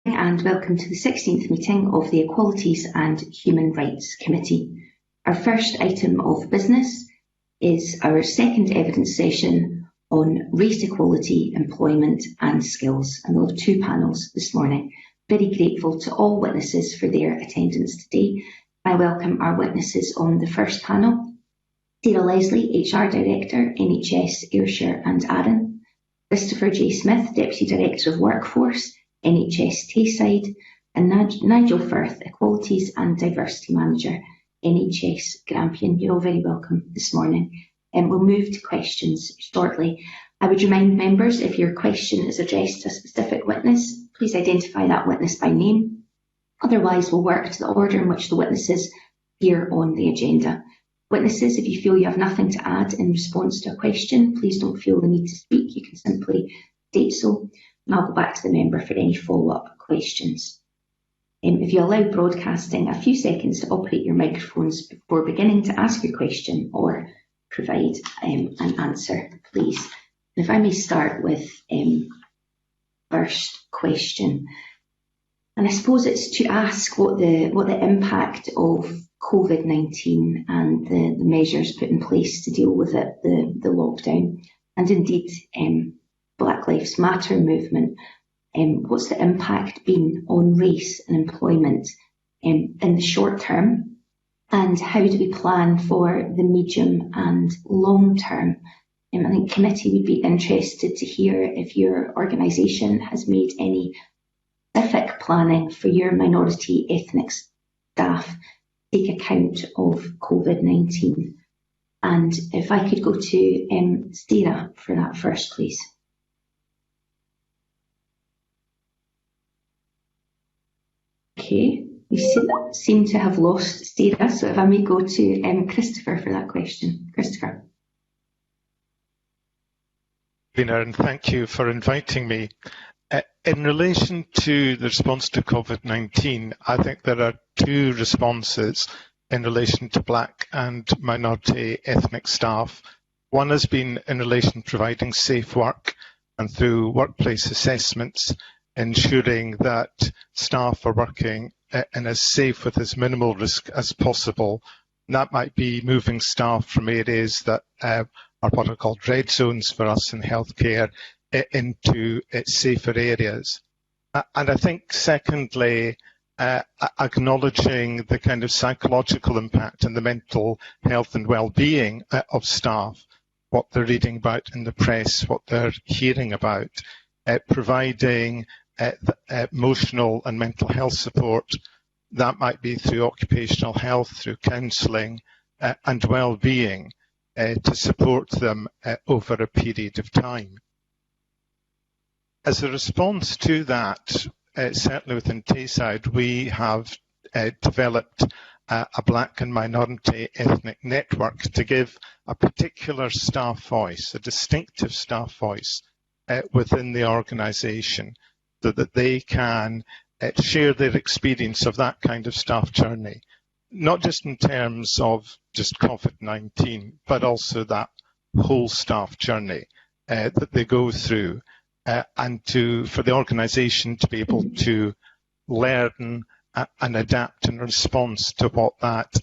And welcome to the 16th meeting of the Equalities and Human Rights Committee. Our first item of business is our second evidence session on race equality, employment and skills, and we'll have two panels this morning. Very grateful to all witnesses for their attendance today. I welcome our witnesses on the first panel: Sarah Leslie, HR Director, NHS Ayrshire and Arran; Christopher J. Smith, Deputy Director of Workforce, NHS Tayside; and Nigel Firth, Equalities and Diversity Manager, NHS Grampian. You're all very welcome this morning. And we'll move to questions shortly. I would remind members, if your question is addressed to a specific witness, please identify that witness by name. Otherwise, we'll work to the order in which the witnesses appear on the agenda. Witnesses, if you feel you have nothing to add in response to a question, please don't feel the need to speak. You can simply state so, and I'll go back to the member for any follow-up questions. If you allow broadcasting a few seconds to operate your microphones before beginning to ask your question or provide an answer, please. And if I may start with first question, and I suppose it's to ask what the impact of COVID-19 and the measures put in place to deal with it, the lockdown, and indeed Black Lives Matter movement, what's the impact been on race and employment in the short term, and how do we plan for the medium and long term? I think committee would be interested to hear if your organisation has made any specific planning for your minority ethnic staff to take account of COVID-19. And if I could go to Sarah for that first, please. Okay, we seem to have lost Sarah, so if I may go to Christopher for that question. Christopher. And thank you for inviting me. In relation to the response to COVID-19, I think there are two responses in relation to Black and minority ethnic staff. One has been in relation to providing safe work, and through workplace assessments, ensuring that staff are working in as safe with as minimal risk as possible. And that might be moving staff from areas that are what are called red zones for us in healthcare into safer areas. And I think secondly, acknowledging the kind of psychological impact and the mental health and well-being of staff, what they're reading about in the press, what they're hearing about, providing emotional and mental health support. That might be through occupational health, through counselling and well-being to support them over a period of time. As a response to that, certainly within Tayside, we have developed a Black and minority ethnic network to give a particular staff voice, a distinctive staff voice within the organisation, so that they can share their experience of that kind of staff journey, not just in terms of just COVID-19, but also that whole staff journey that they go through, and for the organisation to be able to learn and adapt in response to what that,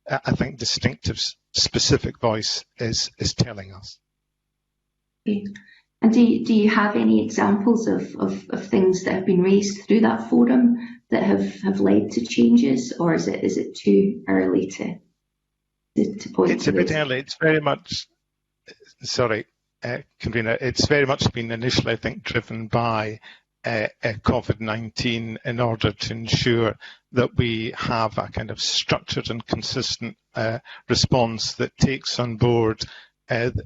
I think, distinctive, specific voice is telling us. Okay. And do you have any examples of things that have been raised through that forum that have led to changes, or is it too early to point to? It's a bit early. It's very much, sorry, Convener, it's very much been initially, I think, driven by COVID-19 in order to ensure that we have a kind of structured and consistent response that takes on board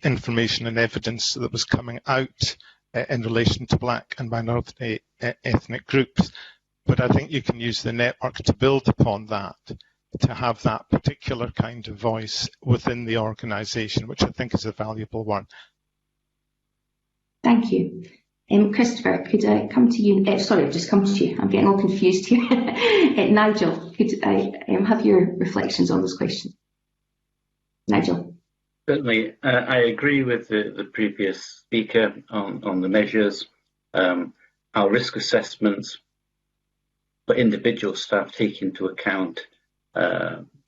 information and evidence that was coming out in relation to Black and minority ethnic groups. But I think you can use the network to build upon that, to have that particular kind of voice within the organisation, which I think is a valuable one. Thank you. Christopher, could I come to you? Sorry, I've just come to you. I'm getting all confused here. Nigel, could I have your reflections on this question? Nigel. Certainly, I agree with the previous speaker on the measures. Our risk assessments for individual staff, take into account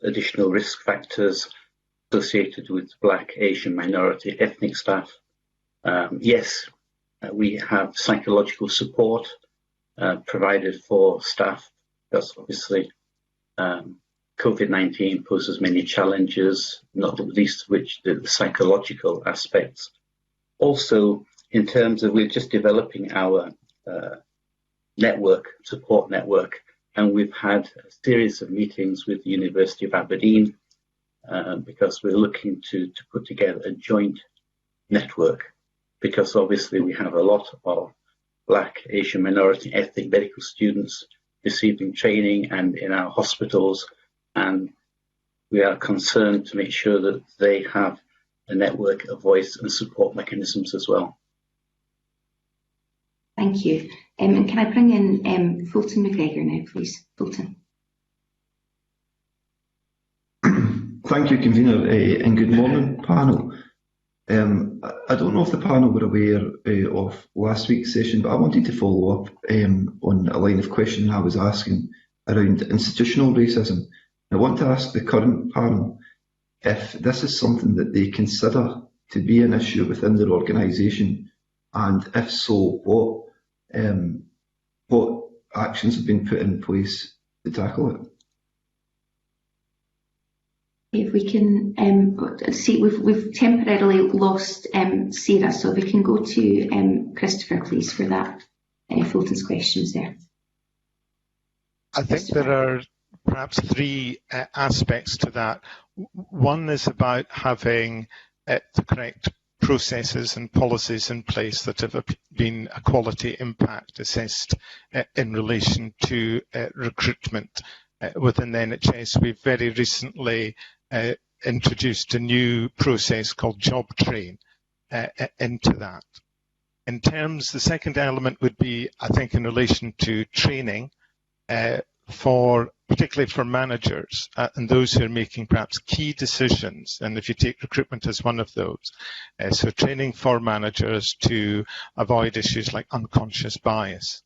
additional risk factors associated with Black, Asian, minority, ethnic staff. Yes, we have psychological support provided for staff, because obviously COVID-19 poses many challenges, not the least of which the psychological aspects. Also, in terms of, we're just developing our support network, and we've had a series of meetings with the University of Aberdeen because we're looking to put together a joint network, because obviously we have a lot of Black, Asian, minority, ethnic medical students receiving training and in our hospitals, and we are concerned to make sure that they have a network of voice and support mechanisms as well. Thank you. And can I bring in Fulton McGregor now, please? Fulton. Thank you, Convener, and good morning, panel. I don't know if the panel were aware of last week's session, but I wanted to follow up on a line of questioning I was asking around institutional racism. I want to ask the current panel if this is something that they consider to be an issue within their organisation, and if so, what actions have been put in place to tackle it? If we can see, we've temporarily lost Sarah, so if we can go to Christopher, please, for that. Fulton's questions there. I think there are perhaps three aspects to that. One is about having the correct processes and policies in place that have been a quality impact assessed in relation to recruitment within the NHS. We've very recently introduced a new process called Job Train into that. In terms, the second element would be, I think, in relation to training particularly for managers and those who are making perhaps key decisions, and if you take recruitment as one of those, so training for managers to avoid issues like unconscious bias.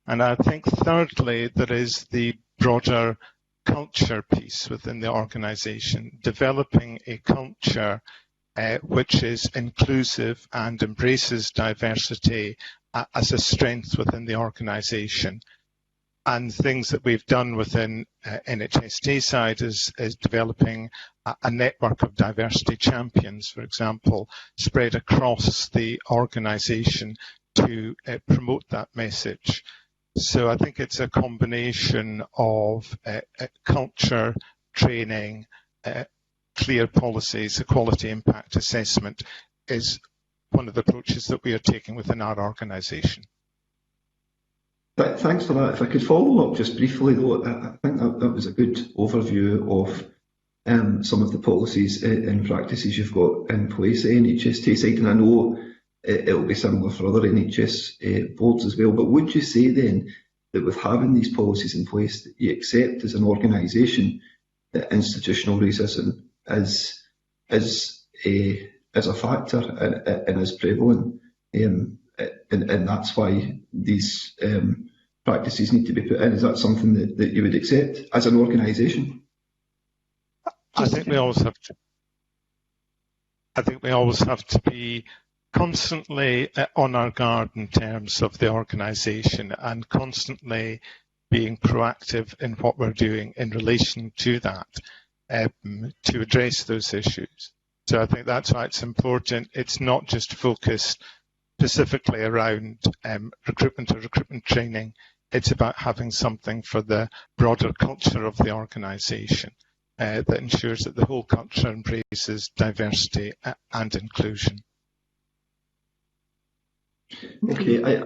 And I think thirdly, there is the broader culture piece within the organisation, developing a culture which is inclusive and embraces diversity as a strength within the organisation. And things that we've done within NHS Tayside is developing a network of diversity champions, for example, spread across the organisation to promote that message. So I think it's a combination of culture, training, clear policies, a quality impact assessment is one of the approaches that we are taking within our organisation. Thanks for that. If I could follow up just briefly, though, I think that was a good overview of some of the policies and practices you've got in place at NHS Tayside, and I know it'll be similar for other NHS boards as well. But would you say then that with having these policies in place, that you accept as an organisation that institutional racism is a factor and is prevalent? And that's why these practices need to be put in. Is that something that you would accept as an organisation? I think we always have to be constantly on our guard in terms of the organisation and constantly being proactive in what we're doing in relation to that to address those issues. So I think that's why it's important. It's not just focused specifically around recruitment or recruitment training. It's about having something for the broader culture of the organisation that ensures that the whole culture embraces diversity and inclusion. Okay,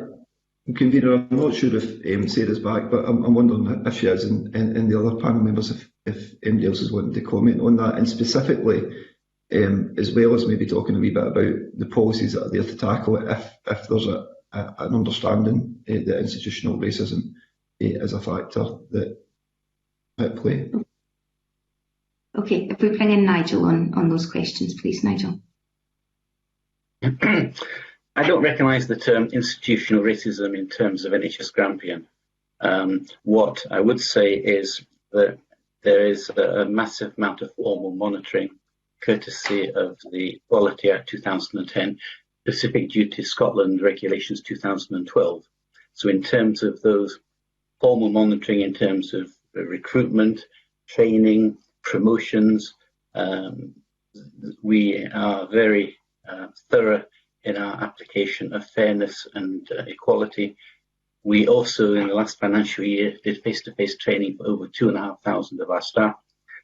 Convener, I'm not sure if Sarah's back, but I'm wondering if she is, and the other panel members, if anybody else is wanting to comment on that, and specifically, as well as maybe talking a wee bit about the policies that are there to tackle it, if there's an understanding that institutional racism is a factor that at play. Okay, if we bring in Nigel on those questions, please, Nigel. I don't recognise the term institutional racism in terms of NHS Grampian. What I would say is that there is a massive amount of formal monitoring, courtesy of the Equality Act 2010, Specific Duties Scotland Regulations 2012. So in terms of those formal monitoring, in terms of recruitment, training, promotions, we are very thorough in our application of fairness and equality. We also, in the last financial year, did face-to-face training for over 2,500 of our staff.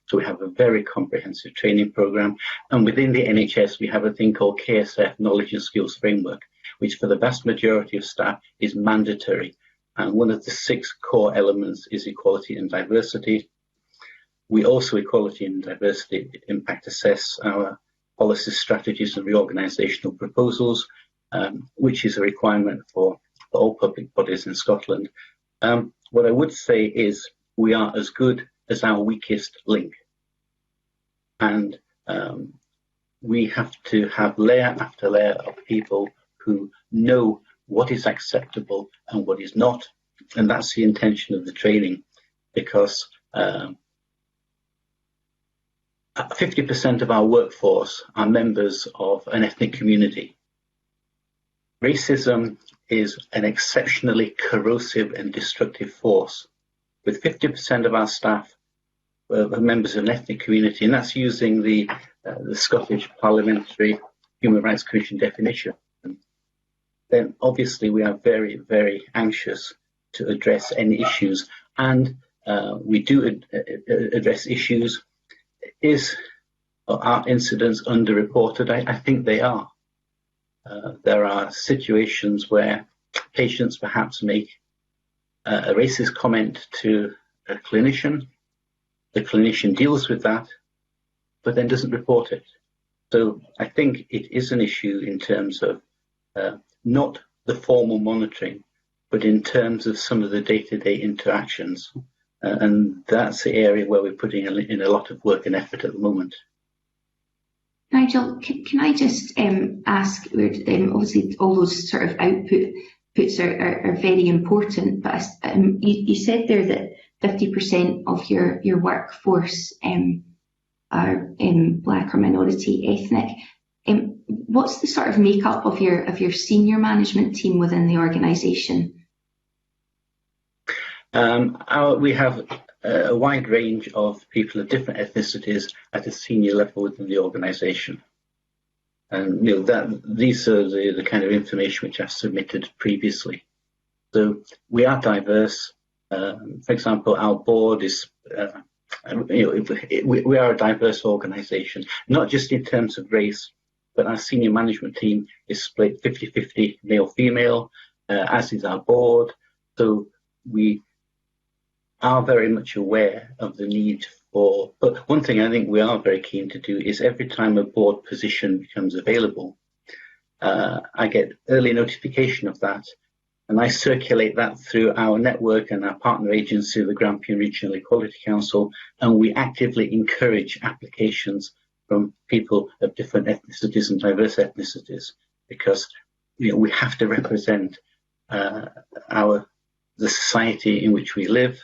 So we have a very comprehensive training programme. And within the NHS, we have a thing called KSF, Knowledge and Skills Framework, which for the vast majority of staff is mandatory. And one of the 6 core elements is equality and diversity. We also, equality and diversity, impact assess our policies, strategies and reorganisational proposals, which is a requirement for all public bodies in Scotland. What I would say is we are as good as our weakest link. And we have to have layer after layer of people who know what is acceptable and what is not. And that's the intention of the training, because 50% of our workforce are members of an ethnic community. Racism is an exceptionally corrosive and destructive force, with 50% of our staff members of an ethnic community, and that's using the Scottish Parliamentary Human Rights Commission definition. Then obviously we are very, very anxious to address any issues, and we do address issues. Are incidents underreported? I think they are. There are situations where patients perhaps make a racist comment to a clinician. The clinician deals with that, but then doesn't report it. So I think it is an issue in terms of not the formal monitoring, but in terms of some of the day-to-day interactions. And that's the area where we're putting in a lot of work and effort at the moment. Nigel, can I just ask, obviously all those sort of outputs are very important, but you said there that 50% of your workforce are black or minority ethnic. What's the sort of makeup of your senior management team within the organisation? We have a wide range of people of different ethnicities at a senior level within the organisation. And these are the kind of information which I've submitted previously. So we are diverse. For example, our board is, we are a diverse organisation, not just in terms of race, but our senior management team is split 50-50 male-female, as is our board. So we are very much aware of the need for, but one thing I think we are very keen to do is every time a board position becomes available, I get early notification of that, and I circulate that through our network and our partner agency, the Grampian Regional Equality Council, and we actively encourage applications from people of different ethnicities and diverse ethnicities, because we have to represent the society in which we live.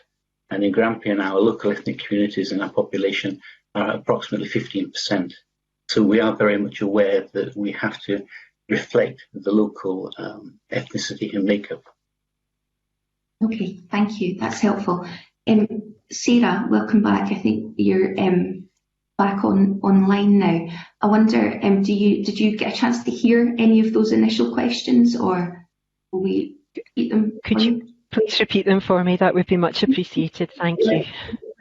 And in Grampian, our local ethnic communities and our population are approximately 15%. So we are very much aware that we have to reflect the local ethnicity and makeup. Okay, thank you. That's helpful. Sarah, welcome back. I think you're back online now. I wonder, did you get a chance to hear any of those initial questions, or will we repeat them? Could you please repeat them for me? That would be much appreciated. Thank you.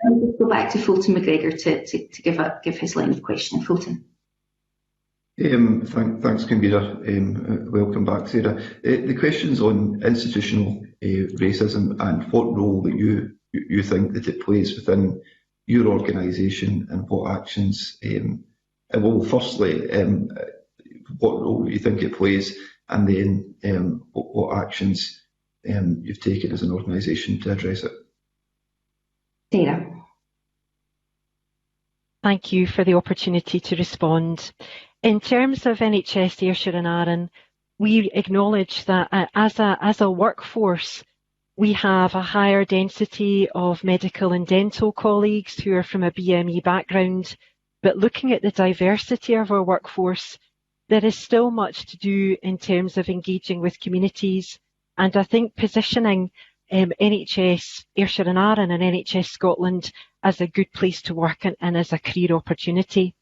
I'll just go back to Fulton McGregor to give his line of questioning. Fulton. Thanks, Convener. Welcome back, Sarah. The question's on institutional racism and what role that you think that it plays within your organisation, and what actions. Well, firstly, what role you think it plays, and then what actions you've taken as an organisation to address it. Sarah. Thank you for the opportunity to respond. In terms of NHS Ayrshire and Arran, we acknowledge that as a workforce, We have a higher density of medical and dental colleagues who are from a BME background, but looking at the diversity of our workforce, there is still much to do in terms of engaging with communities. And I think positioning NHS Ayrshire and Arran and NHS Scotland as a good place to work and as a career opportunity.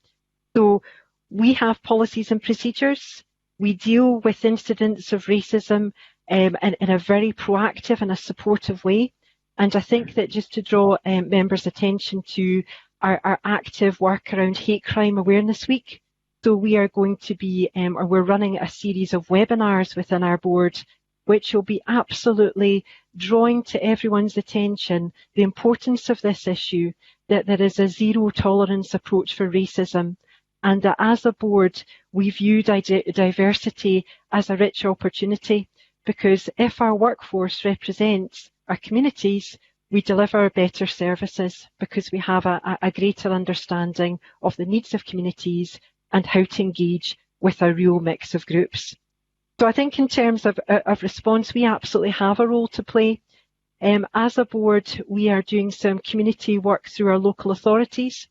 So we have policies and procedures. We deal with incidents of racism in a very proactive and a supportive way. And I think that just to draw members' attention to our active work around Hate Crime Awareness Week. So we are going to be, or we're running a series of webinars within our board, which will be absolutely drawing to everyone's attention the importance of this issue, that there is a zero tolerance approach for racism, and that as a board, we view diversity as a rich opportunity, because if our workforce represents our communities, we deliver better services because we have a greater understanding of the needs of communities and how to engage with a real mix of groups. So I think in terms of response, we absolutely have a role to play. As a board, we are doing some community work through our local authorities.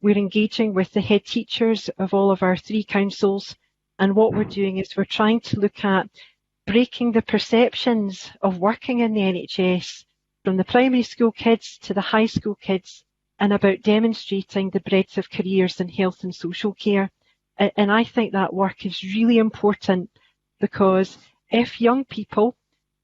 We're engaging with the head teachers of all of our 3 councils. And what we're doing is we're trying to look at breaking the perceptions of working in the NHS from the primary school kids to the high school kids, and about demonstrating the breadth of careers in health and social care. And I think that work is really important, because if young people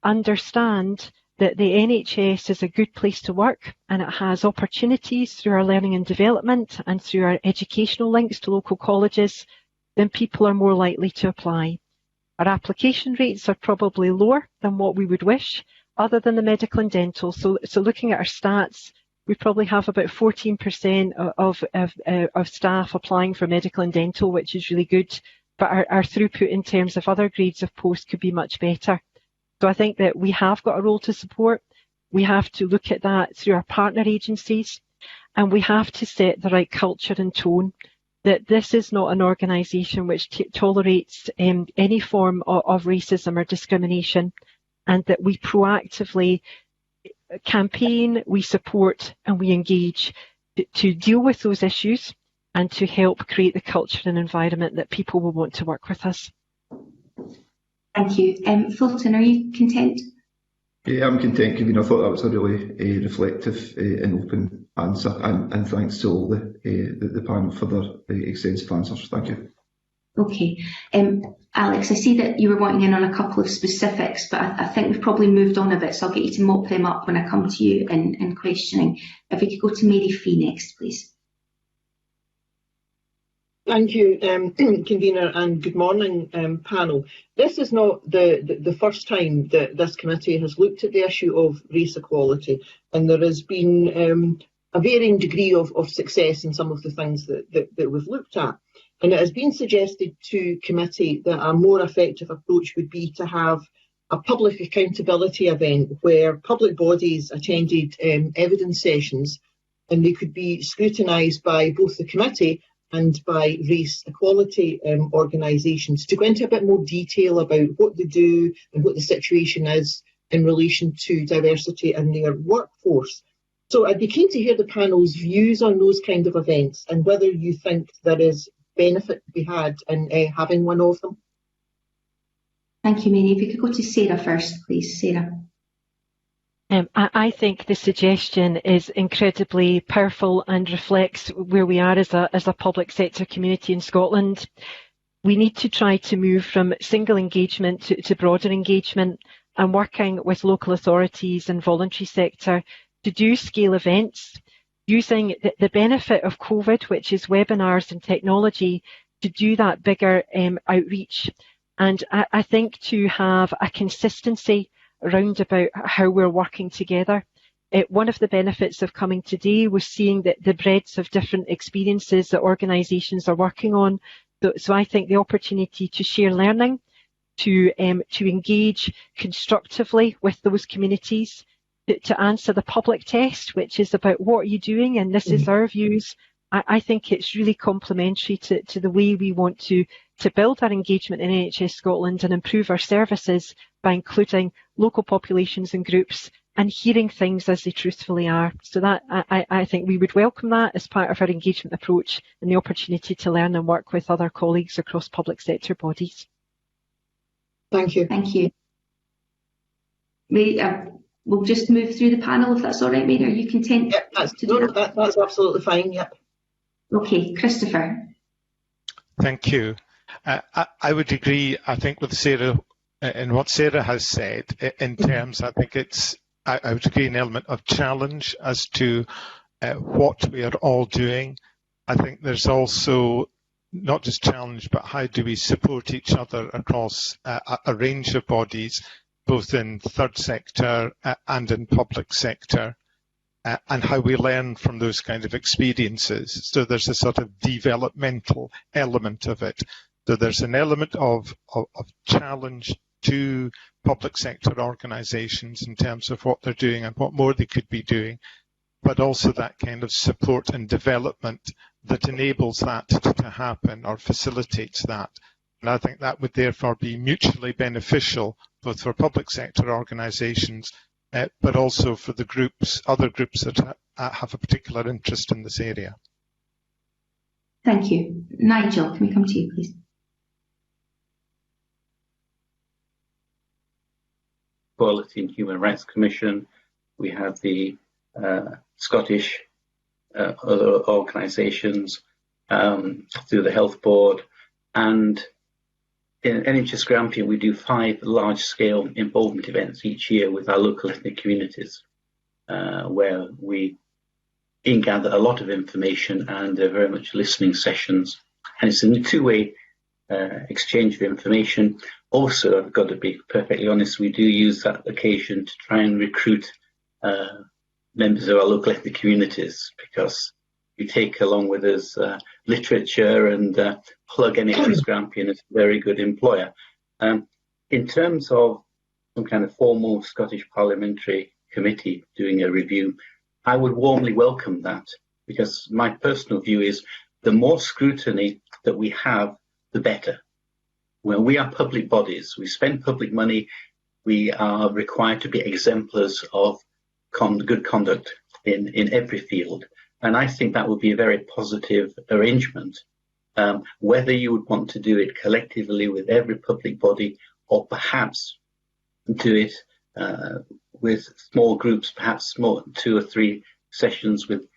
understand that the NHS is a good place to work and it has opportunities through our learning and development and through our educational links to local colleges, then people are more likely to apply. Our application rates are probably lower than what we would wish, other than the medical and dental. So looking at our stats, we probably have about 14% of staff applying for medical and dental, which is really good. But our throughput in terms of other grades of post could be much better. So I think that we have got a role to support. We have to look at that through our partner agencies, and we have to set the right culture and tone, that this is not an organisation which tolerates any form of racism or discrimination, and that we proactively campaign, we support and we engage to deal with those issues and to help create the culture and environment that people will want to work with us. Thank you. Fulton, are you content? Yeah, I'm content, Kevin. I thought that was a really reflective and open answer, and thanks to all the panel for their extensive answers. Thank you. Okay. Alex, I see that you were wanting in on a couple of specifics, but I think we've probably moved on a bit, so I'll get you to mop them up when I come to you in questioning. If we could go to Mary Fee next, please. Thank you, Convener, and good morning, panel. This is not the first time that this committee has looked at the issue of race equality, and there has been a varying degree of success in some of the things that we've looked at. And it has been suggested to committee that a more effective approach would be to have a public accountability event where public bodies attended evidence sessions, and they could be scrutinised by both the committee and by race equality organisations to go into a bit more detail about what they do and what the situation is in relation to diversity in their workforce. So I'd be keen to hear the panel's views on those kind of events and whether you think there is benefit to be had in having one of them. Thank you, Mary. If we could go to Sarah first, please. Sarah. I think the suggestion is incredibly powerful and reflects where we are as a public sector community in Scotland. We need to try to move from single engagement to broader engagement, and working with local authorities and voluntary sector to do scale events, using the benefit of COVID, which is webinars and technology, to do that bigger outreach. And I think to have a consistency around about how we're working together. One of the benefits of coming today was seeing that the breadth of different experiences that organisations are working on. So I think the opportunity to share learning, to engage constructively with those communities, to answer the public test, which is about what are you doing, and this is our views. I think it's really complementary to the way we want to build our engagement in NHS Scotland and improve our services by including local populations and groups and hearing things as they truthfully are. So that I think we would welcome that as part of our engagement approach and the opportunity to learn and work with other colleagues across public sector bodies. Thank you. Thank you. We'll just move through the panel if that's all right, Mary. Are you content to do that? That's absolutely fine, yep. Okay, Christopher. Thank you. I would agree, I think, with Sarah in what Sarah has said in terms, I think I would agree, an element of challenge as to what we are all doing. I think there's also not just challenge, but how do we support each other across a range of bodies, both in third sector and in public sector, and how we learn from those kind of experiences. So there's a sort of developmental element of it. So there's an element of challenge to public sector organisations in terms of what they're doing and what more they could be doing, but also that kind of support and development that enables that to happen or facilitates that. And I think that would therefore be mutually beneficial, both for public sector organisations, but also for the groups, other groups that have a particular interest in this area. Thank you. Nigel, can we come to you, please? Equality and Human Rights Commission. We have the Scottish other organisations through the Health Board, and in NHS Grampian we do 5 large-scale involvement events each year with our local ethnic communities, where we gather a lot of information and they're very much listening sessions, and it's a two-way exchange of information. Also, I've got to be perfectly honest, we do use that occasion to try and recruit members of our local ethnic communities, because we take along with us literature and plug NHS Grampian as a very good employer. In terms of some kind of formal Scottish Parliamentary Committee doing a review, I would warmly welcome that, because my personal view is the more scrutiny that we have, the better. When we are public bodies, we spend public money, we are required to be exemplars of good conduct in every field. And I think that would be a very positive arrangement. Whether you would want to do it collectively with every public body, or perhaps do it with small groups, perhaps 2 or 3 sessions with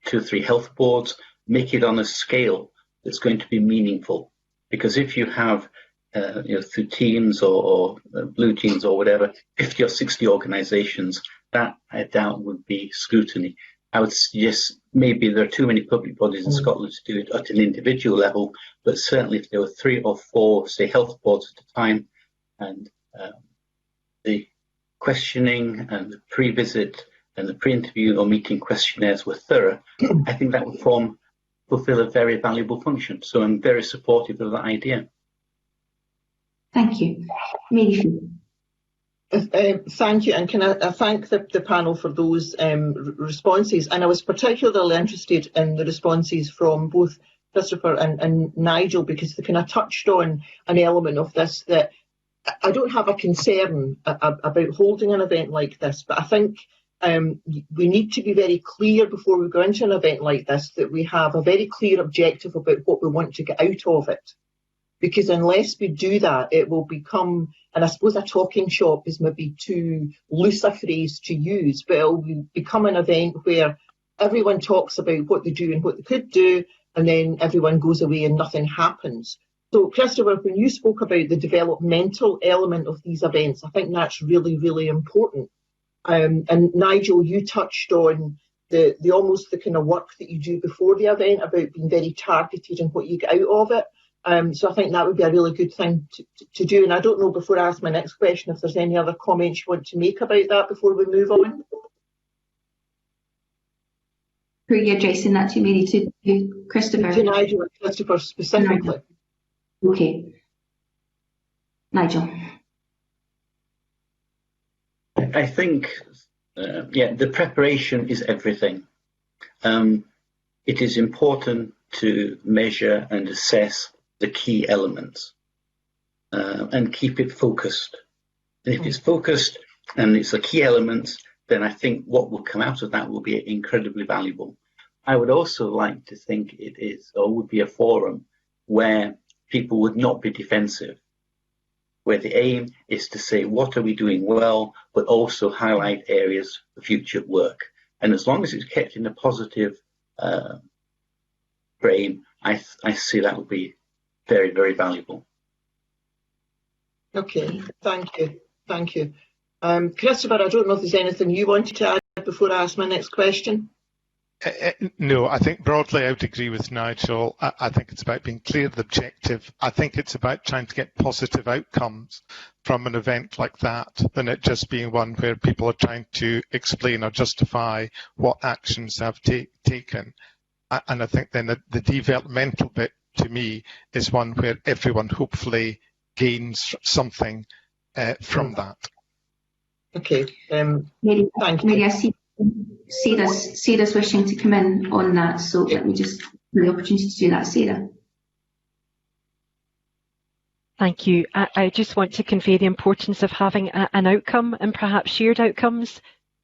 2 or 3 health boards, make it on a scale that's going to be meaningful. Because if you have through Teams or Blue Teams or whatever, 50 or 60 organisations, that I doubt would be scrutiny. I would suggest maybe there are too many public bodies in Scotland to do it at an individual level, but certainly if there were 3 or 4, say, health boards at a time, and the questioning and the pre-visit and the pre-interview or meeting questionnaires were thorough, I think that would fulfil a very valuable function. So I'm very supportive of that idea. Thank you. Mary. Thank you, and can I thank the panel for those responses. And I was particularly interested in the responses from both Christopher and Nigel, because they kind of touched on an element of this that I don't have a concern about holding an event like this, but I think we need to be very clear before we go into an event like this that we have a very clear objective about what we want to get out of it. Because unless we do that, it will become, and I suppose a talking shop is maybe too loose a phrase to use, but it will become an event where everyone talks about what they do and what they could do, and then everyone goes away and nothing happens. So, Christopher, when you spoke about the developmental element of these events, I think that's really, really important. And Nigel, you touched on the almost the kind of work that you do before the event about being very targeted and what you get out of it. So I think that would be a really good thing to do. And I don't know, before I ask my next question, if there's any other comments you want to make about that before we move on. Who are you addressing that to, Mary? To Christopher? To Nigel and Christopher specifically. Nigel. Okay. Nigel. I think, the preparation is everything. It is important to measure and assess the key elements and keep it focused. And if it's focused and it's the key elements, then I think what will come out of that will be incredibly valuable. I would also like to think it is, or would be, a forum where people would not be defensive, where the aim is to say, what are we doing well, but also highlight areas for future work. And as long as it's kept in a positive frame, I see that will be very, very valuable. Okay, thank you. Thank you. Christopher, I don't know if there's anything you wanted to add before I ask my next question. No, I think broadly I would agree with Nigel. I think it's about being clear of the objective. I think it's about trying to get positive outcomes from an event like that, than it just being one where people are trying to explain or justify what actions they have taken. And I think then the developmental bit, to me, is one where everyone hopefully gains something from that. Okay, thank you. Mary, I see Sarah's wishing to come in on that, so let me just give the opportunity to do that, Sarah. Thank you. I just want to convey the importance of having an outcome, and perhaps shared outcomes.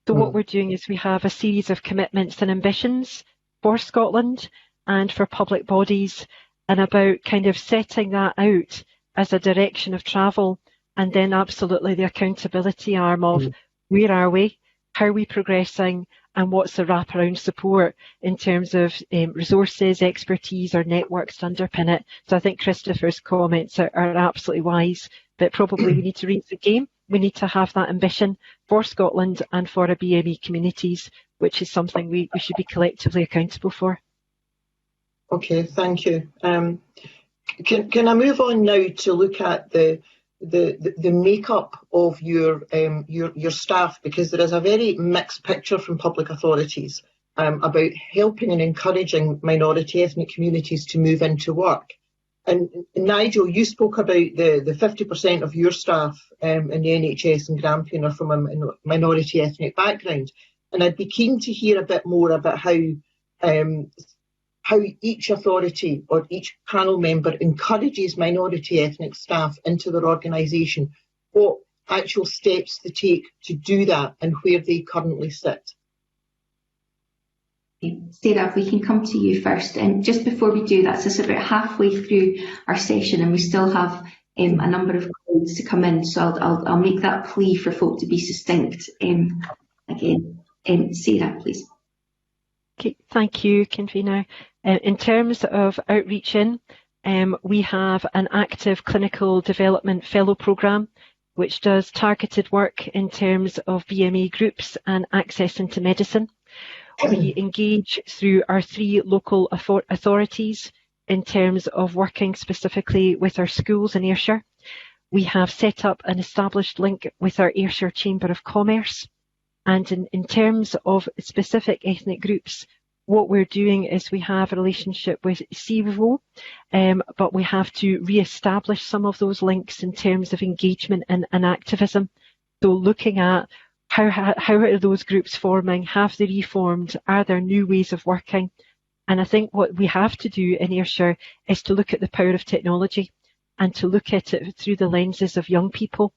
So what we're doing is we have a series of commitments and ambitions for Scotland and for public bodies, and about kind of setting that out as a direction of travel, and then absolutely the accountability arm of where are we, how are we progressing, and what's the wraparound support in terms of resources, expertise or networks to underpin it. So I think Christopher's comments are absolutely wise, but probably we need to raise the game. We need to have that ambition for Scotland and for our BME communities, which is something we should be collectively accountable for. Okay, thank you. Can I move on now to look at the makeup of your staff, because there is a very mixed picture from public authorities about helping and encouraging minority ethnic communities to move into work. And Nigel, you spoke about the 50% of your staff in the NHS and Grampian are from a minority ethnic background, and I'd be keen to hear a bit more about how each authority or each panel member encourages minority ethnic staff into their organisation, what actual steps they take to do that and where they currently sit. Sarah, if we can come to you first. And just before we do that, so it's about halfway through our session and we still have a number of colleagues to come in, so I'll make that plea for folk to be succinct again. Sarah, please. Okay, thank you, Convener. In terms of outreach we have an active clinical development fellow programme which does targeted work in terms of BME groups and access into medicine. We engage through our 3 local authorities in terms of working specifically with our schools in Ayrshire. We have set up an established link with our Ayrshire Chamber of Commerce. And in terms of specific ethnic groups, what we're doing is we have a relationship with CIVO, but we have to re-establish some of those links in terms of engagement and activism. So looking at how are those groups forming, have they reformed, are there new ways of working? And I think what we have to do in Ayrshire is to look at the power of technology and to look at it through the lenses of young people.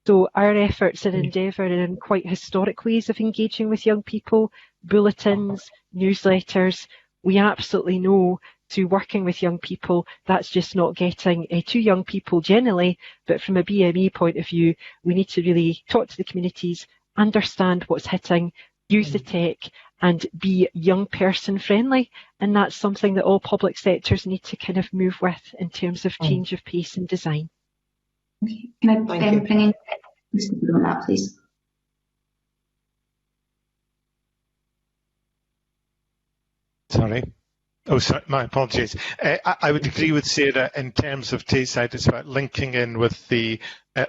So our efforts and endeavour in quite historic ways of engaging with young people, bulletins, newsletters, we absolutely know through working with young people, that's just not getting to young people generally, but from a BME point of view, we need to really talk to the communities, understand what's hitting, use the tech and be young person friendly. And that's something that all public sectors need to kind of move with in terms of change of pace and design. Okay. Can I bring in Mr. on that, please? Sorry. Oh, sorry, my apologies. I would agree with Sarah in terms of Tayside. It's about linking in with the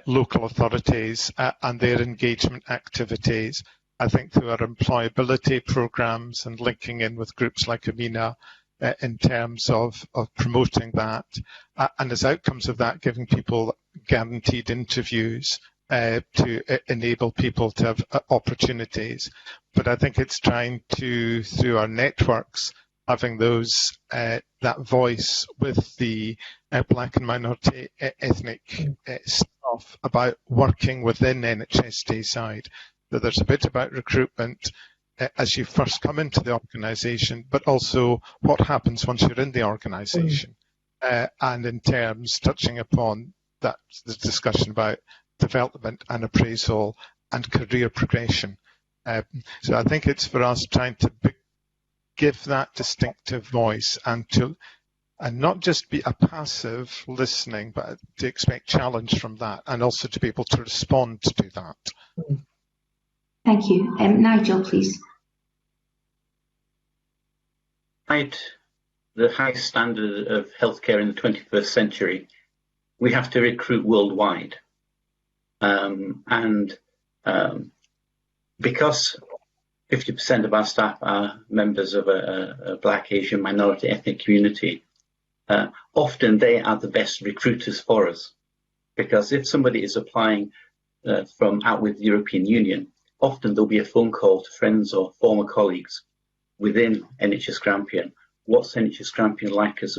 local authorities and their engagement activities. I think through our employability programmes and linking in with groups like Amina in terms of promoting that. And as outcomes of that, giving people guaranteed interviews to enable people to have opportunities. But I think it's trying to, through our networks, having those that voice with the black and minority ethnic staff about working within NHS Tayside, that there's a bit about recruitment as you first come into the organisation, but also what happens once you're in the organisation. And in terms touching upon that, the discussion about development and appraisal and career progression. So I think it's for us trying to give that distinctive voice and not just be a passive listening, but to expect challenge from that, and also to be able to respond to that. Thank you. Nigel, please. The high standard of healthcare in the 21st century, we have to recruit worldwide. Because 50% of our staff are members of a Black, Asian, minority ethnic community, often they are the best recruiters for us. Because if somebody is applying from out with the European Union, often there'll be a phone call to friends or former colleagues within NHS Grampian. What's NHS Grampian like as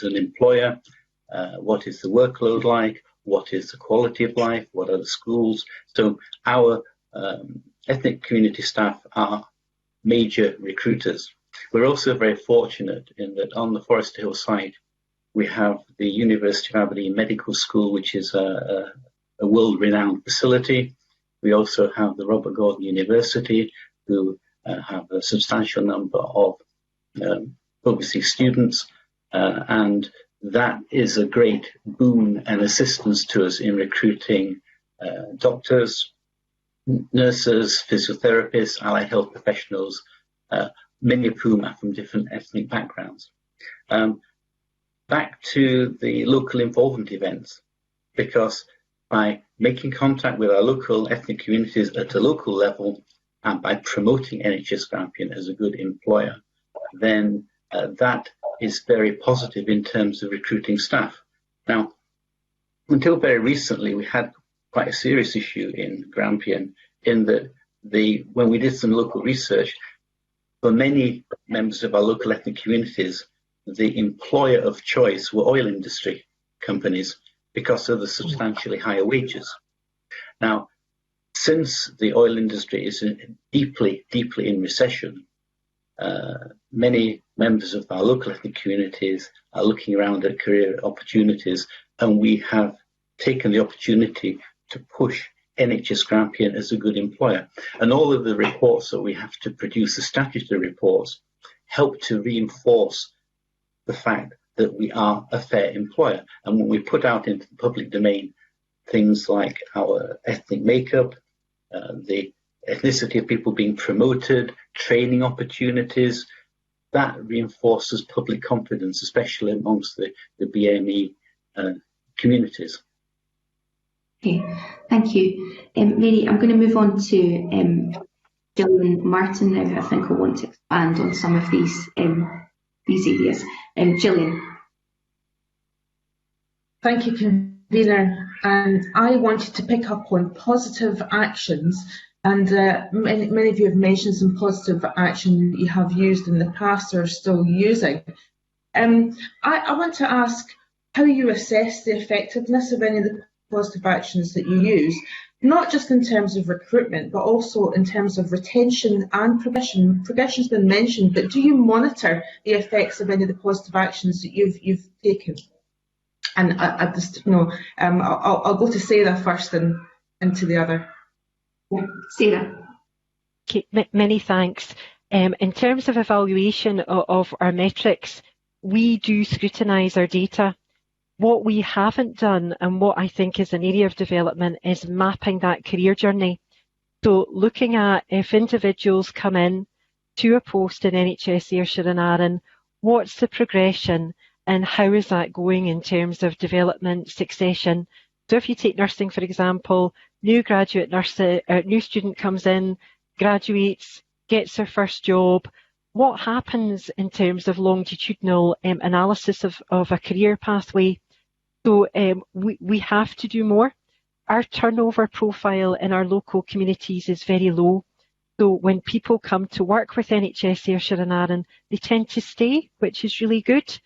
an employer? What is the workload like? What is the quality of life? What are the schools? So our ethnic community staff are major recruiters. We're also very fortunate in that on the Forester Hill site, we have the University of Aberdeen Medical School, which is a world-renowned facility. We also have the Robert Gordon University, who have a substantial number of overseas students, and that is a great boon and assistance to us in recruiting doctors, nurses, physiotherapists, allied health professionals, many of whom are from different ethnic backgrounds. Back to the local involvement events, because by making contact with our local ethnic communities at a local level and by promoting NHS Grampian as a good employer, then that is very positive in terms of recruiting staff. Now, until very recently, we had quite a serious issue in Grampian in that when we did some local research, for many members of our local ethnic communities, the employer of choice were oil industry companies because of the substantially higher wages. Now, since the oil industry is deeply, deeply in recession, many members of our local ethnic communities are looking around at career opportunities, and we have taken the opportunity to push NHS Grampian as a good employer. And all of the reports that we have to produce, the statutory reports, help to reinforce the fact that we are a fair employer. And when we put out into the public domain things like our ethnic makeup, the ethnicity of people being promoted, training opportunities, that reinforces public confidence, especially amongst the BME communities. Okay, thank you. Mary, I'm going to move on to Gillian Martin now. I think I want to expand on some of these areas. Gillian. Thank you, Convener. And I wanted to pick up on positive actions, and many of you have mentioned some positive action that you have used in the past or are still using. I want to ask how you assess the effectiveness of any of the positive actions that you use, not just in terms of recruitment, but also in terms of retention and progression. Progression's been mentioned, but do you monitor the effects of any of the positive actions that you've taken? And I just, I'll go to Sarah first and to the other. Sarah. Okay, many thanks. In terms of evaluation of our metrics, we do scrutinise our data. What we haven't done, and what I think is an area of development, is mapping that career journey. So looking at if individuals come in to a post in NHS Ayrshire and Arran, what's the progression and how is that going in terms of development, succession? So if you take nursing, for example, new graduate nurse, new student comes in, graduates, gets their first job. What happens in terms of longitudinal analysis of a career pathway? So we have to do more. Our turnover profile in our local communities is very low. So when people come to work with NHS Ayrshire and Arran, they tend to stay, which is really good.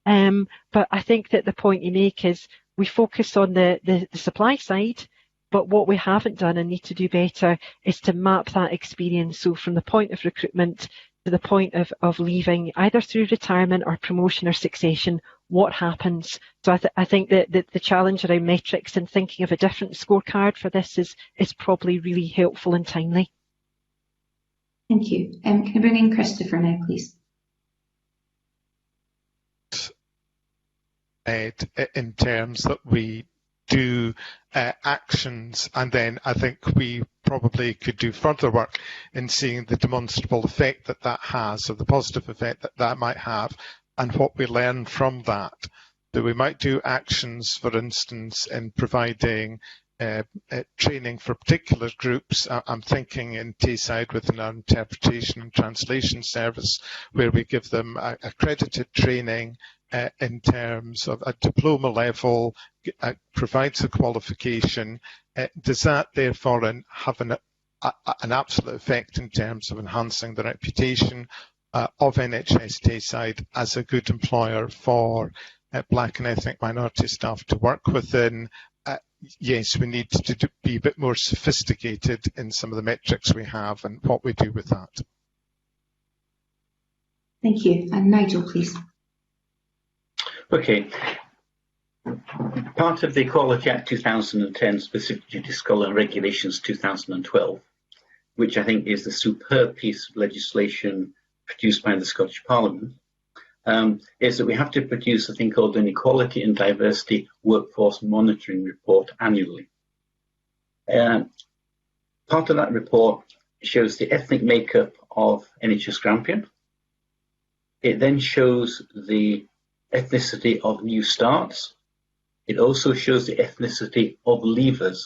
But I think that the point you make is we focus on the supply side, But what we haven't done and need to do better is to map that experience. So from the point of recruitment to the point of leaving, either through retirement or promotion or succession, what happens? So I think that the challenge around metrics and thinking of a different scorecard for this is probably really helpful and timely. Thank you. Can I bring in Christopher now, please? In terms that we do actions, and then I think we probably could do further work in seeing the demonstrable effect that that has, or the positive effect that that might have, and what we learn from that. So we might do actions, for instance, in providing training for particular groups. I'm thinking in Tayside within our interpretation and translation service, where we give them accredited training in terms of a diploma level, provides a qualification. Does that therefore have an absolute effect in terms of enhancing the reputation of NHS Tayside as a good employer for Black and ethnic minority staff to work within? Yes, we need to be a bit more sophisticated in some of the metrics we have and what we do with that. Thank you. And Nigel, please. Okay. Part of the Equality Act 2010, specific duty scholar and regulations 2012, which I think is the superb piece of legislation produced by the Scottish Parliament, is that we have to produce a thing called an Equality and Diversity Workforce Monitoring Report annually. Part of that report shows the ethnic makeup of NHS Grampian. It then shows the ethnicity of new starts. It also shows the ethnicity of leavers.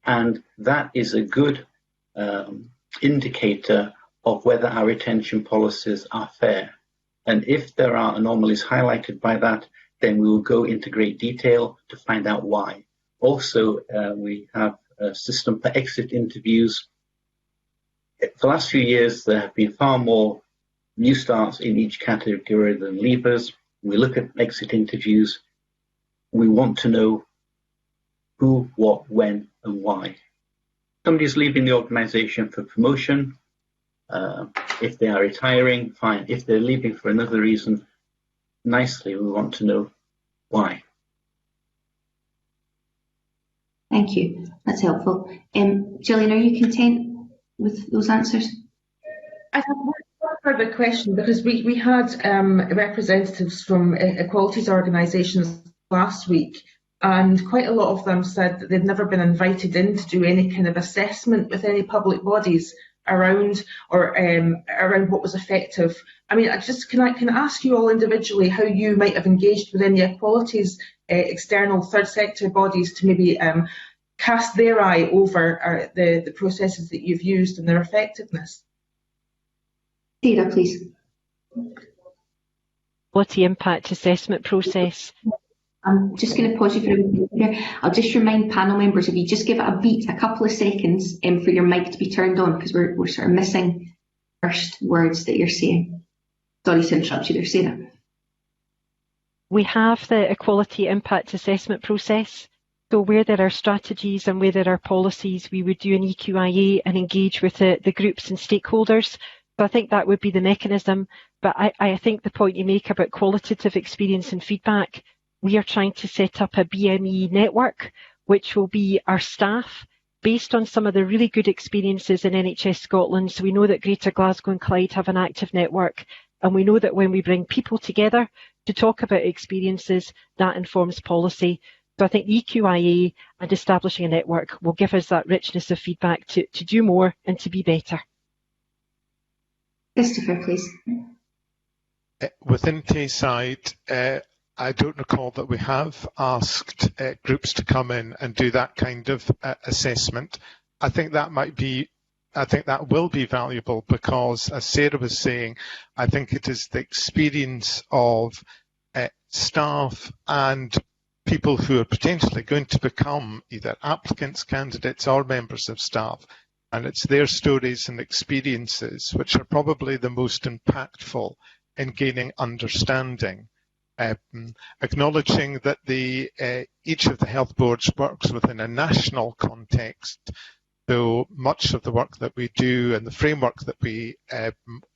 And that is a good indicator of whether our retention policies are fair. And if there are anomalies highlighted by that, then we will go into great detail to find out why. Also, we have a system for exit interviews. For the last few years, there have been far more new starts in each category than leavers. We look at exit interviews. We want to know who, what, when, and why. Somebody's leaving the organisation for promotion. If they are retiring, fine. If they're leaving for another reason, nicely, we want to know why. Thank you. That's helpful. Gillian, are you content with those answers? I have one further question, because we had representatives from equalities organisations last week, and quite a lot of them said that they'd never been invited in to do any kind of assessment with any public bodies around around what was effective. I mean, can I ask you all individually how you might have engaged with any equalities external third sector bodies to maybe cast their eye over the processes that you've used and their effectiveness? Sarah, please. Quality impact assessment process. I'm just going to pause you for a minute here. I'll just remind panel members, if you just give it a beat, a couple of seconds for your mic to be turned on, because we're sort of missing first words that you're saying. Sorry to interrupt you there, Sarah. We have the equality impact assessment process. So where there are strategies and where there are policies, we would do an EQIA and engage with the groups and stakeholders. So I think that would be the mechanism. But I think the point you make about qualitative experience and feedback, we are trying to set up a BME network, which will be our staff, based on some of the really good experiences in NHS Scotland. So we know that Greater Glasgow and Clyde have an active network, and we know that when we bring people together to talk about experiences, that informs policy. So I think EQIA and establishing a network will give us that richness of feedback to do more and to be better. Christopher, please. Within Tayside, I don't recall that we have asked groups to come in and do that kind of assessment. I think that will be valuable because, as Sarah was saying, I think it is the experience of staff and people who are potentially going to become either applicants, candidates, or members of staff. And it's their stories and experiences which are probably the most impactful in gaining understanding. acknowledging that each of the health boards works within a national context, though much of the work that we do and the framework that we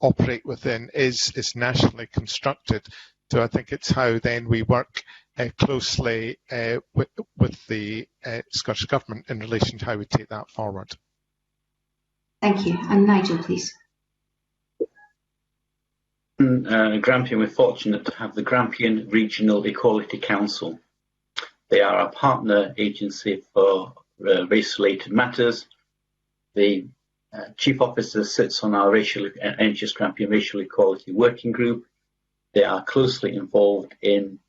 operate within is nationally constructed. So I think it's how then we work closely with the Scottish Government in relation to how we take that forward. Thank you. And Nigel, please. Grampian, we're fortunate to have the Grampian Regional Equality Council. They are a partner agency for race-related matters. The Chief Officer sits on our NHS Grampian Racial Equality Working Group. They are closely involved in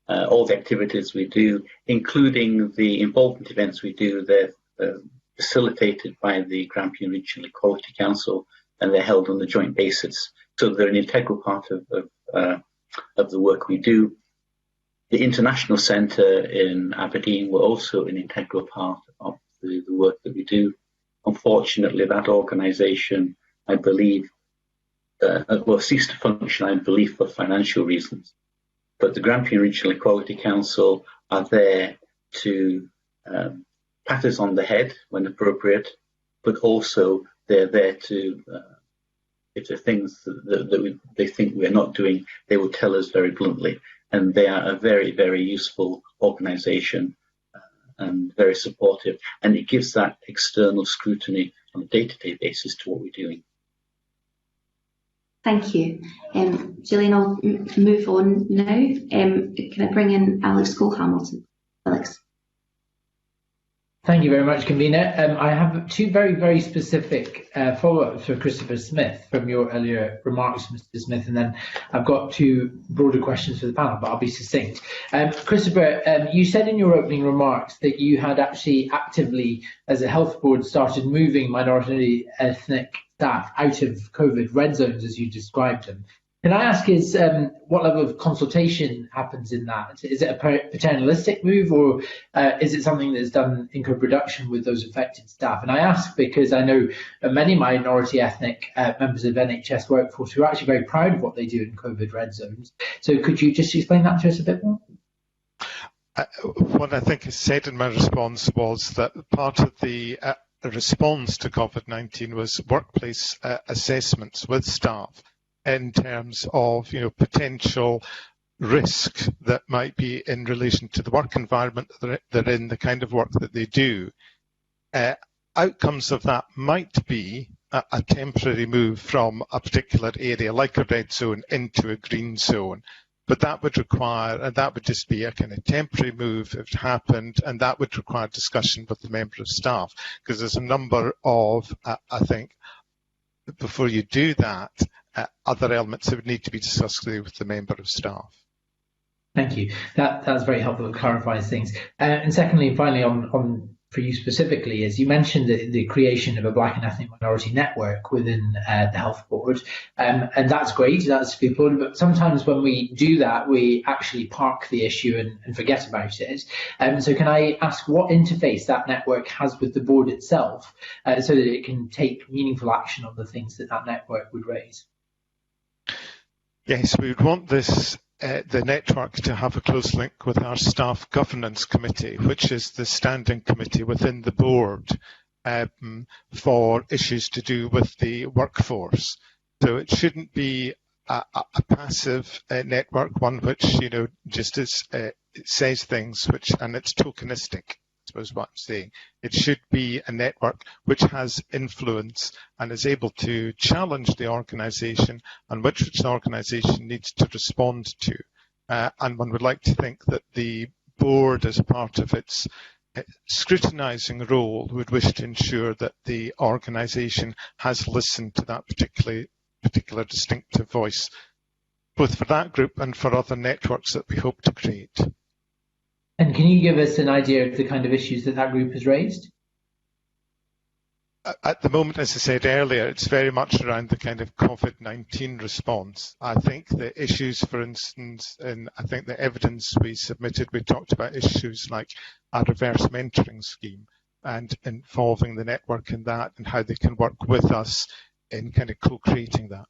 all the activities we do, including the involvement events we do. They're facilitated by the Grampian Regional Equality Council, and they're held on a joint basis. So they're an integral part of the work we do. The International Centre in Aberdeen were also an integral part of the work that we do. Unfortunately, that organisation, I believe, will cease to function, I believe, for financial reasons. But the Grampian Regional Equality Council are there to pat us on the head when appropriate, but also they're there to, if there are things that they think we're not doing, they will tell us very bluntly. And they are a very, very useful organisation and very supportive. And it gives that external scrutiny on a day-to-day basis to what we're doing. Thank you. Gillian, I'll move on now. Can I bring in Alex Cole-Hamilton? Alex. Thank you very much, Convener. I have two very, very specific follow-ups for Christopher Smith from your earlier remarks, Mr. Smith, and then I've got two broader questions for the panel, but I'll be succinct. Christopher, you said in your opening remarks that you had actually actively, as a health board, started moving minority ethnic staff out of COVID red zones, as you described them. Can I ask what level of consultation happens in that? Is it a paternalistic move, or is it something that's done in co-production with those affected staff? And I ask because I know many minority ethnic members of NHS workforce who are actually very proud of what they do in COVID red zones. So could you just explain that to us a bit more? What I think is said in my response was that part of the response to COVID-19 was workplace assessments with staff in terms of potential risk that might be in relation to the work environment that they're in, the kind of work that they do. Outcomes of that might be a temporary move from a particular area, like a red zone, into a green zone. But that would require, and that would just be a kind of temporary move if it happened, and that would require discussion with the member of staff, because there's a number of, I think, before you do that, other elements that would need to be discussed with the member of staff. Thank you. That's very helpful. It clarifies things. And secondly, and finally, on for you specifically, as you mentioned the creation of a Black and ethnic minority network within the health board, and that's great. That's to be applauded. But sometimes when we do that, we actually park the issue and forget about it. So can I ask what interface that network has with the board itself, so that it can take meaningful action on the things that network would raise? Yes, we would want this the network to have a close link with our staff governance committee, which is the standing committee within the board for issues to do with the workforce. So it shouldn't be a passive network, one which just it says things and it's tokenistic. I suppose what I'm saying. It should be a network which has influence and is able to challenge the organisation and which the organisation needs to respond to. And one would like to think that the board, as part of its scrutinising role, would wish to ensure that the organisation has listened to that particular distinctive voice, both for that group and for other networks that we hope to create. And can you give us an idea of the kind of issues that group has raised? At the moment, as I said earlier, it's very much around the kind of COVID-19 response. I think the issues, for instance, I think the evidence we submitted, we talked about issues like a reverse mentoring scheme and involving the network in that and how they can work with us in kind of co-creating that.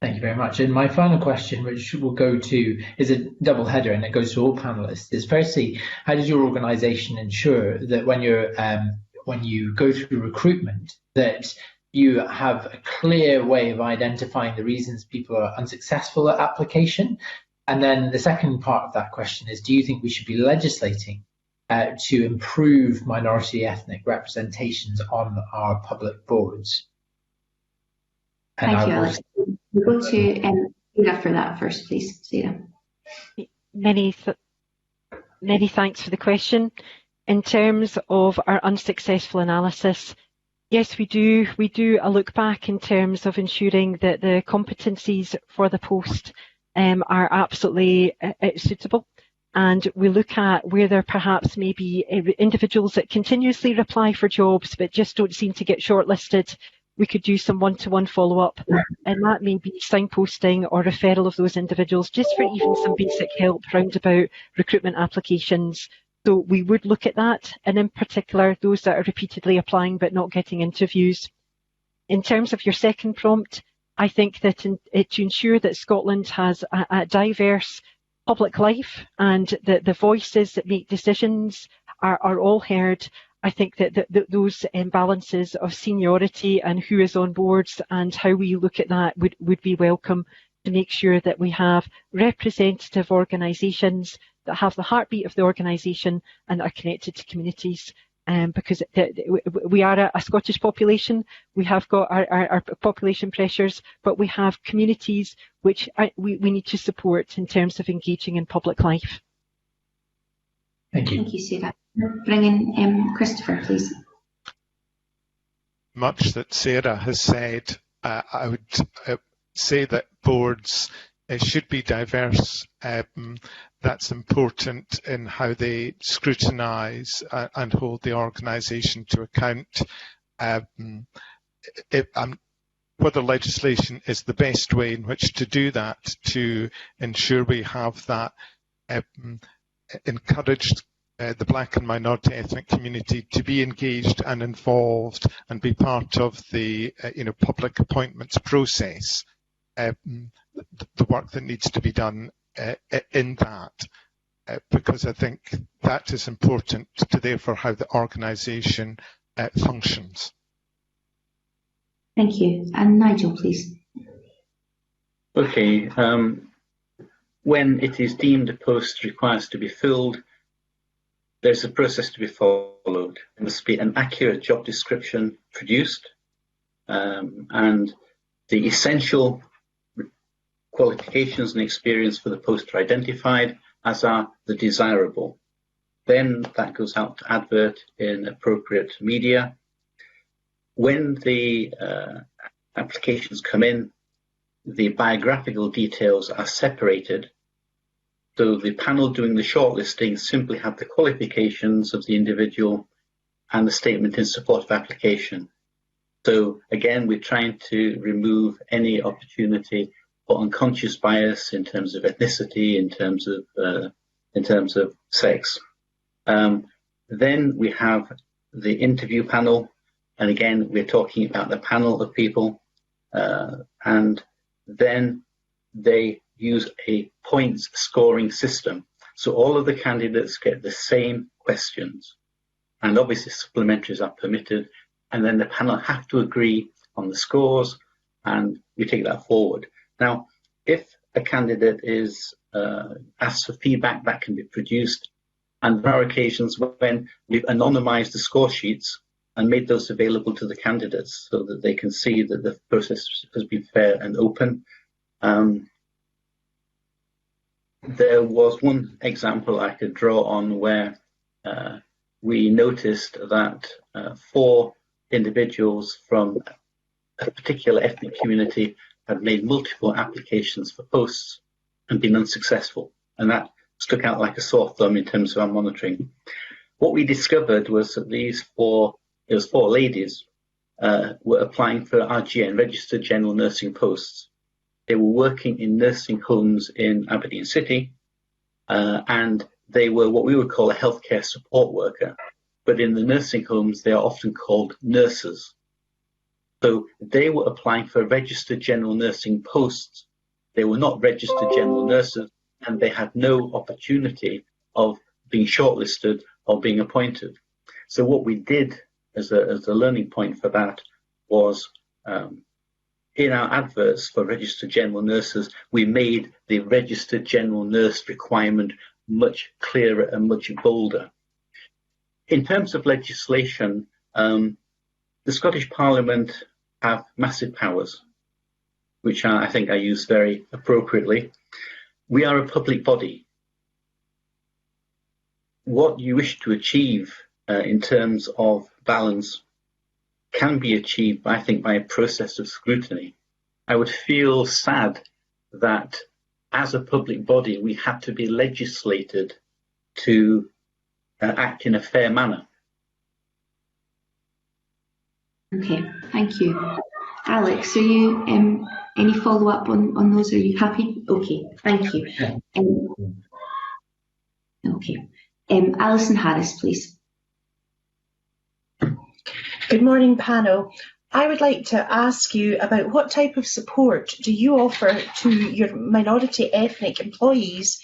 Thank you very much. And my final question, which will go to, is a double header, and it goes to all panelists, is firstly, how does your organisation ensure that when you go through recruitment, that you have a clear way of identifying the reasons people are unsuccessful at application? And then the second part of that question is, do you think we should be legislating to improve minority ethnic representations on our public boards? And Thank you, Alex. We'll go to Sarah for that first, please. Sarah. Many thanks for the question. In terms of our unsuccessful analysis, yes, we do a look back in terms of ensuring that the competencies for the post are absolutely suitable. And we look at where there perhaps may be individuals that continuously apply for jobs but just don't seem to get shortlisted. We could do some one-to-one follow-up, and that may be signposting or referral of those individuals just for even some basic help round about recruitment applications. So we would look at that, and in particular those that are repeatedly applying but not getting interviews. In terms of your second prompt, I think that to ensure that Scotland has a diverse public life and that the voices that make decisions are all heard, I think that those imbalances of seniority and who is on boards and how we look at that would be welcome, to make sure that we have representative organisations that have the heartbeat of the organisation and are connected to communities. Because we are a Scottish population, we have got our population pressures, but we have communities which we need to support in terms of engaging in public life. Thank you. Thank you, Sarah. Bring in Christopher, please. Much that Sarah has said, I would say that boards should be diverse. That's important in how they scrutinise and hold the organisation to account. Whether legislation is the best way in which to do that, to ensure we have that encouraged the black and minority ethnic community to be engaged and involved and be part of the public appointments process. The work that needs to be done in that, because I think that is important to therefore how the organisation functions. Thank you. And Nigel, please. Okay. When it is deemed a post requires to be filled, there's a process to be followed. There must be an accurate job description produced, and the essential qualifications and experience for the post are identified, as are the desirable. Then that goes out to advert in appropriate media. When the applications come in, the biographical details are separated. So the panel doing the shortlisting simply have the qualifications of the individual and the statement in support of application. So again, we're trying to remove any opportunity for unconscious bias in terms of ethnicity, in terms of sex. Then we have the interview panel, and again we're talking about the panel of people, and then they use a points scoring system. So all of the candidates get the same questions, and obviously supplementaries are permitted, and then the panel have to agree on the scores, and we take that forward. Now, if a candidate is asked for feedback, that can be produced, and there are occasions when we've anonymized the score sheets and made those available to the candidates so that they can see that the process has been fair and open. There was one example I could draw on where we noticed that 4 individuals from a particular ethnic community had made multiple applications for posts and been unsuccessful, and that stuck out like a sore thumb in terms of our monitoring. What we discovered was that these 4 ladies were applying for RGN, Registered General Nursing posts. They were working in nursing homes in Aberdeen City, and they were what we would call a healthcare support worker. But in the nursing homes, they are often called nurses. So they were applying for registered general nursing posts. They were not registered general nurses, and they had no opportunity of being shortlisted or being appointed. So what we did as a learning point for that was, in our adverts for registered general nurses, we made the registered general nurse requirement much clearer and much bolder. In terms of legislation, the Scottish Parliament have massive powers, which I think I use very appropriately. We are a public body. What you wish to achieve in terms of balance can be achieved, I think, by a process of scrutiny. I would feel sad that as a public body, we had to be legislated to act in a fair manner. Okay, thank you. Alex, are you any follow-up on those? Are you happy? Okay, thank you. Okay. Alison Harris, please. Good morning, panel. I would like to ask you about what type of support do you offer to your minority ethnic employees,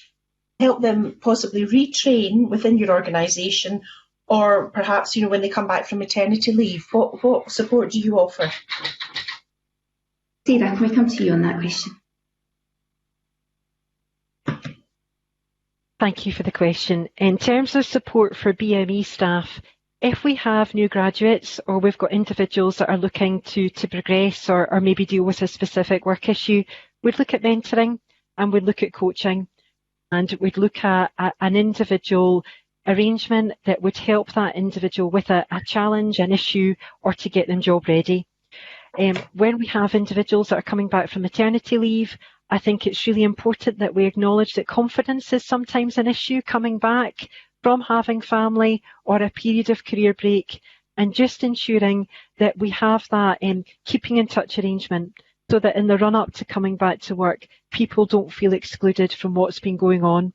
help them possibly retrain within your organisation, or perhaps, when they come back from maternity leave, what support do you offer? Sarah, can we come to you on that question? Thank you for the question. In terms of support for BME staff, if we have new graduates or we've got individuals that are looking to progress or maybe deal with a specific work issue, we'd look at mentoring and we'd look at coaching, and we'd look at an individual arrangement that would help that individual with a challenge, an issue, or to get them job ready. When we have individuals that are coming back from maternity leave, I think it's really important that we acknowledge that confidence is sometimes an issue coming back from having family or a period of career break, and just ensuring that we have that keeping in touch arrangement so that in the run up to coming back to work, people don't feel excluded from what's been going on,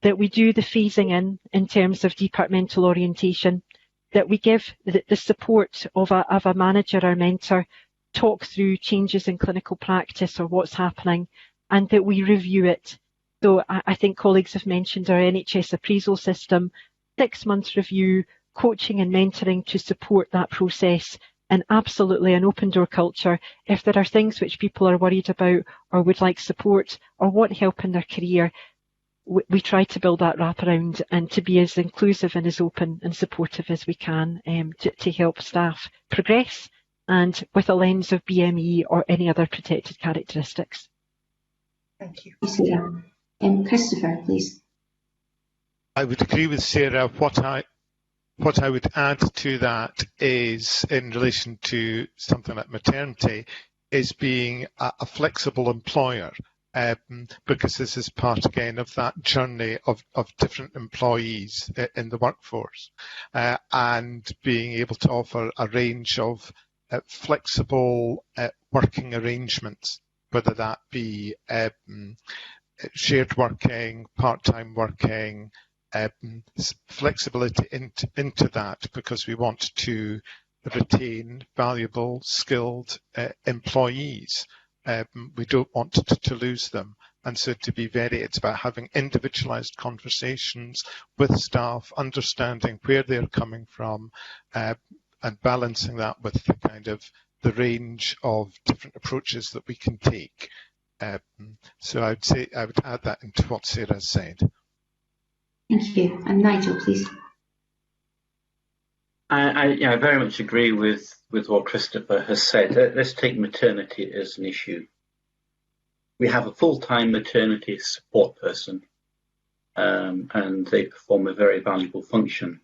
that we do the phasing in terms of departmental orientation, that we give the support of a manager or mentor, talk through changes in clinical practice or what's happening, and that we review it. So I think colleagues have mentioned our NHS appraisal system, 6 months review, coaching and mentoring to support that process, and absolutely an open door culture. If there are things which people are worried about or would like support or want help in their career, we try to build that wraparound and to be as inclusive and as open and supportive as we can to help staff progress, and with a lens of BME or any other protected characteristics. Thank you. Sarah. Christopher, please. I would agree with Sarah. What I would add to that is, in relation to something like maternity, is being a flexible employer, because this is part, again, of that journey of different employees in the workforce, and being able to offer a range of flexible working arrangements, whether that be shared working, part-time working, flexibility into that, because we want to retain valuable, skilled employees. We don't want to lose them. And so it's about having individualised conversations with staff, understanding where they're coming from, and balancing that with the range of different approaches that we can take. So I would add that into what Sarah said. Thank you. And Nigel, please. I very much agree with what Christopher has said. Let's take maternity as an issue. We have a full-time maternity support person, and they perform a very valuable function.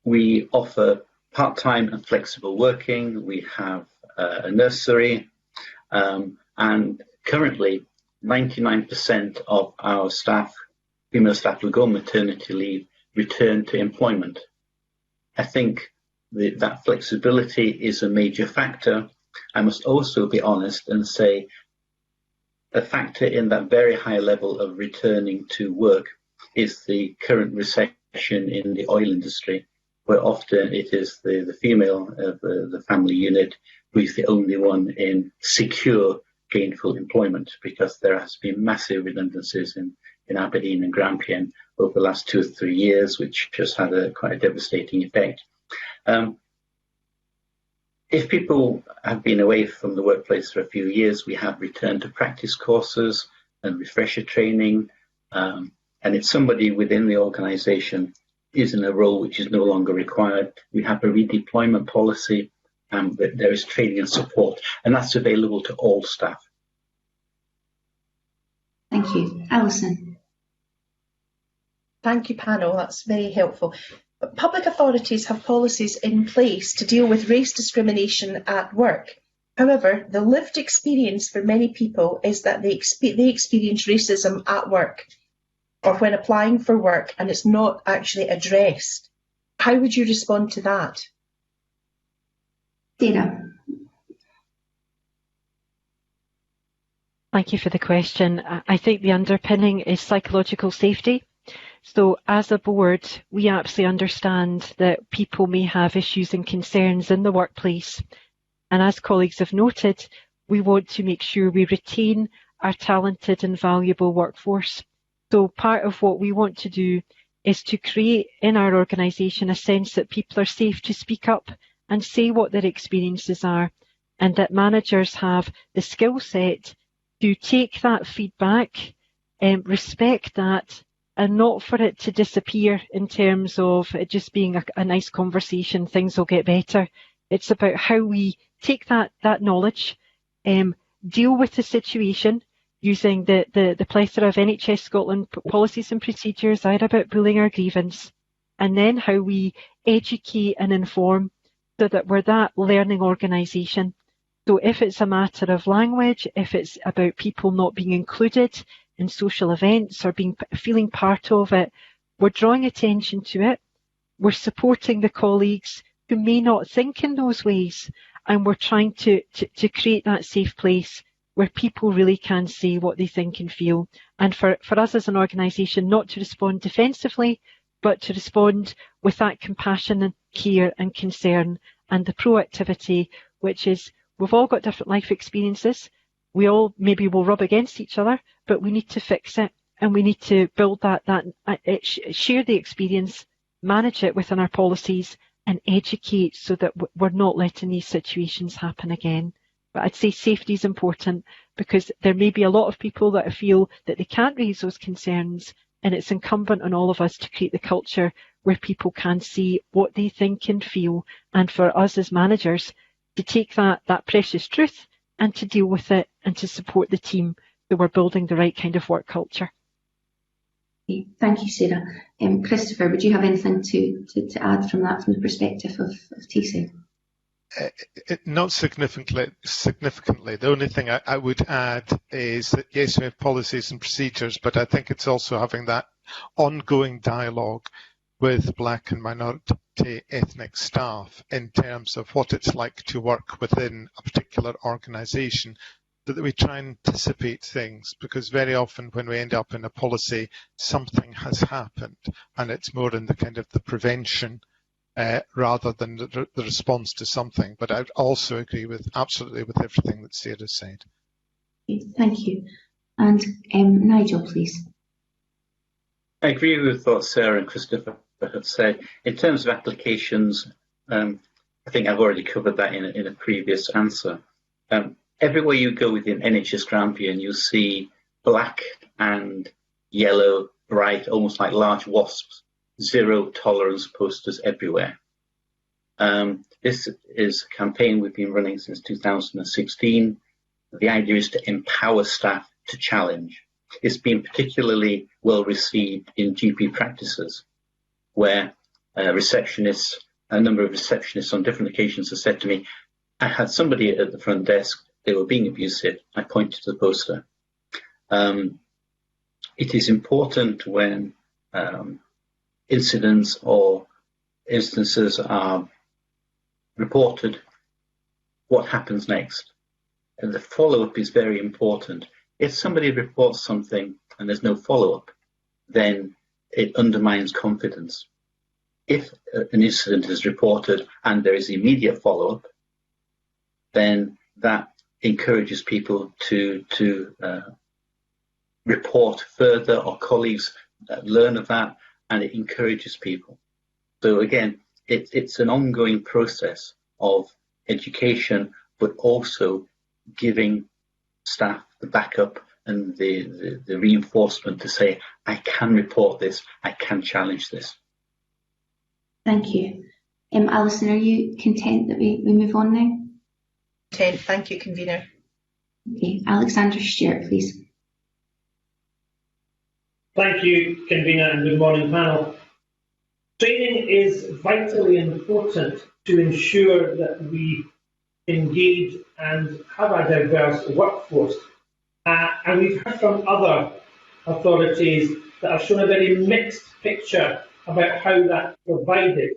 We offer part-time and flexible working. We have a nursery, and currently 99% of our staff, female staff, who go on maternity leave return to employment. I think that flexibility is a major factor. I must also be honest and say a factor in that very high level of returning to work is the current recession in the oil industry, where often it is the female of the family unit who is the only one in secure gainful employment, because there has been massive redundancies in Aberdeen and Grampian over the last 2 or 3 years, which has had quite a devastating effect. If people have been away from the workplace for a few years, we have return to practice courses and refresher training. And if somebody within the organisation is in a role which is no longer required, we have a redeployment policy, and there is training and support, and that's available to all staff. Thank you. Alison. Thank you, panel. That's very helpful. Public authorities have policies in place to deal with race discrimination at work. However, the lived experience for many people is that they experience racism at work or when applying for work, and it's not actually addressed. How would you respond to that? Sarah. Thank you for the question. I think the underpinning is psychological safety. So as a board, we absolutely understand that people may have issues and concerns in the workplace. And as colleagues have noted, we want to make sure we retain our talented and valuable workforce. So part of what we want to do is to create in our organisation a sense that people are safe to speak up and say what their experiences are, and that managers have the skill set to take that feedback, respect that, and not for it to disappear in terms of it just being a nice conversation, things will get better. It's about how we take that knowledge, deal with the situation using the plethora of NHS Scotland policies and procedures, either about bullying or grievance, and then how we educate and inform so that we're that learning organisation. So if it's a matter of language, if it's about people not being included in social events or feeling part of it, we're drawing attention to it. We're supporting the colleagues who may not think in those ways, and we're trying to create that safe place where people really can say what they think and feel. And for us as an organisation, not to respond defensively, but to respond with that compassion and care and concern and the proactivity, which is we've all got different life experiences. We all maybe will rub against each other, but we need to fix it, and we need to build share the experience, manage it within our policies, and educate so that we're not letting these situations happen again. But I'd say safety is important, because there may be a lot of people that feel that they can't raise those concerns, and it's incumbent on all of us to create the culture where people can see what they think and feel, and for us as managers to take that precious truth and to deal with it and to support the team that we're building the right kind of work culture. Thank you, Sarah. Christopher, would you have anything to add from that, from the perspective of TSA? Not significantly. The only thing I would add is that, yes, we have policies and procedures, but I think it's also having that ongoing dialogue with Black and minority ethnic staff in terms of what it's like to work within a particular organisation, so that we try and anticipate things, because very often when we end up in a policy, something has happened, and it's more in the kind of the prevention rather than the response to something. But I also agree absolutely with everything that Sarah said. Thank you. And Nigel, please. I agree with what Sarah and Christopher have said. In terms of applications, I think I've already covered that in a previous answer. Everywhere you go within NHS Grampian, you'll see black and yellow, bright, almost like large wasps, zero tolerance posters everywhere. This is a campaign we've been running since 2016. The idea is to empower staff to challenge. It's been particularly well received in GP practices, where a number of receptionists on different occasions have said to me, I had somebody at the front desk, they were being abusive, I pointed to the poster. It is important when incidents or instances are reported, what happens next? And the follow-up is very important. If somebody reports something and there's no follow-up, then it undermines confidence. if an incident is reported and there is immediate follow-up, then that encourages people to report further, or colleagues learn of that, and it encourages people. So again, it's an ongoing process of education, but also giving staff the backup and the reinforcement to say, I can report this, I can challenge this. Thank you. Alison, are you content that we move on now? Content, thank you, Convener. Okay, Alexander Stewart, please. Thank you, Convener, and good morning, panel. Training is vitally important to ensure that we engage and have a diverse workforce. And we've heard from other authorities that have shown a very mixed picture about how that's provided.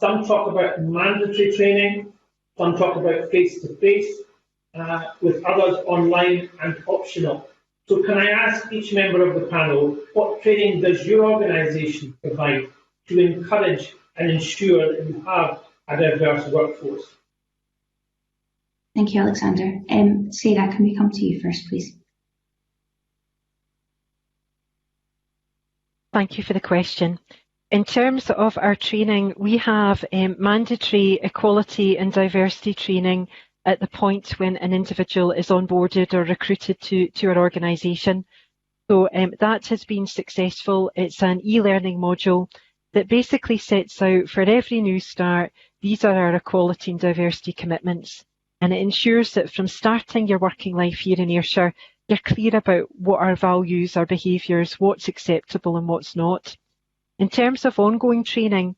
Some talk about mandatory training, some talk about face-to-face, with others online and optional. So can I ask each member of the panel, what training does your organisation provide to encourage and ensure that you have a diverse workforce? Thank you, Alexander. Sarah, can we come to you first, please? Thank you for the question. In terms of our training, we have mandatory equality and diversity training at the point when an individual is onboarded or recruited to our organisation. So that has been successful. It's an e-learning module that basically sets out for every new start, these are our equality and diversity commitments. And it ensures that from starting your working life here in Ayrshire, you're clear about what our values, our behaviours, what's acceptable and what's not. In terms of ongoing training,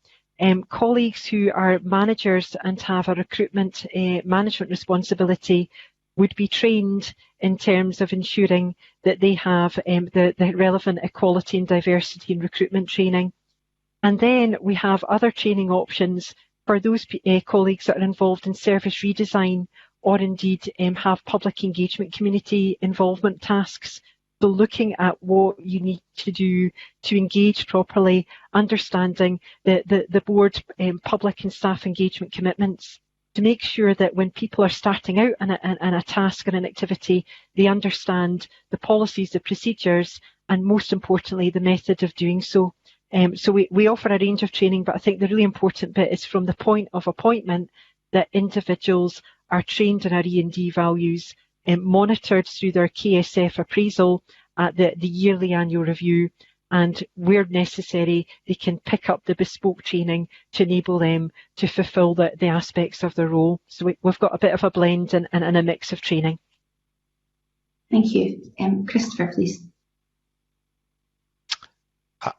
colleagues who are managers and have a recruitment management responsibility would be trained in terms of ensuring that they have the relevant equality and diversity in recruitment training. And then we have other training options for those colleagues that are involved in service redesign, or indeed have public engagement community involvement tasks. So looking at what you need to do to engage properly, understanding the board public and staff engagement commitments, to make sure that when people are starting out in a task or an activity, they understand the policies, the procedures, and most importantly, the method of doing so. So we offer a range of training, but I think the really important bit is from the point of appointment that individuals are trained in our E&D values, monitored through their KSF appraisal at the yearly annual review, and where necessary, they can pick up the bespoke training to enable them to fulfil the aspects of their role. So we've got a bit of a blend and a mix of training. Thank you. Christopher, please.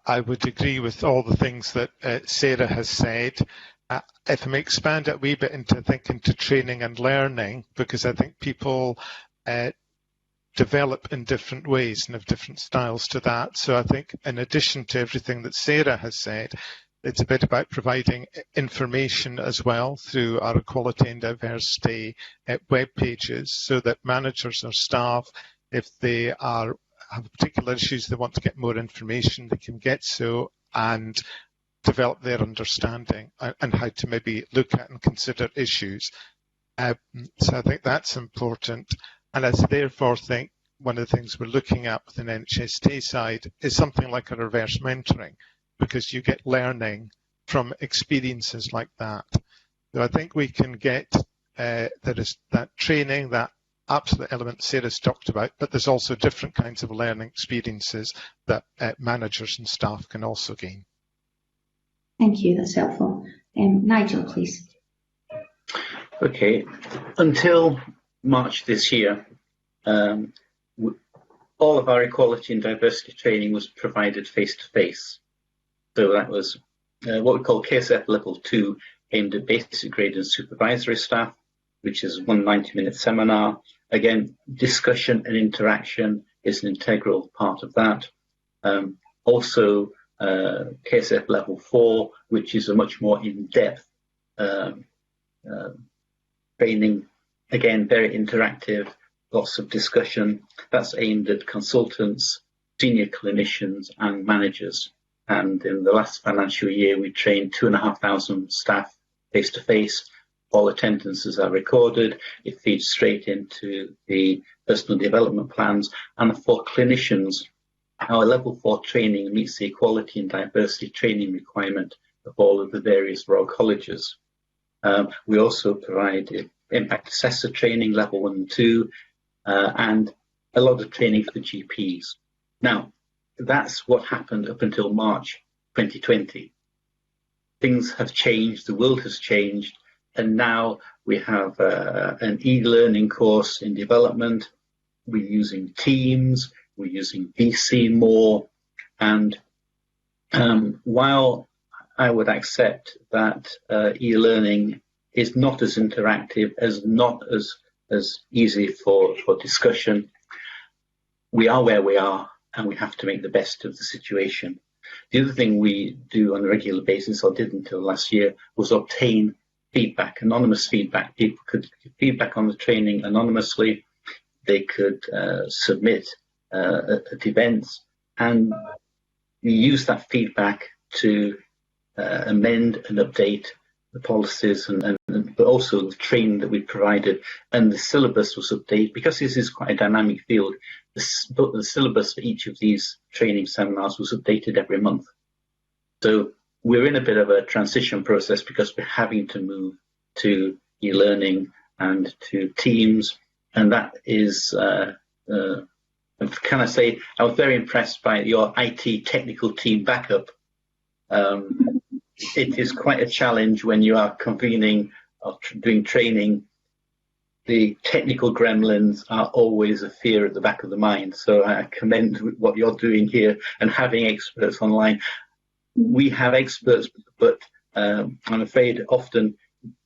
I would agree with all the things that Sarah has said. If I may expand it a wee bit into training and learning, because I think people develop in different ways and have different styles to that. So I think in addition to everything that Sarah has said, it's a bit about providing information as well through our equality and diversity web pages, so that managers or staff, if they have particular issues, they want to get more information, they can get so and develop their understanding and how to maybe look at and consider issues. So I think that's important. And I therefore think one of the things we're looking at with an NHST side is something like a reverse mentoring, because you get learning from experiences like that. So I think we can get there is that training, that absolute element Sarah's talked about, but there's also different kinds of learning experiences that managers and staff can also gain. Thank you, that's helpful. Nigel, please. Okay, until March this year, all of our equality and diversity training was provided face-to-face. So that was what we call KSF Level 2, aimed at basic grade and supervisory staff, which is one 90-minute seminar. Again, discussion and interaction is an integral part of that. Also, KSF Level 4, which is a much more in-depth training. Again, very interactive, lots of discussion. That's aimed at consultants, senior clinicians and managers. And in the last financial year, we trained 2,500 staff face-to-face. All attendances are recorded. It feeds straight into the personal development plans. And for clinicians, our level 4 training meets the equality and diversity training requirement of all of the various Royal Colleges. We also provide impact assessor training, level 1 and 2, and a lot of training for the GPs. Now, that's what happened up until March 2020. Things have changed, the world has changed, and now we have an e-learning course in development. We're using Teams, we're using VC more, and while I would accept that e-learning is not as interactive, not as easy for discussion, we are where we are, and we have to make the best of the situation. The other thing we do on a regular basis, or did until last year, was obtain feedback, anonymous feedback. People could give feedback on the training anonymously. They could submit at events, and we use that feedback to amend and update the policies, but also the training that we provided, and the syllabus was updated. Because this is quite a dynamic field, the syllabus for each of these training seminars was updated every month. So we're in a bit of a transition process because we're having to move to e-learning and to Teams, and that is, can I say, I was very impressed by your IT technical team backup. It is quite a challenge when you are convening or doing training. The technical gremlins are always a fear at the back of the mind. So I commend what you're doing here and having experts online. We have experts, but I'm afraid often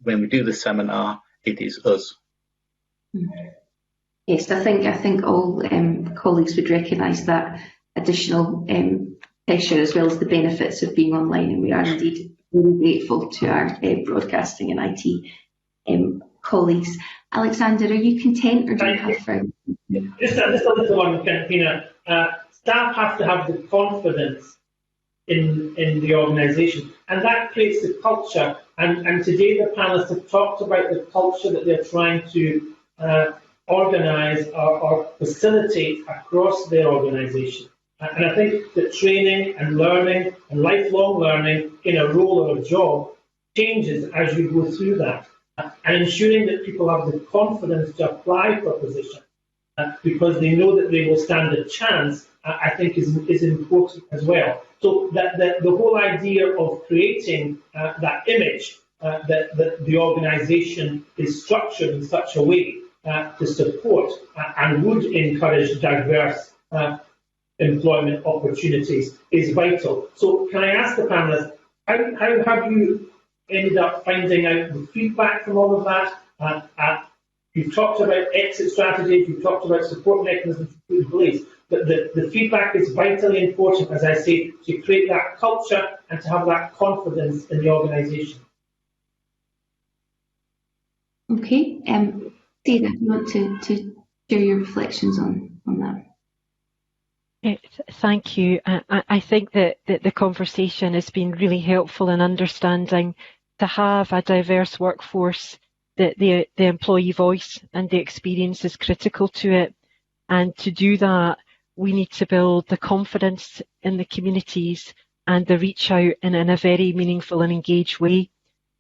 when we do the seminar, it is us. Yes, I think all colleagues would recognise that additional pressure as well as the benefits of being online, and we are indeed very grateful to our broadcasting and IT colleagues. Alexander, are you content, or do you have further? Just a little one, Katrina. Staff have to have the confidence in the organisation, and that creates the culture. And today the panelists have talked about the culture that they're trying to organise or facilitate across their organisation. And I think that training and learning and lifelong learning in a role or a job changes as you go through that. And ensuring that people have the confidence to apply for a position because they know that they will stand a chance, I think is important as well. So that the whole idea of creating that image that the organisation is structured in such a way to support and would encourage diverse employment opportunities is vital. So can I ask the panelists, how have you ended up finding out the feedback from all of that? You've talked about exit strategies, you've talked about support mechanisms to put in place, but the feedback is vitally important, as I say, to create that culture and to have that confidence in the organisation. Okay, Sarah, you want to share your reflections on that? Thank you. I think that the conversation has been really helpful in understanding to have a diverse workforce, that the employee voice and the experience is critical to it. And to do that, we need to build the confidence in the communities and the reach out in a very meaningful and engaged way.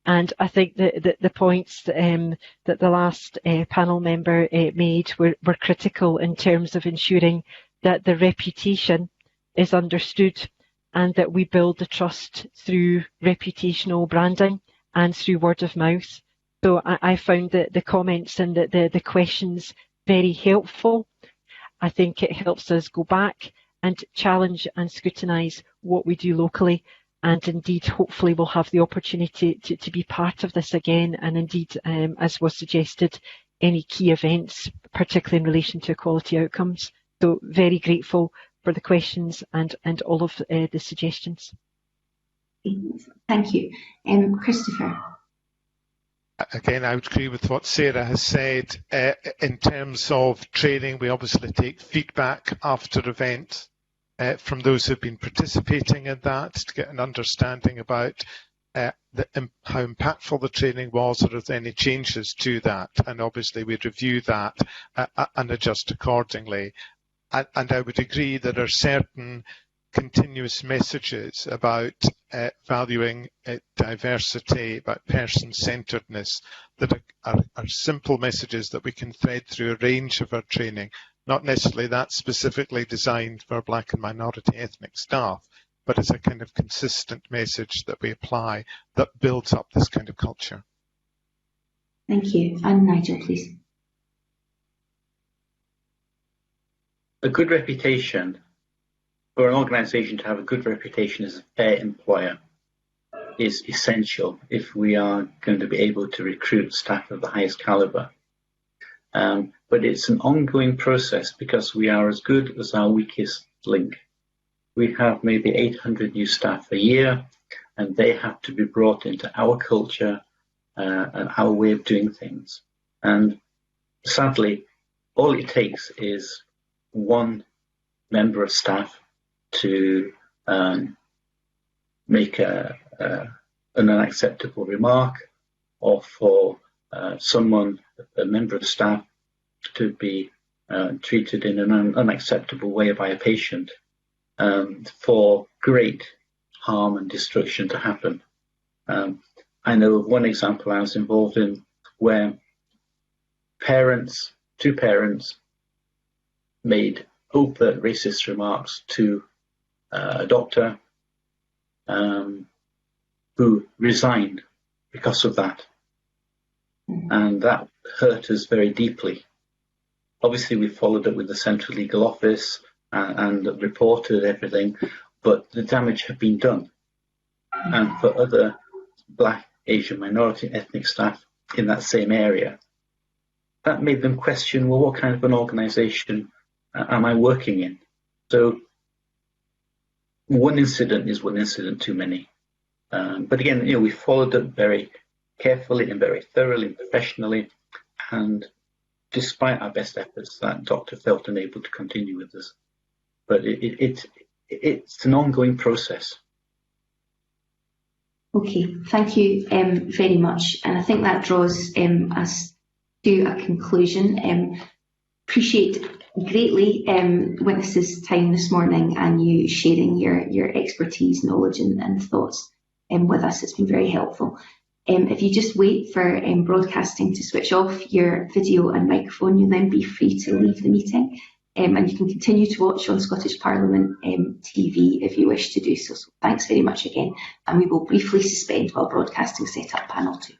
And I think that the points that the last panel member made were critical in terms of ensuring that the reputation is understood and that we build the trust through reputational branding and through word of mouth. So I found the comments and the questions very helpful. I think it helps us go back and challenge and scrutinise what we do locally. And indeed, hopefully we'll have the opportunity to be part of this again. And indeed, as was suggested, any key events, particularly in relation to equality outcomes. So very grateful for the questions and all of the suggestions. Thank you. Christopher. Again, I would agree with what Sarah has said. In terms of training, we obviously take feedback after events. from those who've been participating in that to get an understanding about how impactful the training was, or if there are any changes to that. And obviously we'd review that and adjust accordingly. And I would agree that there are certain continuous messages about valuing diversity, about person-centeredness, that are simple messages that we can thread through a range of our training, not necessarily that specifically designed for Black and minority ethnic staff, but it's a kind of consistent message that we apply that builds up this kind of culture. Thank you. And Nigel, please. A good reputation, for an organisation to have a good reputation as a fair employer, is essential if we are going to be able to recruit staff of the highest calibre. But it's an ongoing process because we are as good as our weakest link. We have maybe 800 new staff a year, and they have to be brought into our culture and our way of doing things. And sadly, all it takes is one member of staff to make an unacceptable remark, or for someone, a member of staff, to be treated in an unacceptable way by a patient, for great harm and destruction to happen. I know of one example I was involved in where two parents made overt racist remarks to a doctor who resigned because of that. And that hurt us very deeply. Obviously, we followed up with the Central Legal Office and reported everything, but the damage had been done. And for other Black, Asian, minority ethnic staff in that same area, that made them question, well, what kind of an organisation am I working in? So one incident is one incident too many. But again, we followed up very carefully and very thoroughly and professionally, and despite our best efforts, that doctor felt unable to continue with us. But it's an ongoing process. Okay, thank you very much. And I think that draws us to a conclusion. Appreciate greatly witnesses' time this morning and you sharing your expertise, knowledge and thoughts with us. It's been very helpful. If you just wait for broadcasting to switch off your video and microphone, you'll then be free to leave the meeting. And you can continue to watch on Scottish Parliament TV if you wish to do so. So thanks very much again. And we will briefly suspend while broadcasting set up panel 2.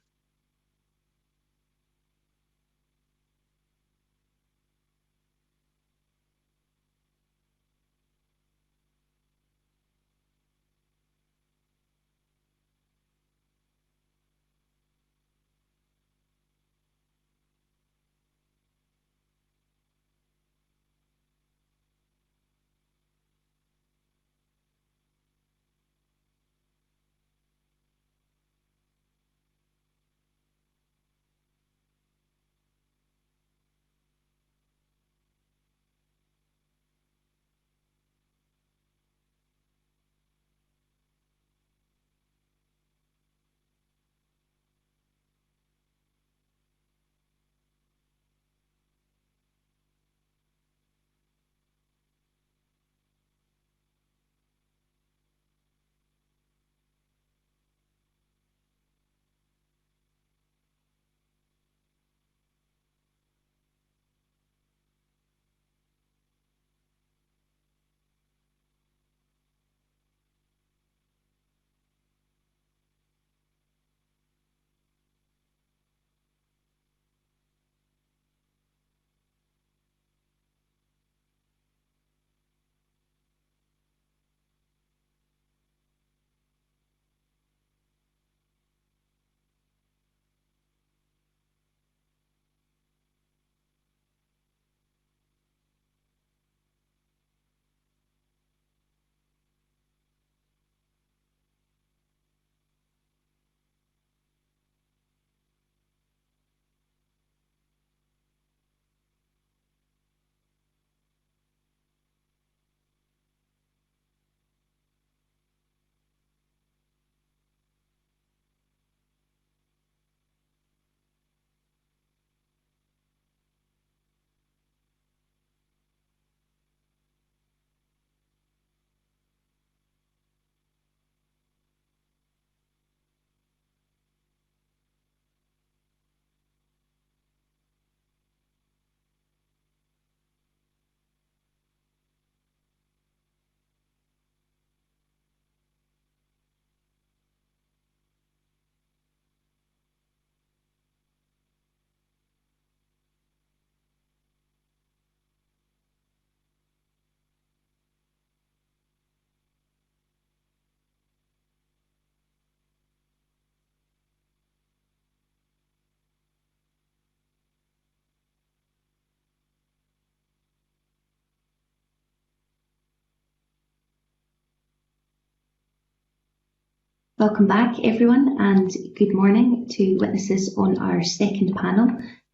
Welcome back, everyone, and good morning to witnesses on our second panel.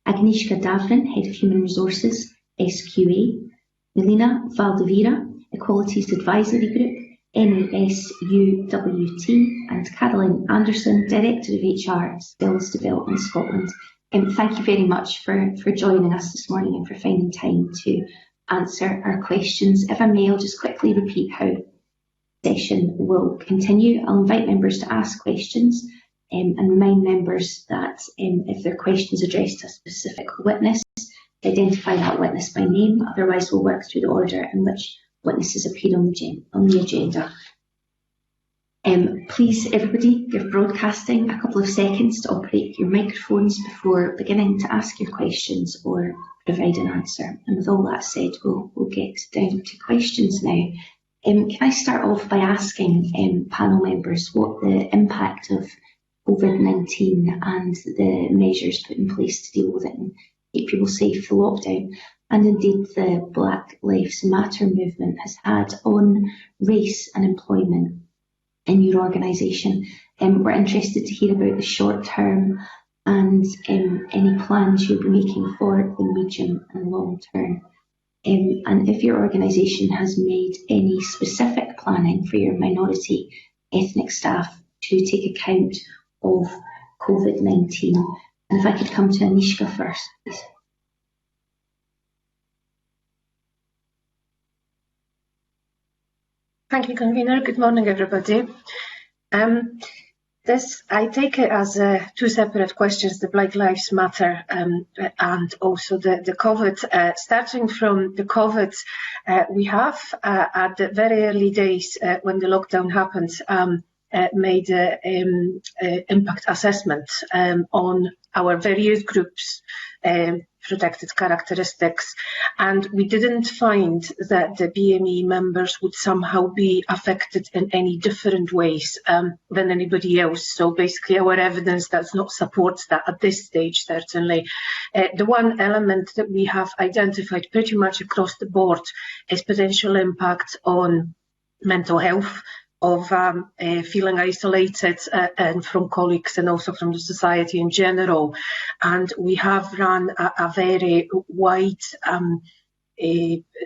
Agnieszka Davrin, Head of Human Resources, SQA, Melina Valdivira, Equalities Advisory Group, NASUWT, and Caroline Anderson, Director of HR, Skills Development Scotland. Thank you very much for joining us this morning and for finding time to answer our questions. If I may, I'll just quickly repeat how session will continue. I'll invite members to ask questions and remind members that if their questions addressed to a specific witness, identify that witness by name. Otherwise, we'll work through the order in which witnesses appear on the agenda. Please, everybody, give broadcasting a couple of seconds to operate your microphones before beginning to ask your questions or provide an answer. And with all that said, we'll get down to questions now. Can I start off by asking panel members what the impact of COVID-19 and the measures put in place to deal with it and keep people safe for lockdown, and indeed the Black Lives Matter movement has had on race and employment in your organisation? We're interested to hear about the short term and any plans you'll be making for the medium and long term. And if your organisation has made any specific planning for your minority ethnic staff to take account of COVID-19. And if I could come to Agnieszka first, please. Thank you, Convener. Good morning, everybody. I take it as two separate questions, the Black Lives Matter and also the COVID. Starting from the COVID, we have at the very early days when the lockdown happened, made impact assessments on our various groups, protected characteristics, and we didn't find that the BME members would somehow be affected in any different ways than anybody else. So basically our evidence does not support that at this stage, certainly. The one element that we have identified pretty much across the board is potential impact on mental health, of feeling isolated and from colleagues and also from the society in general. And we have run a very wide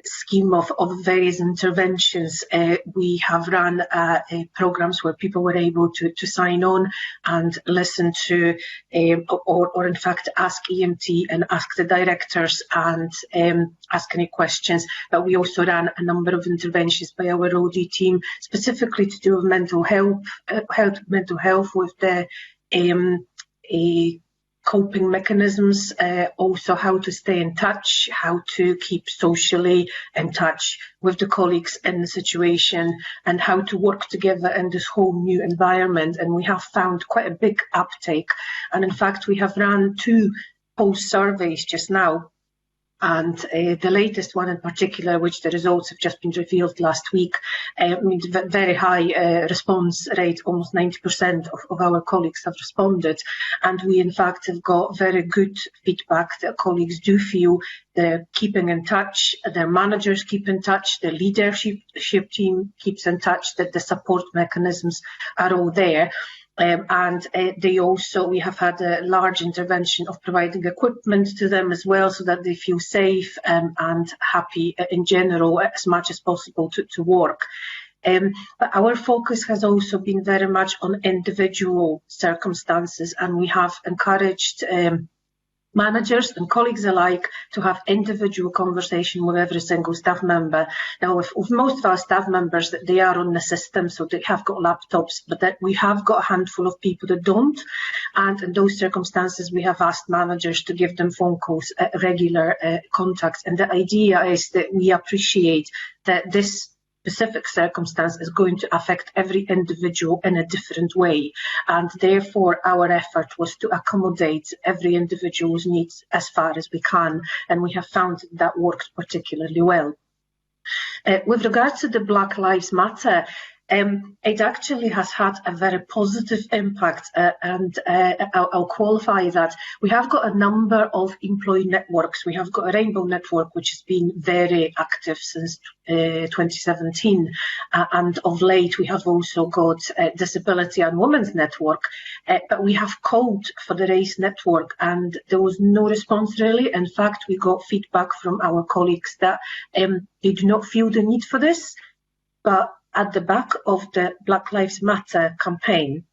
scheme of various interventions. We have run programs where people were able to sign on and listen to, or in fact ask EMT and ask the directors and ask any questions. But we also ran a number of interventions by our OD team, specifically to do with mental health with the coping mechanisms, also how to stay in touch, how to keep socially in touch with the colleagues in the situation, and how to work together in this whole new environment. And we have found quite a big uptake. And in fact, we have run 2 post surveys just now. And the latest one in particular, which the results have just been revealed last week, very high response rate, almost 90% of our colleagues have responded. And we in fact have got very good feedback that colleagues do feel they're keeping in touch, their managers keep in touch, the leadership team keeps in touch, that the support mechanisms are all there. And we have had a large intervention of providing equipment to them as well, so that they feel safe and happy in general as much as possible to work. But our focus has also been very much on individual circumstances, and we have encouraged managers and colleagues alike to have individual conversation with every single staff member. Now, with most of our staff members, they are on the system, so they have got laptops, but that we have got a handful of people that don't. And in those circumstances, we have asked managers to give them phone calls, regular contacts. And the idea is that we appreciate that this specific circumstance is going to affect every individual in a different way, and therefore our effort was to accommodate every individual's needs as far as we can, and we have found that worked particularly well. With regards to the Black Lives Matter, it actually has had a very positive impact, and I'll qualify that. We have got a number of employee networks. We have got a Rainbow Network, which has been very active since 2017, and of late we have also got Disability and Women's Network, but we have called for the Race Network and there was no response really. In fact, we got feedback from our colleagues that they do not feel the need for this, but at the back of the Black Lives Matter campaign,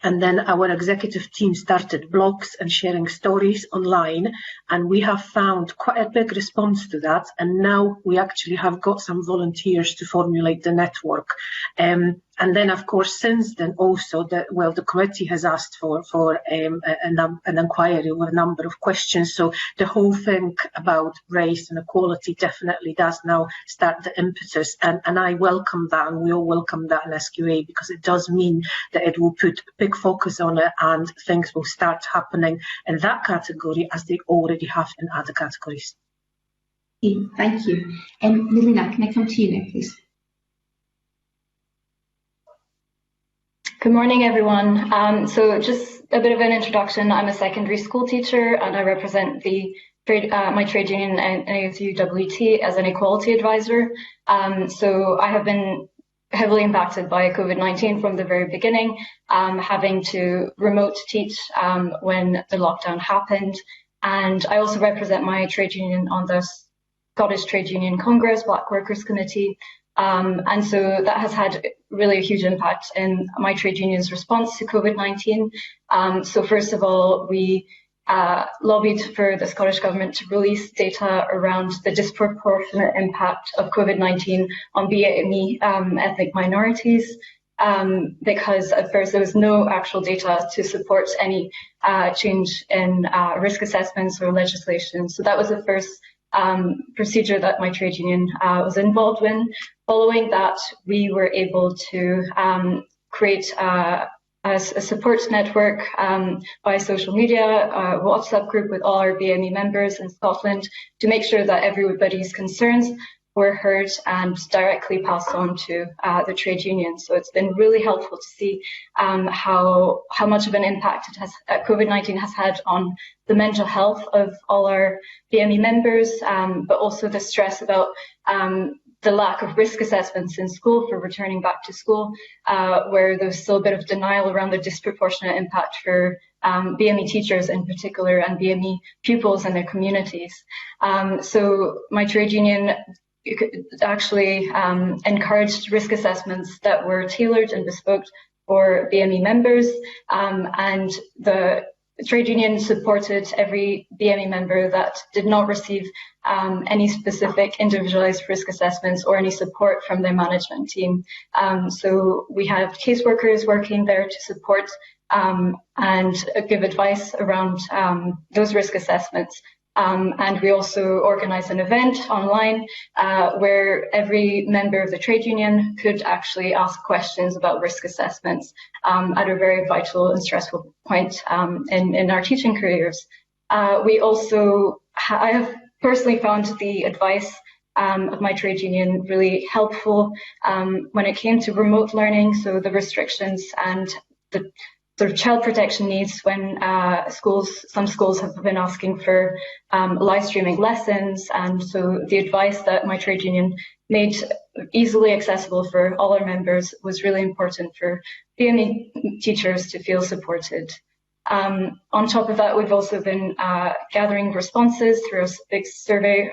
and then our executive team started blogs and sharing stories online, and we have found quite a big response to that. And now we actually have got some volunteers to formulate the network. And then, of course, since then also, the committee has asked for an inquiry with a number of questions. So the whole thing about race and equality definitely does now start the impetus. And I welcome that, and we all welcome that in SQA, because it does mean that it will put a big focus on it and things will start happening in that category as they already have in other categories. Thank you. Melina, can I come to you now, please? Good morning, everyone. So just a bit of an introduction. I'm a secondary school teacher and I represent my trade union NASUWT as an equality advisor. So I have been heavily impacted by COVID-19 from the very beginning, having to remote teach when the lockdown happened. And I also represent my trade union on the Scottish Trade Union Congress Black Workers Committee. And so that has had really a huge impact in my trade union's response to COVID-19. So first of all, we lobbied for the Scottish Government to release data around the disproportionate impact of COVID-19 on BME ethnic minorities, because at first there was no actual data to support any change in risk assessments or legislation. So that was the first procedure that my trade union was involved in. Following that, we were able to create a support network by social media, a WhatsApp group with all our BME members in Scotland to make sure that everybody's concerns were heard and directly passed on to the trade union. So it's been really helpful to see how much of an impact it has, COVID-19 has had on the mental health of all our BME members, but also the stress about the lack of risk assessments in school for returning back to school, where there's still a bit of denial around the disproportionate impact for BME teachers in particular and BME pupils and their communities. So my trade union actually encouraged risk assessments that were tailored and bespoke for BME members, and the trade union supported every BME member that did not receive any specific individualized risk assessments or any support from their management team. So we have caseworkers working there to support and give advice around those risk assessments. And we also organized an event online where every member of the trade union could actually ask questions about risk assessments at a very vital and stressful point in our teaching careers. We also, I have personally found the advice of my trade union really helpful when it came to remote learning, so the restrictions and the sort of child protection needs when some schools have been asking for live streaming lessons, and so the advice that my trade union made easily accessible for all our members was really important for BME teachers to feel supported. On top of that, we've also been gathering responses through a big survey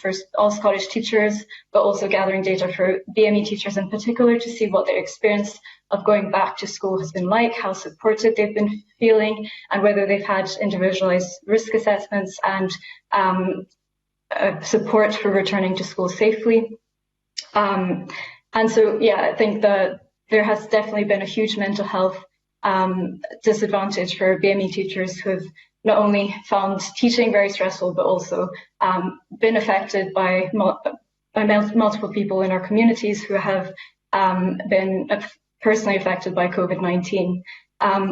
for all Scottish teachers, but also gathering data for BME teachers in particular to see what their experience of going back to school has been like, how supported they've been feeling, and whether they've had individualized risk assessments and support for returning to school safely. And so, yeah, I think that there has definitely been a huge mental health disadvantage for BME teachers who have not only found teaching very stressful, but also been affected by multiple people in our communities who have been personally affected by COVID-19.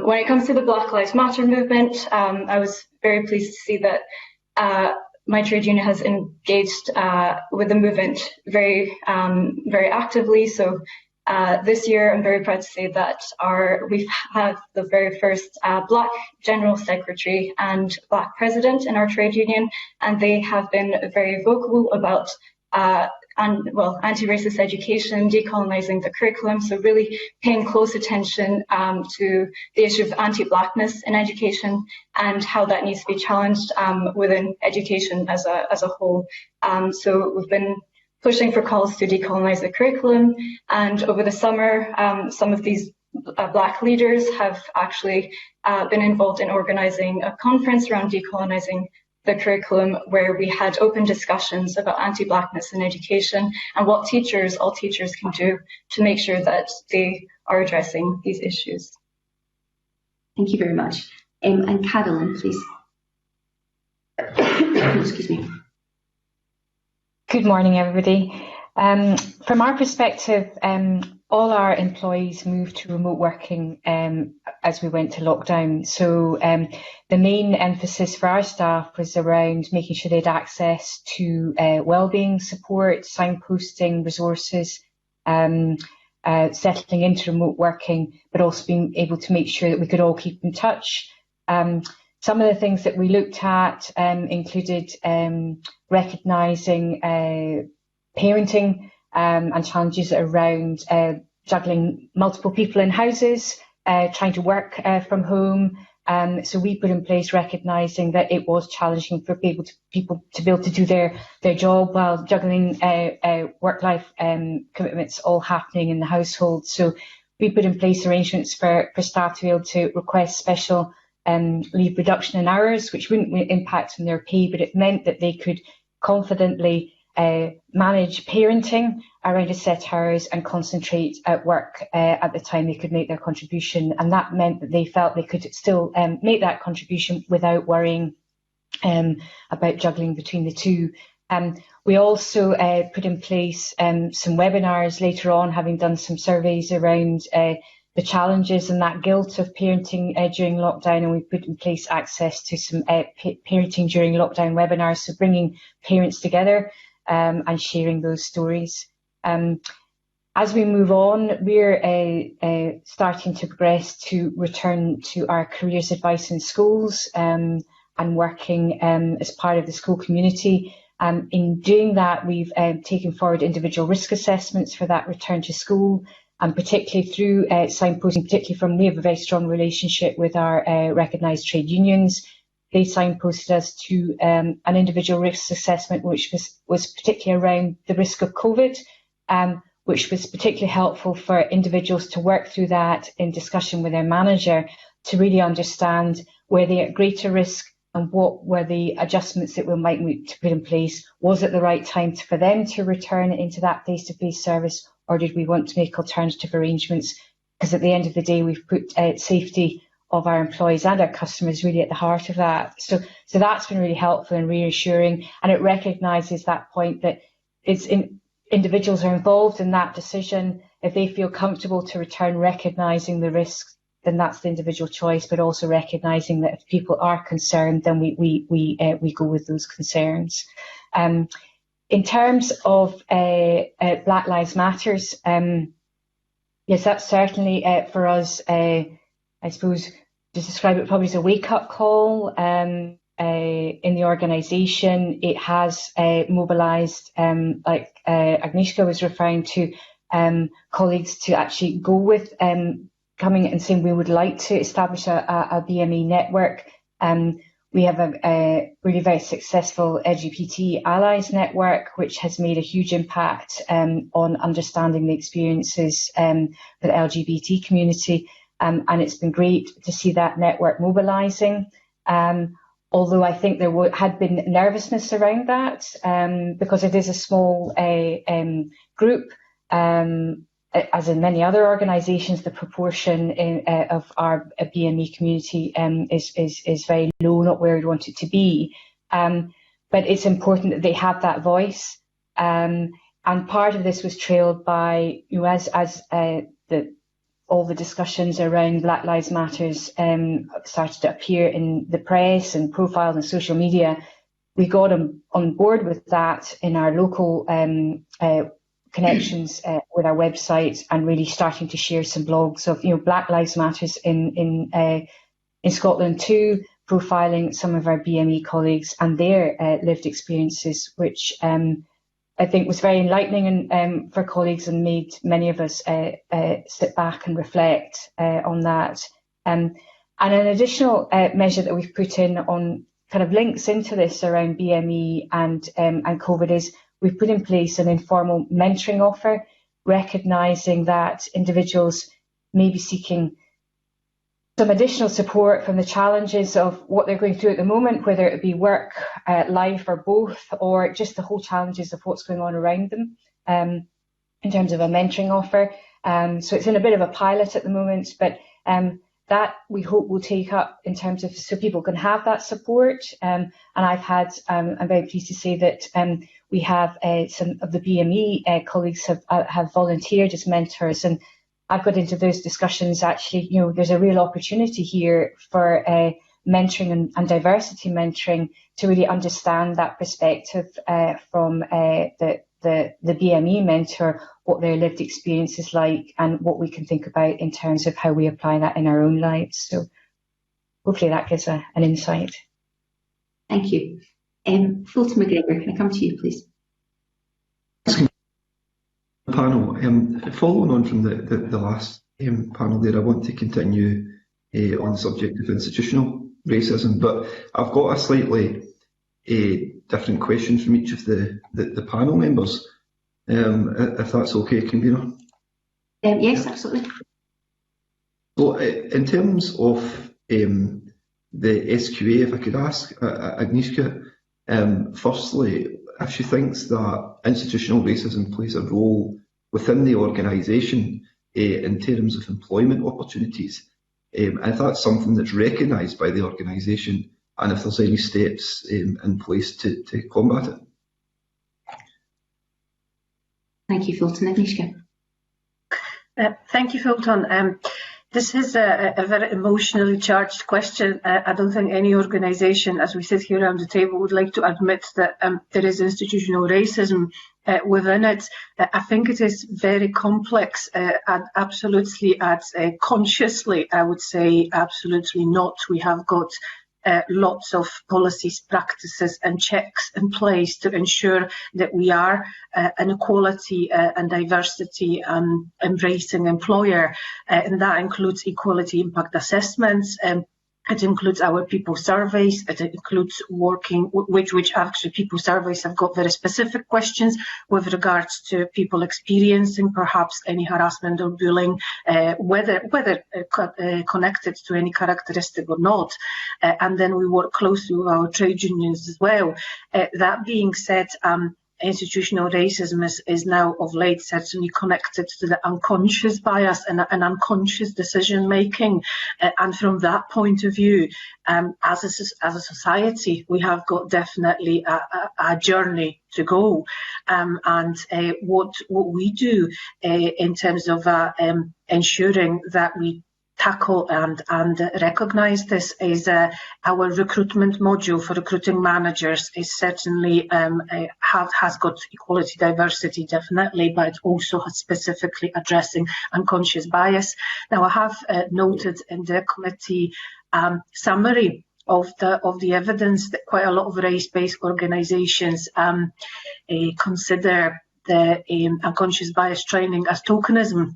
When it comes to the Black Lives Matter movement, I was very pleased to see that my trade union has engaged with the movement very actively. So This year, I'm very proud to say that we've had the very first Black General Secretary and Black President in our trade union, and they have been very vocal about anti-racist education, decolonising the curriculum, so really paying close attention to the issue of anti-blackness in education and how that needs to be challenged within education as a whole. So we've been pushing for calls to decolonise the curriculum, and over the summer some of these Black leaders have actually been involved in organising a conference around decolonising the curriculum, where we had open discussions about anti-blackness in education and what all teachers can do to make sure that they are addressing these issues. Thank you very much. And Carolyn, please. Excuse me. Good morning, everybody. From our perspective, all our employees moved to remote working as we went to lockdown. So the main emphasis for our staff was around making sure they had access to wellbeing support, signposting, resources, settling into remote working, but also being able to make sure that we could all keep in touch. Some of the things that we looked at included recognising parenting and challenges around juggling multiple people in houses, trying to work from home. So we put in place recognising that it was challenging for people to be able to do their job while juggling work-life commitments all happening in the household. So we put in place arrangements for staff to be able to request special leave reduction in hours, which wouldn't impact on their pay, but it meant that they could confidently manage parenting around a set hours and concentrate at work at the time they could make their contribution. And that meant that they felt they could still make that contribution without worrying about juggling between the two. We also put in place some webinars later on, having done some surveys around the challenges and that guilt of parenting during lockdown, and we put in place access to some parenting during lockdown webinars, so bringing parents together and sharing those stories. As we move on, we're starting to progress to return to our careers advice in schools and working as part of the school community. In doing that, we've taken forward individual risk assessments for that return to school, and particularly through signposting, we have a very strong relationship with our recognised trade unions. They signposted us to an individual risk assessment, which was particularly around the risk of COVID, which was particularly helpful for individuals to work through that in discussion with their manager to really understand where they're at greater risk and what were the adjustments that we might need to put in place. Was it the right time for them to return into that face-to-face service, or did we want to make alternative arrangements? Because at the end of the day, we've put safety of our employees and our customers really at the heart of that. So that's been really helpful and reassuring, and it recognises that point that individuals are involved in that decision. If they feel comfortable to return, recognising the risks, then that's the individual choice, but also recognising that if people are concerned, then we go with those concerns. In terms of Black Lives Matters, yes, that's certainly for us, I suppose, to describe it probably as a wake-up call in the organisation. It has mobilised, like Agnieszka was referring to, colleagues to actually go with coming and saying we would like to establish a BME network. We have a really very successful LGBT allies network, which has made a huge impact on understanding the experiences for the LGBT community. And it's been great to see that network mobilising. Although I think there had been nervousness around that because it is a small group. As in many other organisations, the proportion of our BME community is very low, not where we want it to be. But it's important that they have that voice. And part of this was trailed by, as all the discussions around Black Lives Matters started to appear in the press and profiled on social media. We got on board with that in our local connections with our website, and really starting to share some blogs of, Black Lives Matters in Scotland too, profiling some of our BME colleagues and their lived experiences, which I think was very enlightening and for colleagues, and made many of us sit back and reflect on that. And an additional measure that we've put in on kind of links into this around BME and COVID is we've put in place an informal mentoring offer, recognising that individuals may be seeking some additional support from the challenges of what they're going through at the moment, whether it be work, life, or both, or just the whole challenges of what's going on around them in terms of a mentoring offer. So it's in a bit of a pilot at the moment, but that we hope will take up in terms of so people can have that support. And I'm very pleased to say that we have some of the BME colleagues have volunteered as mentors, and I've got into those discussions. Actually, there's a real opportunity here for mentoring and diversity mentoring to really understand that perspective from the BME mentor, what their lived experience is like, and what we can think about in terms of how we apply that in our own lives. So hopefully that gives an insight. Thank you. Fulton McGregor, can I come to you, please? Panel, following on from the last panel there, I want to continue on the subject of institutional racism, but I've got a slightly different question from each of the panel members, if that's okay, convener. Yes, absolutely. So, in terms of the SQA, if I could ask Agnieszka, firstly, if she thinks that institutional racism plays a role within the organisation in terms of employment opportunities, if that's something that's recognised by the organisation, and if there's any steps in place to combat it. Thank you, Fulton. Agnieszka. Thank you, Fulton. This is a very emotionally charged question. I don't think any organisation, as we sit here around the table, would like to admit that there is institutional racism within it. I think it is very complex and absolutely, consciously, I would say, absolutely not. We have got lots of policies, practices and checks in place to ensure that we are an equality and diversity embracing employer, and that includes equality impact assessments. It includes our people surveys. It includes working, which actually people surveys have got very specific questions with regards to people experiencing perhaps any harassment or bullying, whether connected to any characteristic or not. And then we work closely with our trade unions as well. That being said, institutional racism is now of late certainly connected to the unconscious bias and unconscious decision making, and from that point of view, as a society, we have got definitely a journey to go, and what we do in terms of ensuring that we tackle and recognise this is our recruitment module for recruiting managers is certainly has got equality, diversity definitely, but it also has specifically addressing unconscious bias. Now I have noted in the committee summary of the evidence that quite a lot of race-based organisations consider the unconscious bias training as tokenism,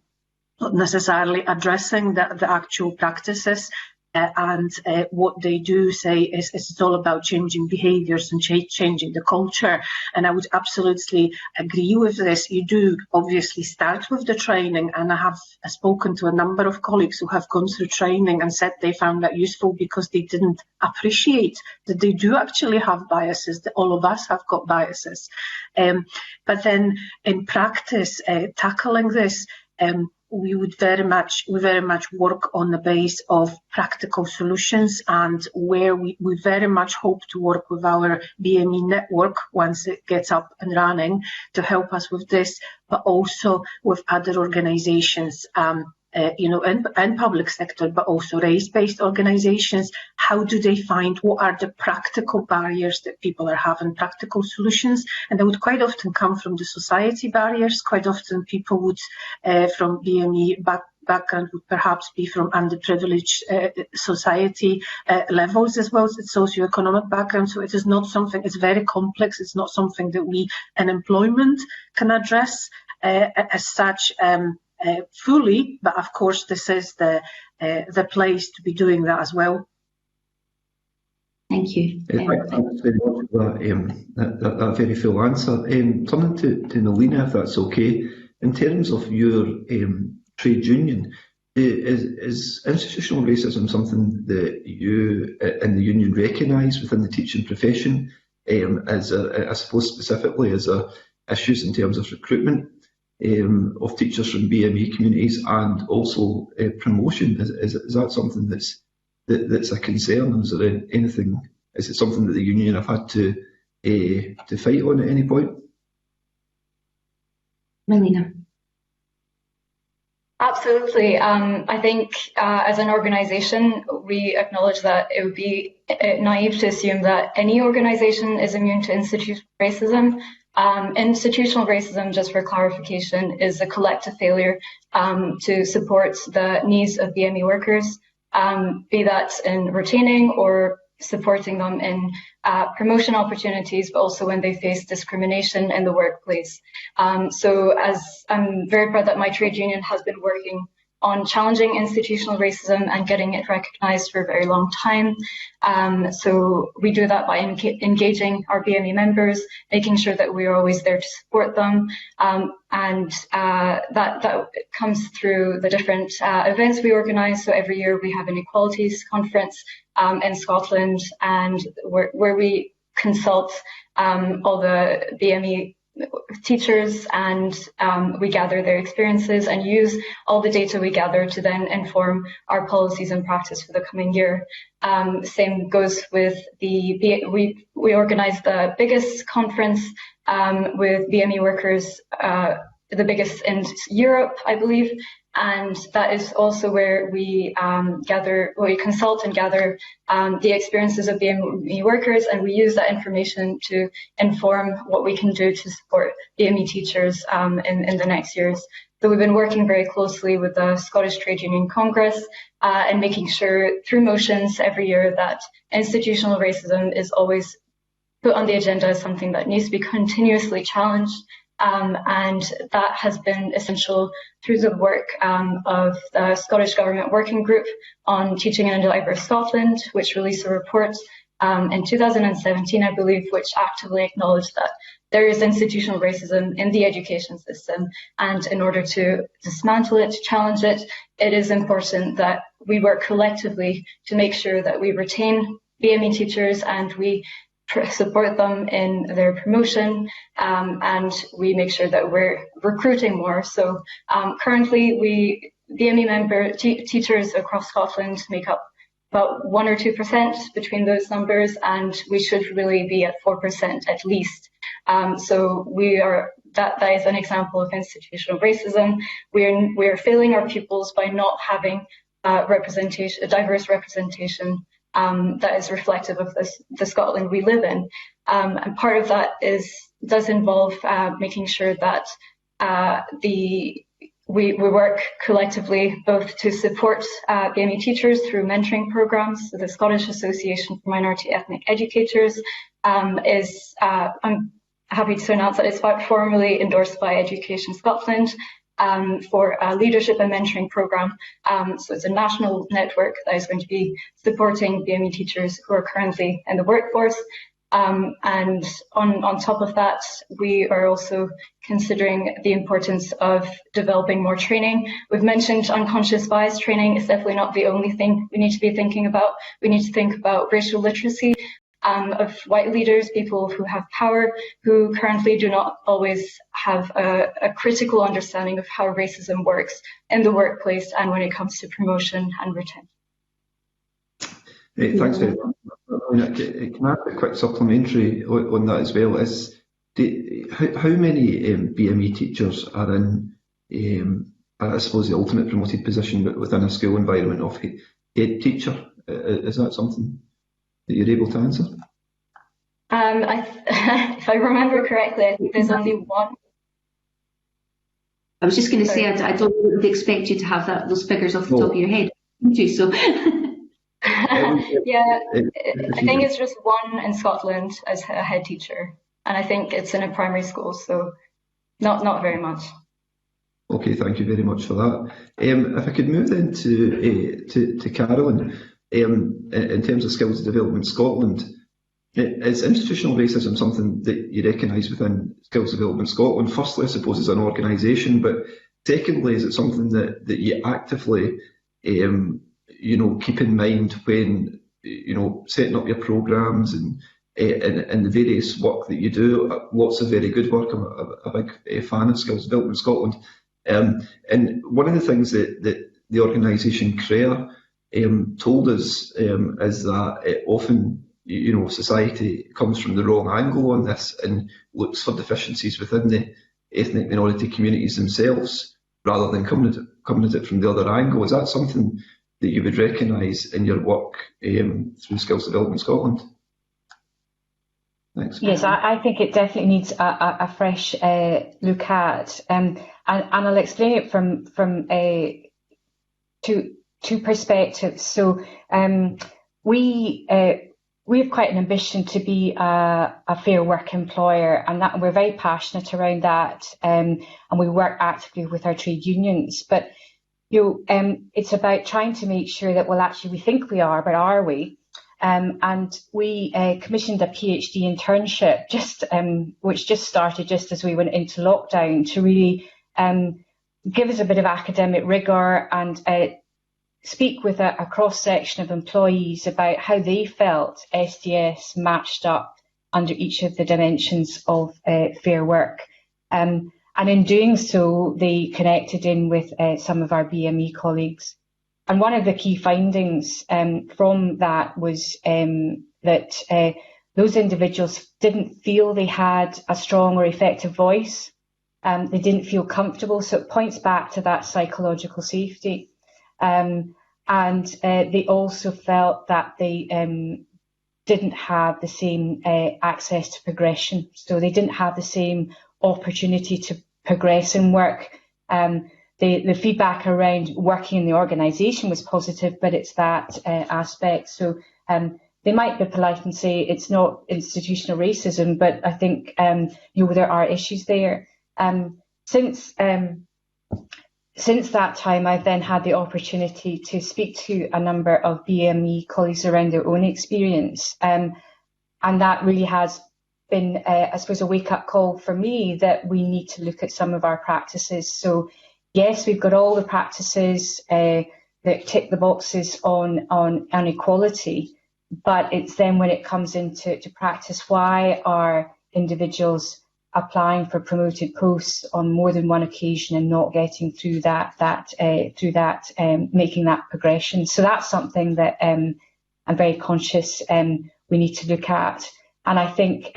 not necessarily addressing the actual practices, and what they do say is it's all about changing behaviours and changing the culture. And I would absolutely agree with this. You do obviously start with the training, and I have spoken to a number of colleagues who have gone through training and said they found that useful because they didn't appreciate that they do actually have biases, that all of us have got biases. But then in practice, tackling this, we very much work on the base of practical solutions, and where we very much hope to work with our BME network once it gets up and running to help us with this, but also with other organisations in public sector, but also race-based organisations. How do they find what are the practical barriers that people are having, practical solutions? And they would quite often come from the society barriers. Quite often people would, from BME background, would perhaps be from underprivileged society levels as well as the socioeconomic background. So it is not something, it's very complex. It's not something that we in employment can address as such fully, but of course this is the place to be doing that as well. Thank you. Thanks very much for that very full answer. Turning to Melina, if that's okay. In terms of your trade union, is institutional racism something that you in the union recognise within the teaching profession? I suppose specifically as issues in terms of recruitment of teachers from BME communities and also promotion? Is that something that's a concern? Is there anything? Is it something that the union have had to fight on at any point? Melina. Absolutely. I think as an organisation, we acknowledge that it would be naive to assume that any organisation is immune to institutional racism. Institutional racism, just for clarification, is a collective failure to support the needs of BME workers, be that in retaining or supporting them in promotion opportunities, but also when they face discrimination in the workplace. So as I'm very proud that my trade union has been working on challenging institutional racism and getting it recognised for a very long time. So we do that by engaging our BME members, making sure that we are always there to support them. And that comes through the different events we organise. So every year we have an Equalities conference in Scotland, and where we consult all the BME teachers, and we gather their experiences and use all the data we gather to then inform our policies and practice for the coming year. Same goes with we organize the biggest conference with BME workers, the biggest in Europe, I believe. And that is also where we consult and gather the experiences of BME workers, and we use that information to inform what we can do to support BME teachers in the next years. So we've been working very closely with the Scottish Trade Union Congress and making sure through motions every year that institutional racism is always put on the agenda as something that needs to be continuously challenged. And that has been essential through the work of the Scottish Government Working Group on Teaching in a Diverse Scotland, which released a report in 2017, I believe, which actively acknowledged that there is institutional racism in the education system. And in order to dismantle it, to challenge it, it is important that we work collectively to make sure that we retain BME teachers and we support them in their promotion, and we make sure that we're recruiting more. So currently, BME teachers across Scotland make up about 1 or 2% between those numbers, and we should really be at 4% at least. So that is an example of institutional racism. We are failing our pupils by not having a diverse representation that is reflective of the Scotland we live in. And part of that does involve making sure that we work collectively both to support BME teachers through mentoring programs. So the Scottish Association for Minority Ethnic Educators I'm happy to announce that it's formally endorsed by Education Scotland for a leadership and mentoring program. So it's a national network that is going to be supporting BME teachers who are currently in the workforce. And on top of that, we are also considering the importance of developing more training. We've mentioned unconscious bias training. It's definitely not the only thing we need to be thinking about. We need to think about racial literacy of white leaders, people who have power, who currently do not always have a critical understanding of how racism works in the workplace and when it comes to promotion and retention. Thanks very much. Can I have a quick supplementary on that as well? How many BME teachers are in I suppose, the ultimate promoted position, but within a school environment of head teacher. Is that something that you're able to answer? If I remember correctly, I think there's only one. I was just going to say, I don't expect you to have those figures off the top of your head, so. Yeah, I think it's just one in Scotland as a head teacher, and I think it's in a primary school, so not very much. Okay, thank you very much for that. If I could move then to Carolyn, in terms of Skills Development Scotland, is institutional racism something that you recognise within Skills Development Scotland? Firstly, I suppose, as an organisation, but secondly, is it something that you actively keep in mind when setting up your programmes and the various work that you do? Lots of very good work. I'm a big fan of Skills Development Scotland. And one of the things that the organisation CREA told us is that often society comes from the wrong angle on this and looks for deficiencies within the ethnic minority communities themselves rather than coming at it from the other angle. Is that something that you would recognise in your work through Skills Development Scotland? Thanks. Yes, I think it definitely needs a fresh look at, and I'll explain it from two perspectives. So we have quite an ambition to be a fair work employer, and we're very passionate around that, and we work actively with our trade unions. But it's about trying to make sure that, well, actually, we think we are, but are we? And we commissioned a PhD internship which just started just as we went into lockdown, to really give us a bit of academic rigour and speak with a cross-section of employees about how they felt SDS matched up under each of the dimensions of fair work. And in doing so, they connected in with some of our BME colleagues. And one of the key findings from that was that those individuals didn't feel they had a strong or effective voice. They didn't feel comfortable. So it points back to that psychological safety. And they also felt that they didn't have the same access to progression. So they didn't have the same opportunity to progress in work. The feedback around working in the organisation was positive, but it's that aspect. So they might be polite and say it's not institutional racism, but I think there are issues there. Since that time, I've then had the opportunity to speak to a number of BME colleagues around their own experience, and that really has been, I suppose, a wake-up call for me that we need to look at some of our practices. So yes, we've got all the practices that tick the boxes on equality, but it's then when it comes into practice, why are individuals applying for promoted posts on more than one occasion and not getting through making that progression? So that's something that I'm very conscious we need to look at. And I think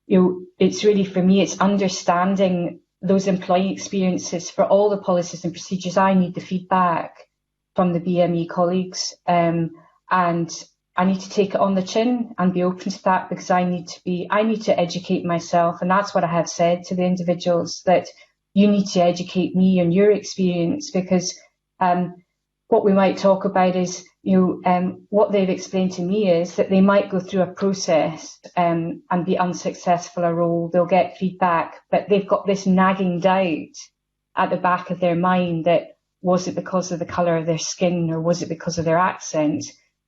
it's really, for me, it's understanding those employee experiences. For all the policies and procedures, I need the feedback from the BME colleagues, and I need to take it on the chin and be open to that, because I need to educate myself. And that's what I have said to the individuals, that you need to educate me on your experience, because what we might talk about is, what they've explained to me is that they might go through a process and be unsuccessful a role. They'll get feedback, but they've got this nagging doubt at the back of their mind that, was it because of the colour of their skin, or was it because of their accent?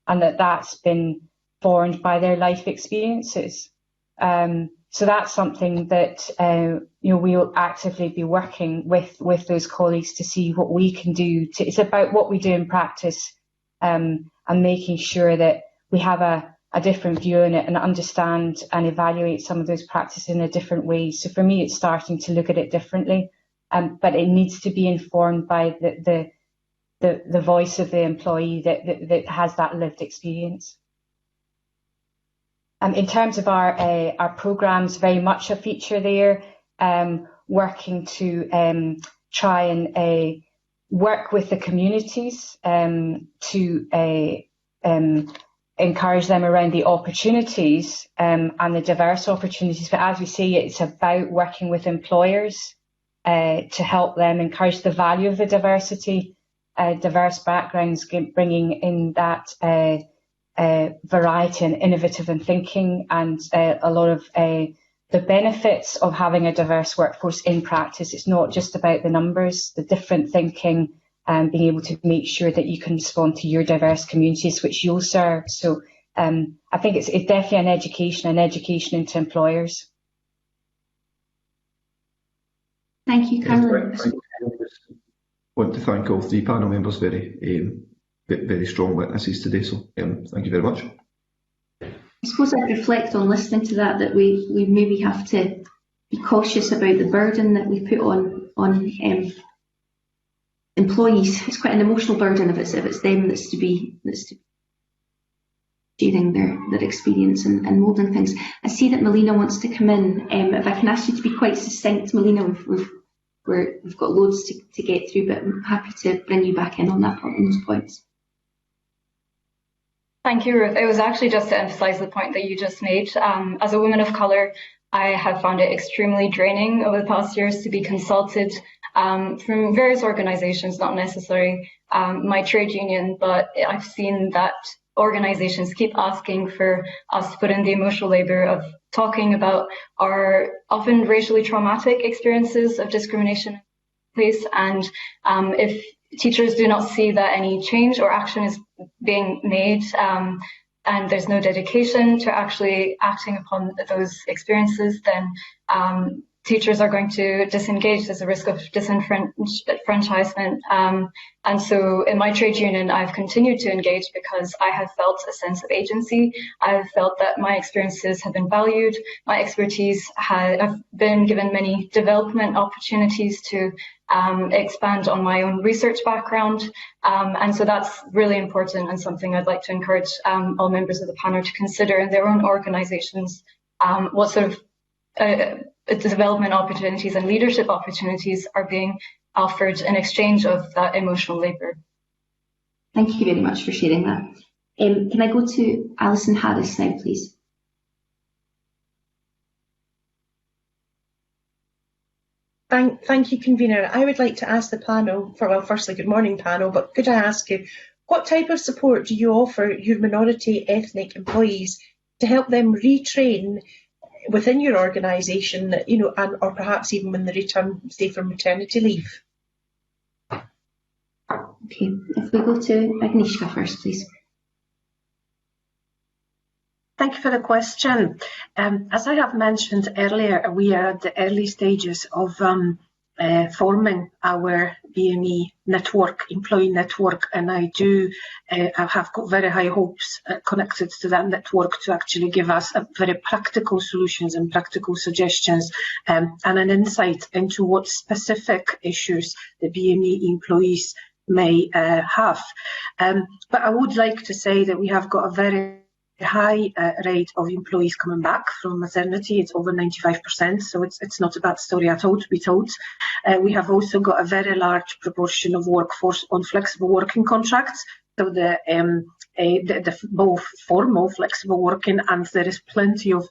And that's been formed by their life experiences. So that's something that we'll actively be working with those colleagues to see what we can do. It's about what we do in practice, and making sure that we have a different view on it and understand and evaluate some of those practices in a different way. So for me, it's starting to look at it differently, but it needs to be informed by the voice of the employee that has that lived experience. In terms of our programmes, very much a feature there, working to try and work with the communities to encourage them around the opportunities and the diverse opportunities. But as we say, it's about working with employers to help them encourage the value of the diversity, diverse backgrounds, bringing in that variety and innovative in thinking, and a lot of the benefits of having a diverse workforce in practice. It's not just about the numbers, the different thinking, and being able to make sure that you can respond to your diverse communities which you'll serve. So I think it's definitely an education into employers. Thank you, Caroline. I want to thank all three panel members, very strong witnesses today, so thank you very much. I suppose I'd reflect on listening to that we maybe have to be cautious about the burden that we put on employees. It's quite an emotional burden if it's them that's to be sharing their experience and moulding things. I see that Melina wants to come in. If I can ask you to be quite succinct, Melina, we've got loads to get through, but I'm happy to bring you back in on those points. Thank you, Ruth. It was actually just to emphasise the point that you just made. As a woman of colour, I have found it extremely draining over the past years to be consulted from various organisations, not necessarily my trade union, but I've seen that organisations keep asking for us to put in the emotional labour of talking about our often racially traumatic experiences of discrimination in place. And if teachers do not see that any change or action is being made, and there's no dedication to actually acting upon those experiences, then teachers are going to disengage. There's a risk of disenfranchisement. And so in my trade union, I've continued to engage because I have felt a sense of agency. I've felt that my experiences have been valued. My expertise have been given many development opportunities to expand on my own research background. And so that's really important and something I'd like to encourage all members of the panel to consider in their own organisations, what sort of development opportunities and leadership opportunities are being offered in exchange of that emotional labour. Thank you very much for sharing that. Can I go to Alison Harris now, please? Thank you, Convener. I would like to ask the panel, firstly, good morning, panel, but could I ask you, what type of support do you offer your minority ethnic employees to help them retrain within your organisation, or perhaps even when they return, say, from maternity leave? Okay, if we go to Agnieszka first, please. Thank you for the question. As I have mentioned earlier, we are at the early stages of forming our BME network, employee network, and I have got very high hopes connected to that network to actually give us very practical solutions and practical suggestions and an insight into what specific issues the BME employees may have. But I would like to say that we have got a very high rate of employees coming back from maternity. It's over 95%, so it's not a bad story at all to be told. We have also got a very large proportion of workforce on flexible working contracts, so the both formal flexible working and there is plenty of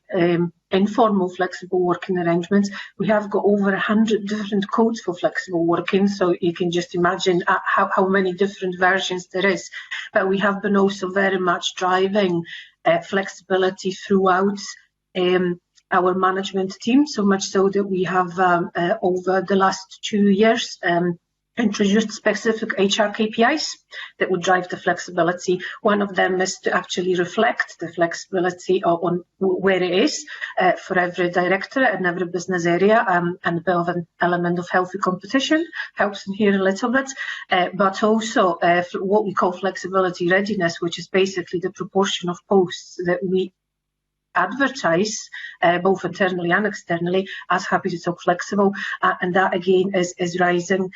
informal flexible working arrangements. We have got over 100 different codes for flexible working, so you can just imagine how many different versions there is. But we have been also very much driving flexibility throughout our management team, so much so that we have over the last 2 years introduced specific HR KPIs that would drive the flexibility. One of them is to actually reflect the flexibility on where it is for every director and every business area, and a bit of an element of healthy competition helps in here a little bit, but also what we call flexibility readiness, which is basically the proportion of posts that we advertise both internally and externally as happy to talk flexible, and that again is rising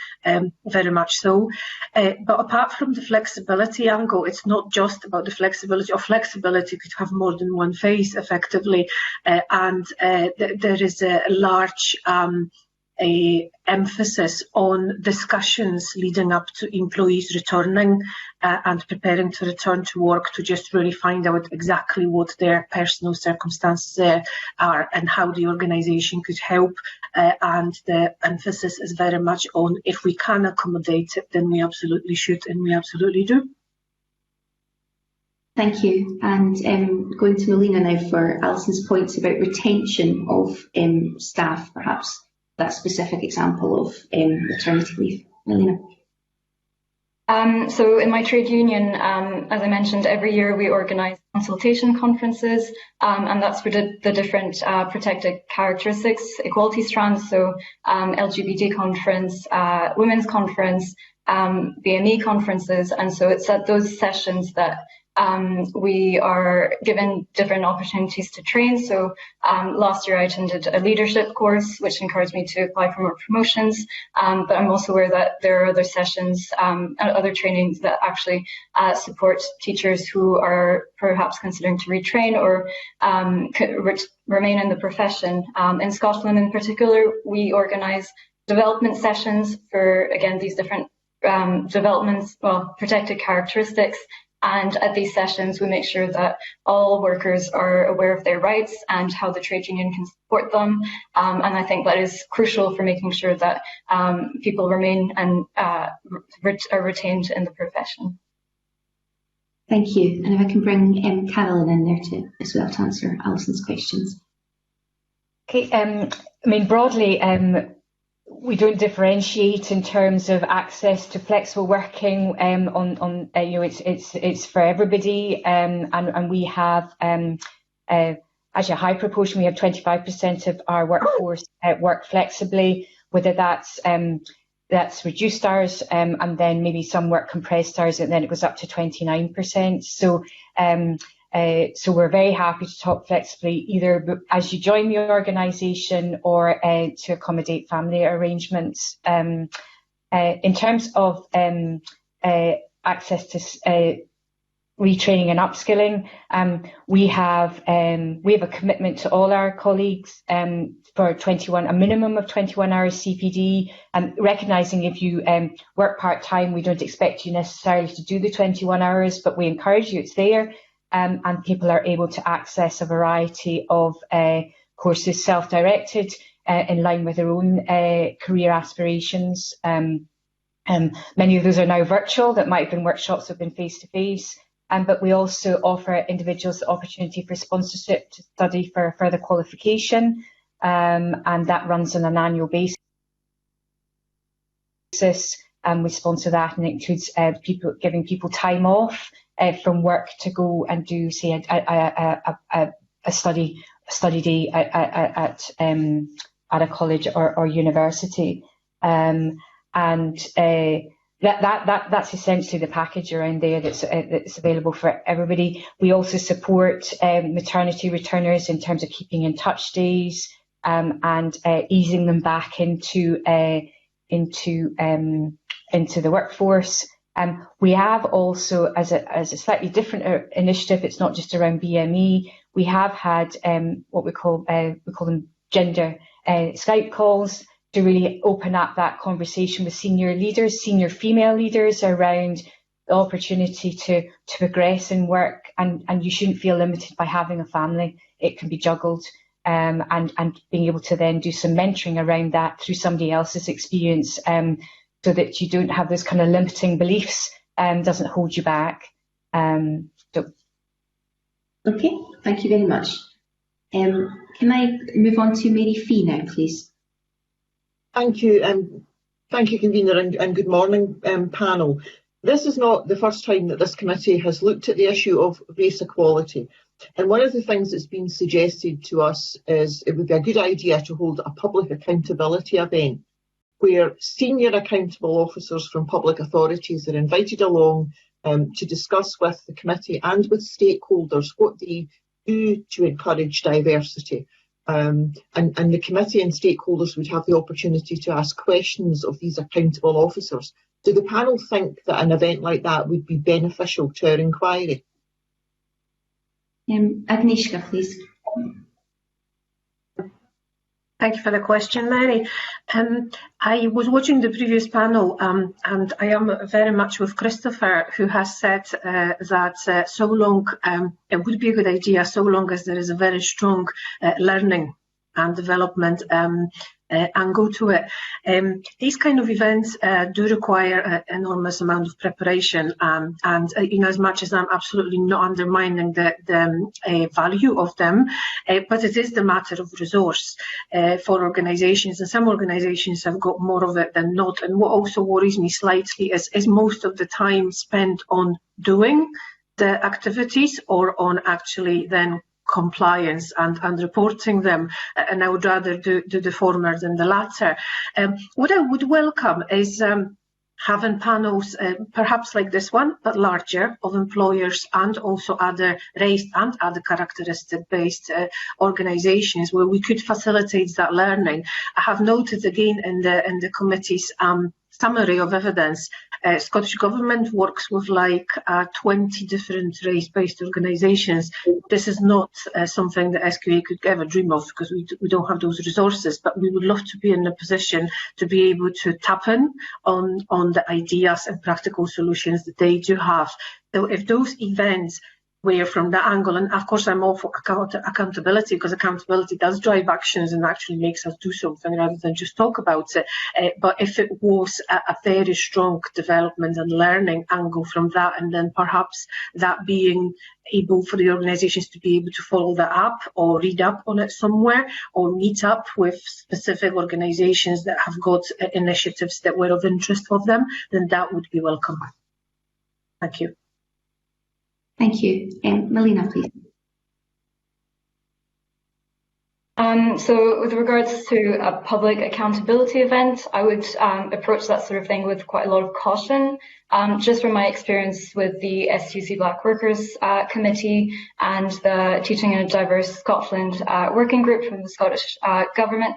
very much so. But apart from the flexibility angle, it's not just about the flexibility, or flexibility could have more than one phase effectively, and there is a large a emphasis on discussions leading up to employees returning and preparing to return to work, to just really find out exactly what their personal circumstances are and how the organisation could help. And the emphasis is very much on, if we can accommodate it, then we absolutely should, and we absolutely do. Thank you. And going to Melina now for Alison's points about retention of staff, perhaps that specific example of maternity leave. Melina. So in my trade union, as I mentioned, every year we organise consultation conferences, and that's for the different protected characteristics, equality strands, so LGBT conference, women's conference, BME conferences, and so it's at those sessions that we are given different opportunities to train. So last year I attended a leadership course, which encouraged me to apply for more promotions. But I'm also aware that there are other sessions and other trainings that actually support teachers who are perhaps considering to retrain or remain in the profession. In Scotland in particular, we organise development sessions for, again, these different developments, well, protected characteristics. And at these sessions, we make sure that all workers are aware of their rights and how the trade union can support them. And I think that is crucial for making sure that people remain and are retained in the profession. Thank you. And if I can bring Carolyn in there as well to answer Alison's questions. Okay. I mean, broadly, we don't differentiate in terms of access to flexible working. It's for everybody, and we have actually a high proportion. We have 25% of our workforce work flexibly, whether that's reduced hours, and then maybe some work compressed hours, and then it goes up to 29%. So we're very happy to talk flexibly, either as you join the organisation or to accommodate family arrangements. In terms of access to retraining and upskilling, we have a commitment to all our colleagues for a minimum of 21 hours CPD, and recognising if you work part-time, we don't expect you necessarily to do the 21 hours, but we encourage you, it's there. And people are able to access a variety of courses self-directed in line with their own career aspirations. Many of those are now virtual, that might have been workshops that have been face-to-face, but we also offer individuals the opportunity for sponsorship to study for further qualification, and that runs on an annual basis. We sponsor that, and it includes giving people time off from work to go and do, say, a study day at a college or university, and that's essentially the package around there that's available for everybody. We also support maternity returners in terms of keeping in touch days and easing them back into the workforce. We have also, as a slightly different initiative, it's not just around BME, we have had what we call them gender Skype calls, to really open up that conversation with senior leaders, senior female leaders, around the opportunity to progress in work, and you shouldn't feel limited by having a family. It can be juggled, and being able to then do some mentoring around that through somebody else's experience, so that you don't have those kind of limiting beliefs, doesn't hold you back. Okay, thank you very much. Can I move on to Mary Fee now, please? Thank you, Convener, and good morning, panel. This is not the first time that this committee has looked at the issue of race equality. And one of the things that's been suggested to us is it would be a good idea to hold a public accountability event, where senior accountable officers from public authorities are invited along to discuss with the committee and with stakeholders what they do to encourage diversity. And the committee and stakeholders would have the opportunity to ask questions of these accountable officers. Do the panel think that an event like that would be beneficial to our inquiry? Agnieszka, please. Thank you for the question, Mary. I was watching the previous panel, and I am very much with Christopher, who has said that so long it would be a good idea, so long as there is a very strong learning and development angle to it. These kind of events do require an enormous amount of preparation, and in as much as I'm absolutely not undermining the value of them, but it is the matter of resource for organisations, and some organisations have got more of it than not. And what also worries me slightly is most of the time spent on doing the activities or on actually then compliance and reporting them, and I would rather do the former than the latter. What I would welcome is having panels, perhaps like this one, but larger, of employers and also other race and other characteristic-based organisations where we could facilitate that learning. I have noted again in the committee's summary of evidence, Scottish Government works with like 20 different race-based organisations. This is not something that SQA could ever dream of, because we don't have those resources, but we would love to be in a position to be able to tap in on the ideas and practical solutions that they do have. So if those events where from that angle, and of course I'm all for accountability, because accountability does drive actions and actually makes us do something rather than just talk about it. But if it was a very strong development and learning angle from that, and then perhaps that being able for the organisations to be able to follow that up or read up on it somewhere or meet up with specific organisations that have got initiatives that were of interest of them, then that would be welcome. Thank you. Thank you. Melina, please. So with regards to a public accountability event, I would approach that sort of thing with quite a lot of caution. Just from my experience with the STUC Black Workers Committee and the Teaching in a Diverse Scotland working group from the Scottish Government,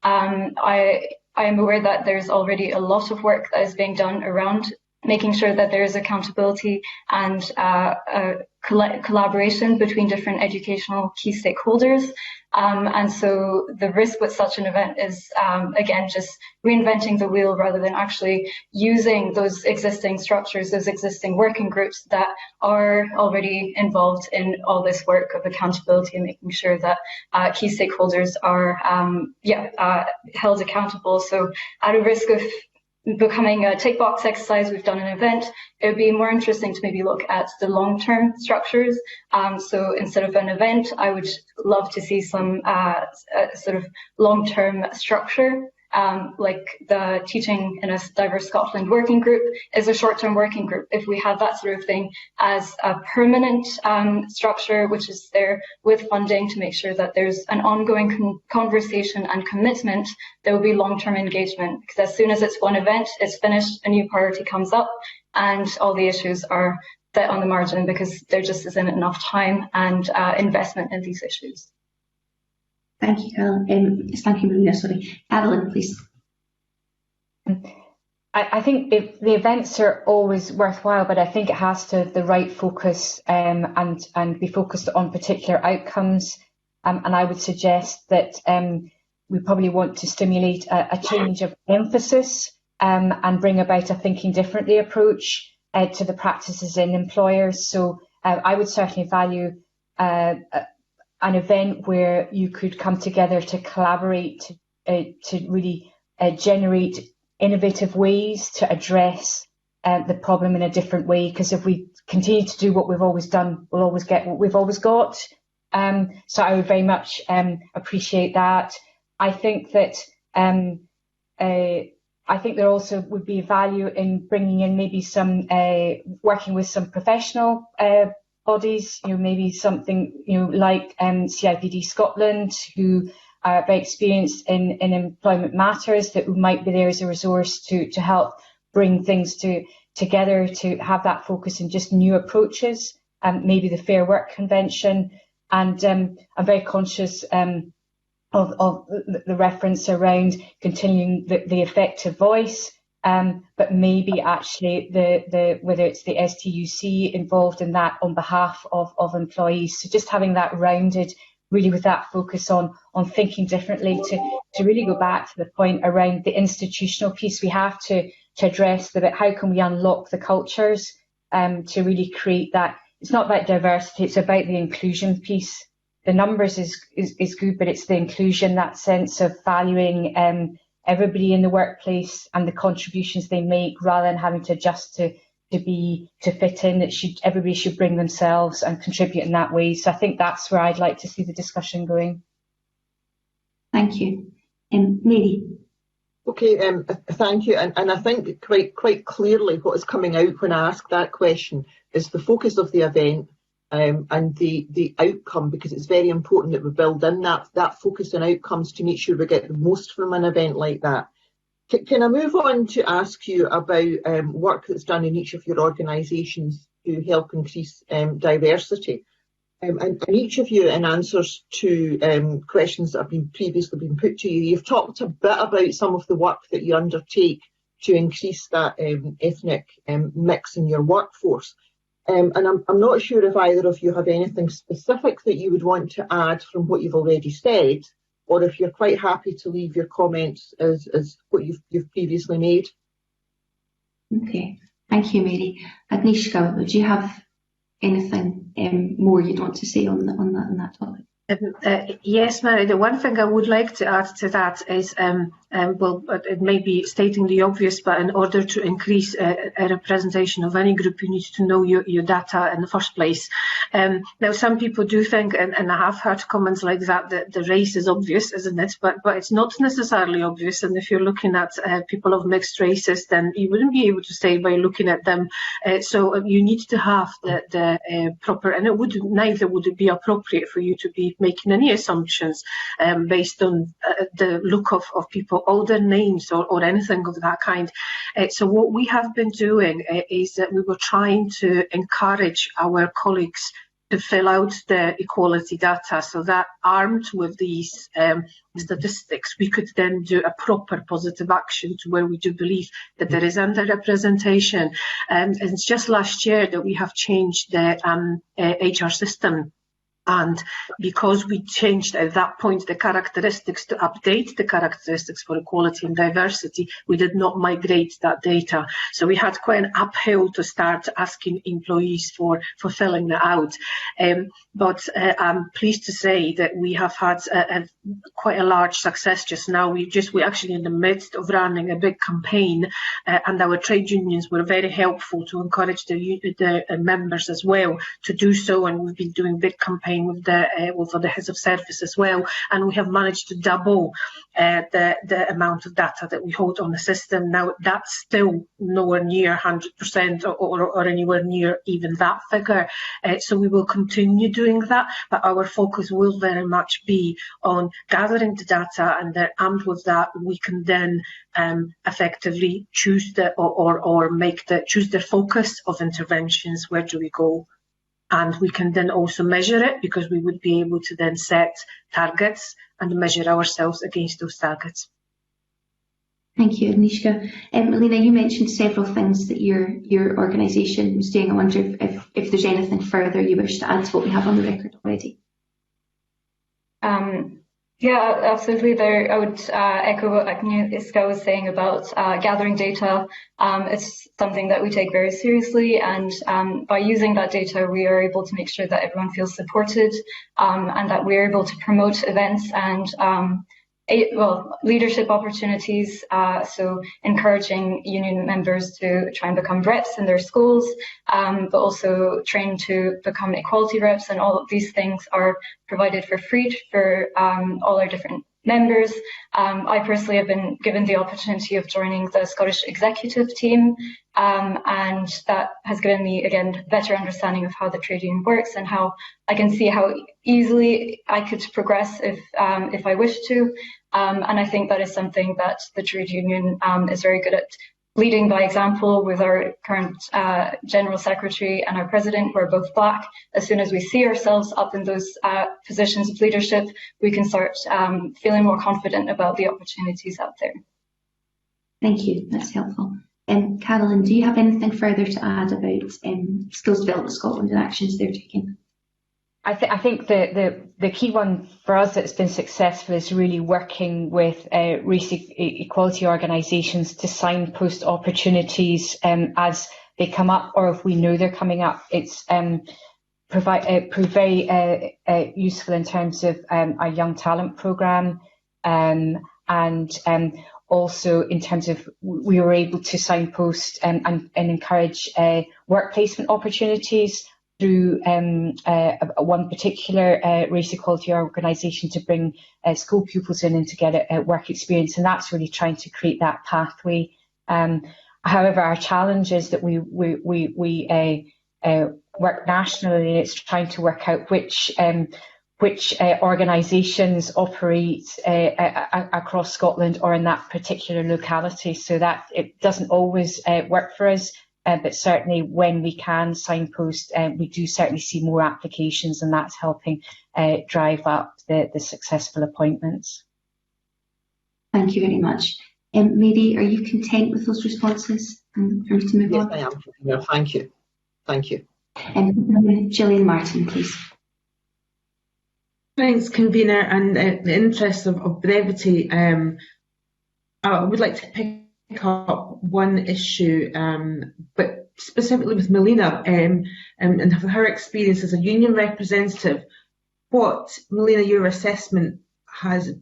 I am aware that there's already a lot of work that is being done around making sure that there is accountability and collaboration between different educational key stakeholders. And so the risk with such an event is, again, just reinventing the wheel rather than actually using those existing structures, those existing working groups that are already involved in all this work of accountability and making sure that key stakeholders are held accountable. So at a risk of becoming a tick box exercise, we've done an event, it would be more interesting to maybe look at the long-term structures. So instead of an event, I would love to see some sort of long-term structure. Like the Teaching in a Diverse Scotland working group is a short-term working group. If we have that sort of thing as a permanent structure, which is there with funding to make sure that there's an ongoing conversation and commitment, there will be long-term engagement. Because as soon as it's one event, it's finished, a new priority comes up, and all the issues are set on the margin because there just isn't enough time and investment in these issues. Thank you, Carolyn. Thank you, Marina. Sorry, Adeline, please. I think the events are always worthwhile, but I think it has to have the right focus and be focused on particular outcomes. And I would suggest that we probably want to stimulate a change of emphasis and bring about a thinking differently approach to the practices in employers. So I would certainly value an event where you could come together to collaborate, to really generate innovative ways to address the problem in a different way. Because if we continue to do what we've always done, we'll always get what we've always got. So I would very much appreciate that. I think that there also would be value in bringing in maybe some working with some professional bodies, maybe something like CIPD Scotland, who are very experienced in employment matters, that might be there as a resource to help bring things together, to have that focus in just new approaches, maybe the Fair Work Convention. And I'm very conscious of the reference around continuing the effective voice. But maybe actually whether it's the STUC involved in that on behalf of employees. So just having that rounded really with that focus on thinking differently, to really go back to the point around the institutional piece. We have to address the bit, how can we unlock the cultures to really create that. It's not about diversity, it's about the inclusion piece. The numbers is good, but it's the inclusion, that sense of valuing everybody in the workplace and the contributions they make, rather than having to adjust to fit in. Everybody should bring themselves and contribute in that way. So I think that's where I'd like to see the discussion going. Thank you. Mary. Okay, thank you. And I think quite clearly what is coming out when I ask that question is the focus of the event and the outcome, because it's very important that we build in that focus on outcomes to make sure we get the most from an event like that. Can I move on to ask you about work that's done in each of your organisations to help increase diversity? And each of you, in answers to questions that have previously been put to you, you've talked a bit about some of the work that you undertake to increase that ethnic mix in your workforce. And I'm not sure if either of you have anything specific that you would want to add from what you've already said, or if you're quite happy to leave your comments as what you've previously made. Okay, thank you, Mary. Agnieszka, would you have anything more you'd want to say on that topic? Yes, Mary. The one thing I would like to add to that is, well, it may be stating the obvious, but in order to increase a representation of any group, you need to know your data in the first place. Now, some people do think, and I have heard comments like that the race is obvious, isn't it? But it's not necessarily obvious. And if you're looking at people of mixed races, then you wouldn't be able to say by looking at them. So you need to have the proper, and neither would it be appropriate for you to be making any assumptions based on the look of people, or their names, or anything of that kind. So what we have been doing is that we were trying to encourage our colleagues to fill out the equality data, so that armed with these statistics, we could then do a proper positive action to where we do believe that there is underrepresentation. And it's just last year that we have changed the HR system. And because we changed at that point the characteristics to update the characteristics for equality and diversity, we did not migrate that data. So we had quite an uphill to start asking employees for filling that out. But I'm pleased to say that we have had quite a large success just now. We're actually in the midst of running a big campaign, and our trade unions were very helpful to encourage the members as well to do so. And we've been doing big campaigns with the heads of service as well, and we have managed to double the amount of data that we hold on the system. Now, that's still nowhere near 100% or anywhere near even that figure. So we will continue doing that, but our focus will very much be on gathering the data, and then armed with that, we can then effectively choose choose the focus of interventions. Where do we go? And we can then also measure it, because we would be able to then set targets and measure ourselves against those targets. Thank you, Agnieszka. Alina, you mentioned several things that your organisation was doing. I wonder if there's anything further you wish to add to what we have on the record already. Yeah, absolutely. I would echo what Agnieszka was saying about gathering data. It's something that we take very seriously, and by using that data, we are able to make sure that everyone feels supported, and that we're able to promote events and leadership opportunities, so encouraging union members to try and become reps in their schools, but also train to become equality reps, and all of these things are provided for free for all our different members. I personally have been given the opportunity of joining the Scottish executive team, and that has given me, again, better understanding of how the trade union works, and how I can see how easily I could progress if I wish to. And I think that is something that the trade union is very good at, leading by example with our current General Secretary and our President, who are both Black. As soon as we see ourselves up in those positions of leadership, we can start feeling more confident about the opportunities out there. Thank you, that's helpful. Carolyn, do you have anything further to add about Skills Development Scotland and actions they're taking? I think the key one for us that's been successful is really working with race equality organisations to signpost opportunities as they come up, or if we know they're coming up. It's proved very useful in terms of our young talent programme, and also in terms of we were able to signpost and encourage work placement opportunities through one particular race equality organisation to bring school pupils in and to get a work experience, and that's really trying to create that pathway. However, our challenge is that we work nationally, and it's trying to work out which organisations operate across Scotland or in that particular locality, so that it doesn't always work for us. But certainly when we can signpost, we do certainly see more applications, and that's helping drive up the successful appointments. Thank you very much. Mary, are you content with those responses? For me to move on? Yes, I am. No, thank you. Thank you. Gillian Martin, please. Thanks, convener. And in the interest of brevity, I would like to pick up one issue, but specifically with Melina and her experience as a union representative. What, Melina, your assessment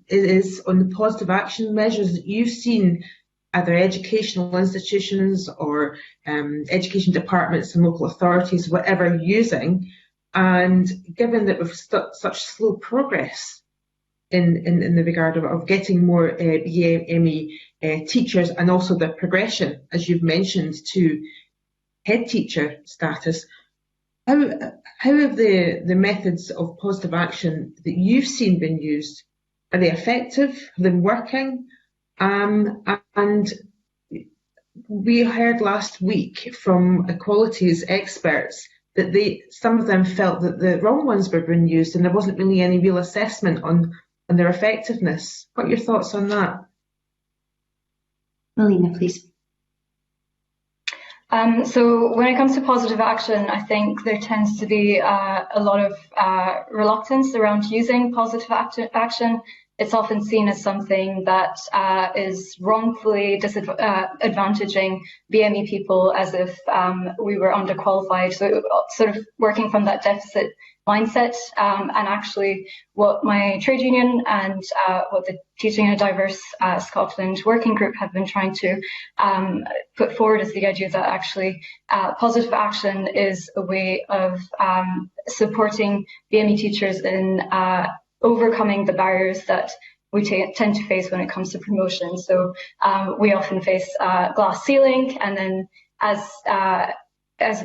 is on the positive action measures that you've seen either educational institutions or education departments and local authorities, whatever, using, and given that we've such slow progress in the regard of getting more BME teachers, and also the progression, as you've mentioned, to head teacher status, how have the methods of positive action that you've seen been used? Are they effective? Have they been working? And we heard last week from Equalities experts that some of them felt that the wrong ones were being used, and there wasn't really any real assessment on their effectiveness. What are your thoughts on that? Melina, please. So when it comes to positive action, I think there tends to be a lot of reluctance around using positive action. It's often seen as something that is wrongfully disadvantaging BME people, as if we were underqualified. So sort of working from that deficit mindset, and actually what my trade union and what the Teaching in a Diverse Scotland working group have been trying to put forward is the idea that actually positive action is a way of supporting BME teachers in overcoming the barriers that we tend to face when it comes to promotion. So we often face glass ceiling, and then as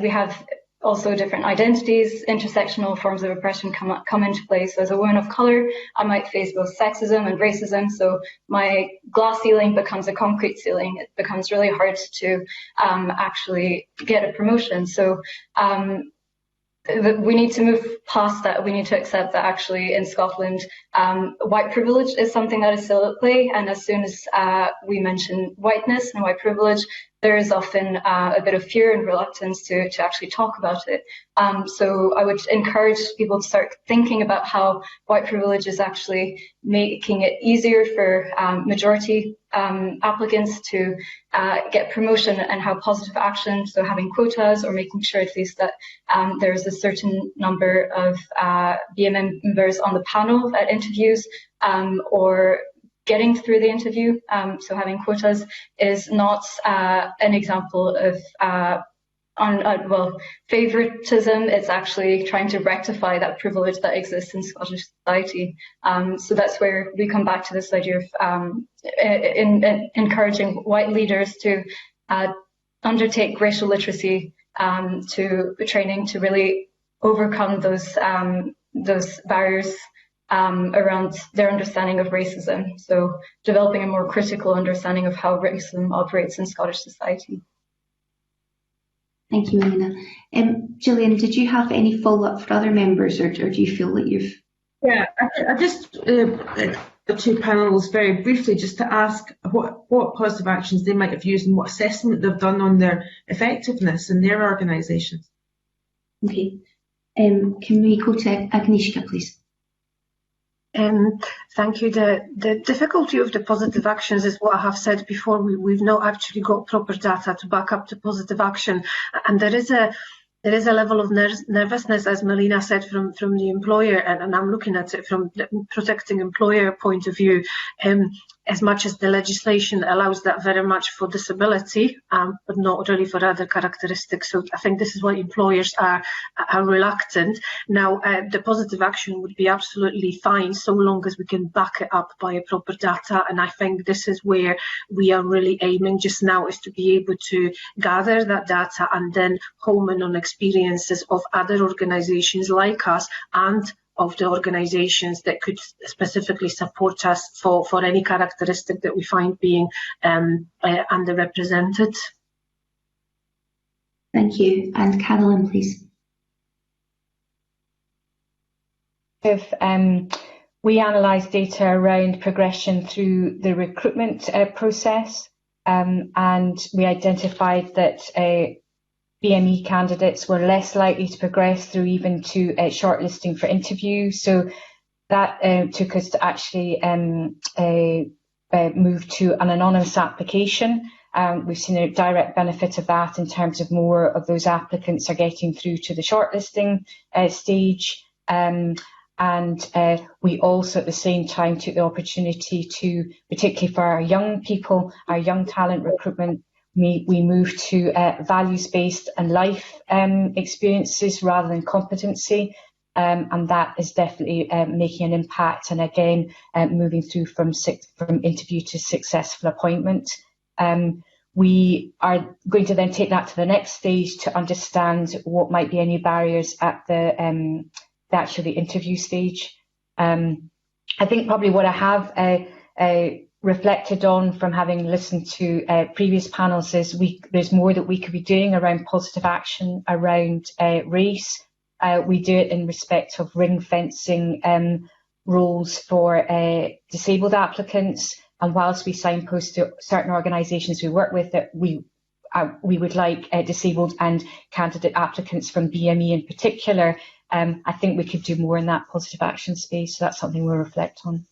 we have also different identities, intersectional forms of oppression come into play. So as a woman of colour, I might face both sexism and racism. So my glass ceiling becomes a concrete ceiling. It becomes really hard to actually get a promotion. So we need to move past that. We need to accept that actually in Scotland, white privilege is something that is still at play. And as soon as we mention whiteness and white privilege, there is often a bit of fear and reluctance to actually talk about it. So I would encourage people to start thinking about how white privilege is actually making it easier for majority applicants to get promotion, and how positive action, so having quotas or making sure at least that there's a certain number of BMM members on the panel at interviews, or getting through the interview, so having quotas is not an example of favoritism. It's actually trying to rectify that privilege that exists in Scottish society. So that's where we come back to this idea of encouraging white leaders to undertake racial literacy to training to really overcome those barriers around their understanding of racism. So developing a more critical understanding of how racism operates in Scottish society. Thank you, Melina. Gillian, did you have any follow-up for other members, or do you feel that you've... Yeah, I just, the two panels very briefly, just to ask what positive actions they might have used and what assessment they've done on their effectiveness in their organisations. Okay. Can we go to Agnieszka, please? Thank you. The difficulty of the positive actions is what I have said before. We've not actually got proper data to back up the positive action, and there is a level of nervousness, as Melina said, from the employer, and I'm looking at it from the protecting employer point of view. As much as the legislation allows that very much for disability, but not really for other characteristics. So I think this is why employers are reluctant. Now, the positive action would be absolutely fine so long as we can back it up by a proper data. And I think this is where we are really aiming just now, is to be able to gather that data and then home in on experiences of other organisations like us and of the organisations that could specifically support us for any characteristic that we find being underrepresented. Thank you. And Carolyn, please. If we analyse data around progression through the recruitment process, and we identified that BME candidates were less likely to progress through even to shortlisting for interview. So that took us to actually move to an anonymous application. We've seen a direct benefit of that in terms of more of those applicants are getting through to the shortlisting stage. And we also at the same time took the opportunity to, particularly for our young people, our young talent recruitment, we moved to values-based and life experiences rather than competency, and that is definitely making an impact, and again moving through from interview to successful appointment. We are going to then take that to the next stage to understand what might be any barriers at the actually interview stage. I think probably what I have reflected on from having listened to previous panels is there's more that we could be doing around positive action around race. We do it in respect of ring fencing rules for disabled applicants, and whilst we signpost to certain organisations we work with that we would like disabled and candidate applicants from BME in particular, I think we could do more in that positive action space, so that's something we'll reflect on.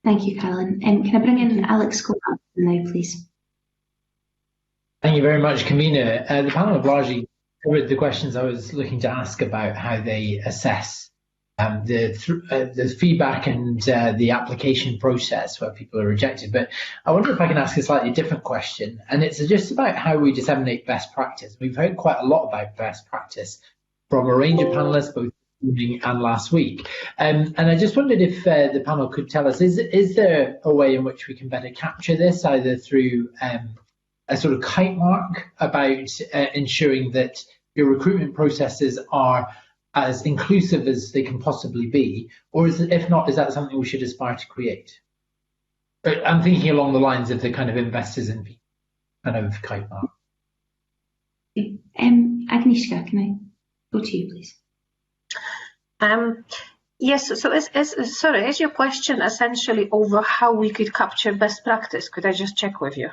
Thank you, Carolyn. Can I bring in Alex Scott now, please? Thank you very much, Convener. The panel have largely covered the questions I was looking to ask about how they assess the feedback and the application process where people are rejected. But I wonder if I can ask a slightly different question, and it's just about how we disseminate best practice. We've heard quite a lot about best practice from a range of panelists, both evening and last week. And I just wondered if the panel could tell us, is there a way in which we can better capture this, either through a sort of kite mark about ensuring that your recruitment processes are as inclusive as they can possibly be, or if not, is that something we should aspire to create? I'm thinking along the lines of the kind of investors in people kind of kite mark. Agnieszka, can I go to you, please? Yes, so is your question essentially over how we could capture best practice? Could I just check with you?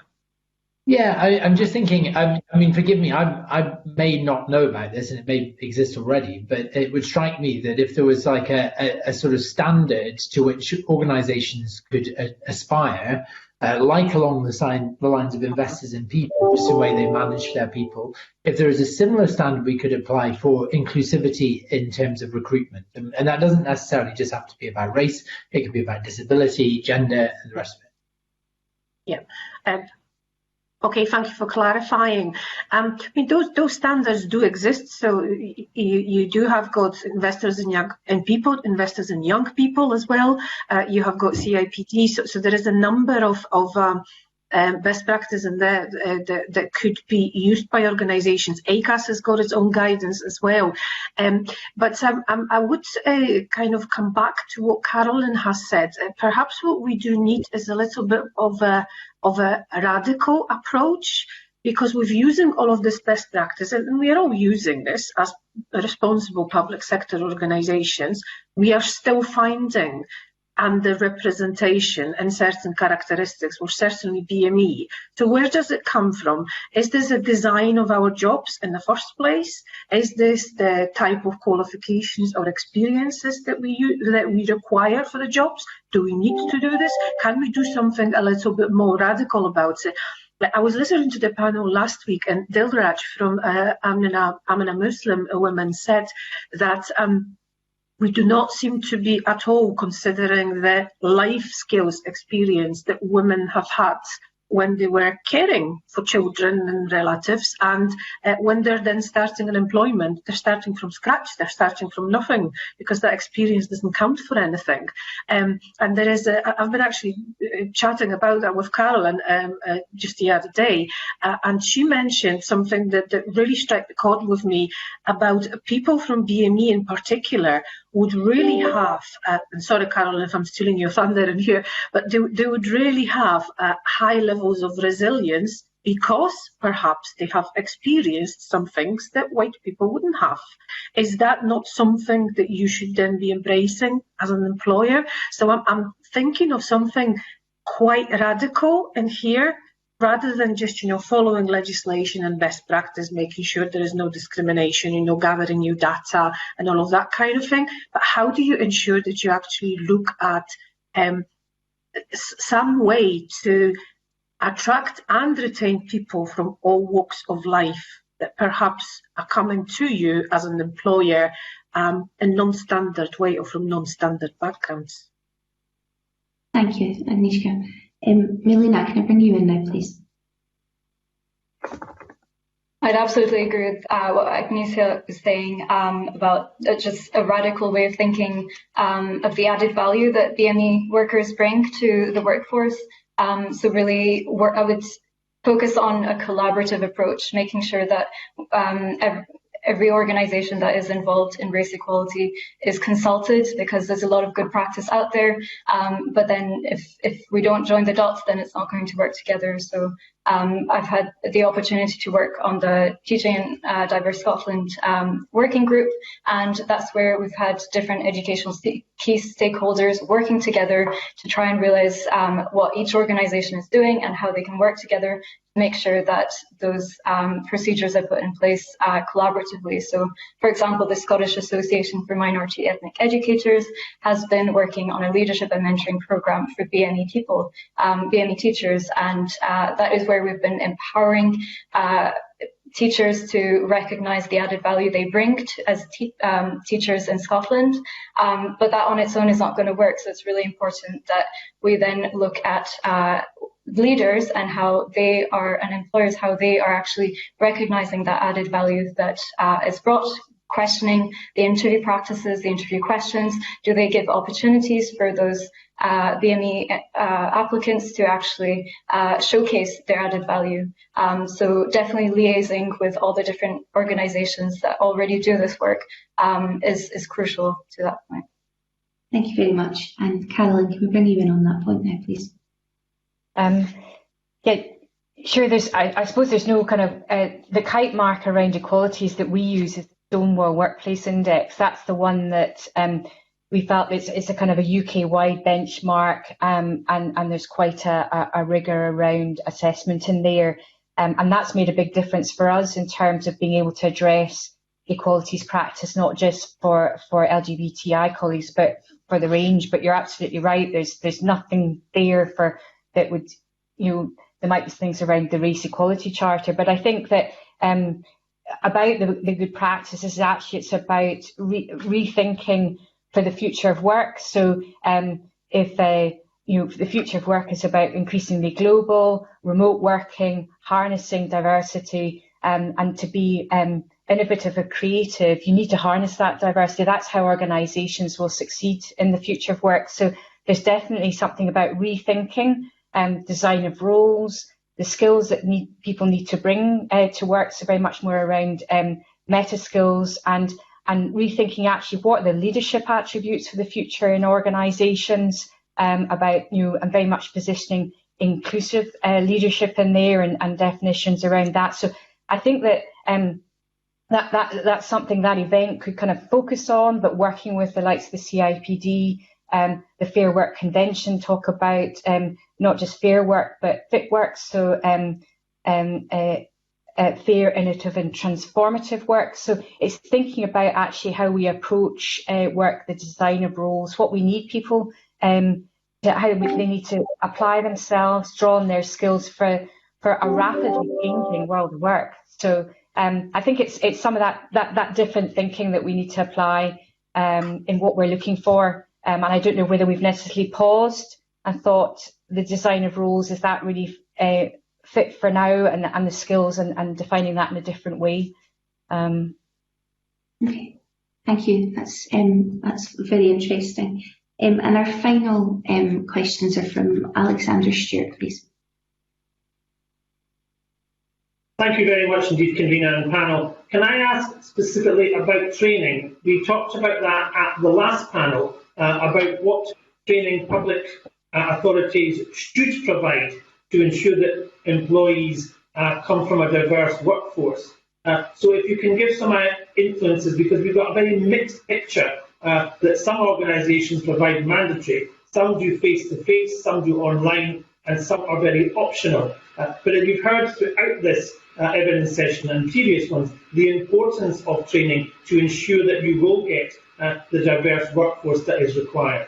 Yeah, I'm just thinking, I mean, forgive me, I may not know about this and it may exist already, but it would strike me that if there was like a sort of standard to which organisations could aspire, like along the lines of investors in people, just the way they manage their people, if there is a similar standard we could apply for inclusivity in terms of recruitment. And that doesn't necessarily just have to be about race, it could be about disability, gender, and the rest of it. Yeah. Okay, thank you for clarifying. I mean, those standards do exist. So you do have got investors in people, investors in young people as well. You have got CIPD. So there is a number of best practice in there that could be used by organisations. ACAS has got its own guidance as well. But I would kind of come back to what Carolyn has said. Perhaps what we do need is a little bit of a radical approach, because we're using all of this best practice, and we are all using this as responsible public sector organisations. We are still finding and the representation and certain characteristics will certainly BME. So where does it come from? Is this a design of our jobs in the first place? Is this the type of qualifications or experiences that we require for the jobs? Do we need to do this? Can we do something a little bit more radical about it? I was listening to the panel last week, and Dilraj from Amina Muslim women said that we do not seem to be at all considering the life skills experience that women have had when they were caring for children and relatives, and when they're then starting an employment, they're starting from scratch, they're starting from nothing, because that experience doesn't count for anything. And there is I've been actually chatting about that with Carolyn just the other day, and she mentioned something that really struck the chord with me about people from BME in particular would really have, and sorry Carolyn if I'm stealing your thunder in here, but they would really have high levels of resilience because perhaps they have experienced some things that white people wouldn't have. Is that not something that you should then be embracing as an employer? So I'm thinking of something quite radical in here, rather than just, following legislation and best practice, making sure there is no discrimination, gathering new data and all of that kind of thing. But how do you ensure that you actually look at some way to attract and retain people from all walks of life that perhaps are coming to you as an employer in non-standard way or from non-standard backgrounds? Thank you, Agnieszka. Milena, can I bring you in now, please? I'd absolutely agree with what Agnieszka was saying about just a radical way of thinking of the added value that BME workers bring to the workforce. So really, I would focus on a collaborative approach, making sure that every organisation that is involved in race equality is consulted, because there's a lot of good practice out there. But then if we don't join the dots, then it's not going to work together. So I've had the opportunity to work on the Teaching in Diverse Scotland working group, and that's where we've had different educational key stakeholders working together to try and realise what each organisation is doing and how they can work together to make sure that those procedures are put in place collaboratively. So, for example, the Scottish Association for Minority Ethnic Educators has been working on a leadership and mentoring programme for BME people, BME teachers, and that is where we've been empowering teachers to recognise the added value they bring as teachers in Scotland. But that on its own is not going to work, so it's really important that we then look at leaders and how they are, and employers, how they are actually recognising that added value that is brought, questioning the interview practices, the interview questions. Do they give opportunities for those BME applicants to actually showcase their added value? So definitely liaising with all the different organisations that already do this work is crucial to that point. Thank you very much. And Carolyn, can we bring you in on that point now, please? Yeah, sure. I suppose there's no kind of the kite mark around equalities that we use is the Stonewall Workplace Index. That's the one that we felt it's a kind of a UK-wide benchmark, and there's quite a rigour around assessment in there, and that's made a big difference for us in terms of being able to address equalities practice, not just for LGBTI colleagues, but for the range. But you're absolutely right. There's nothing there for that would, there might be things around the Race Equality Charter, but I think that about the good practices, actually it's about rethinking for the future of work. So if the future of work is about increasingly global, remote working, harnessing diversity, and to be innovative or creative, you need to harness that diversity. That's how organisations will succeed in the future of work. So there's definitely something about rethinking design of roles, the skills that people need to bring to work, so very much more around meta skills, and rethinking actually what are the leadership attributes for the future in organisations, about and very much positioning inclusive leadership in there and definitions around that. So I think that that's something that event could kind of focus on, but working with the likes of the CIPD The Fair Work Convention talk about not just fair work, but fit work. So fair, innovative and transformative work. So it's thinking about actually how we approach work, the design of roles, what we need people, how they need to apply themselves, draw on their skills for a rapidly changing world of work. So I think it's some of that different thinking that we need to apply in what we're looking for. And I don't know whether we've necessarily paused and thought the design of roles, is that really fit for now, and the skills and defining that in a different way. Okay, thank you. That's very interesting. And our final questions are from Alexander Stewart, please. Thank you very much indeed, convener and panel. Can I ask specifically about training? We talked about that at the last panel, about what training public authorities should provide to ensure that employees come from a diverse workforce. So if you can give some influences, because we've got a very mixed picture that some organisations provide mandatory, some do face-to-face, some do online, and some are very optional. But as you've heard throughout this evidence session and previous ones, the importance of training to ensure that you will get the diverse workforce that is required.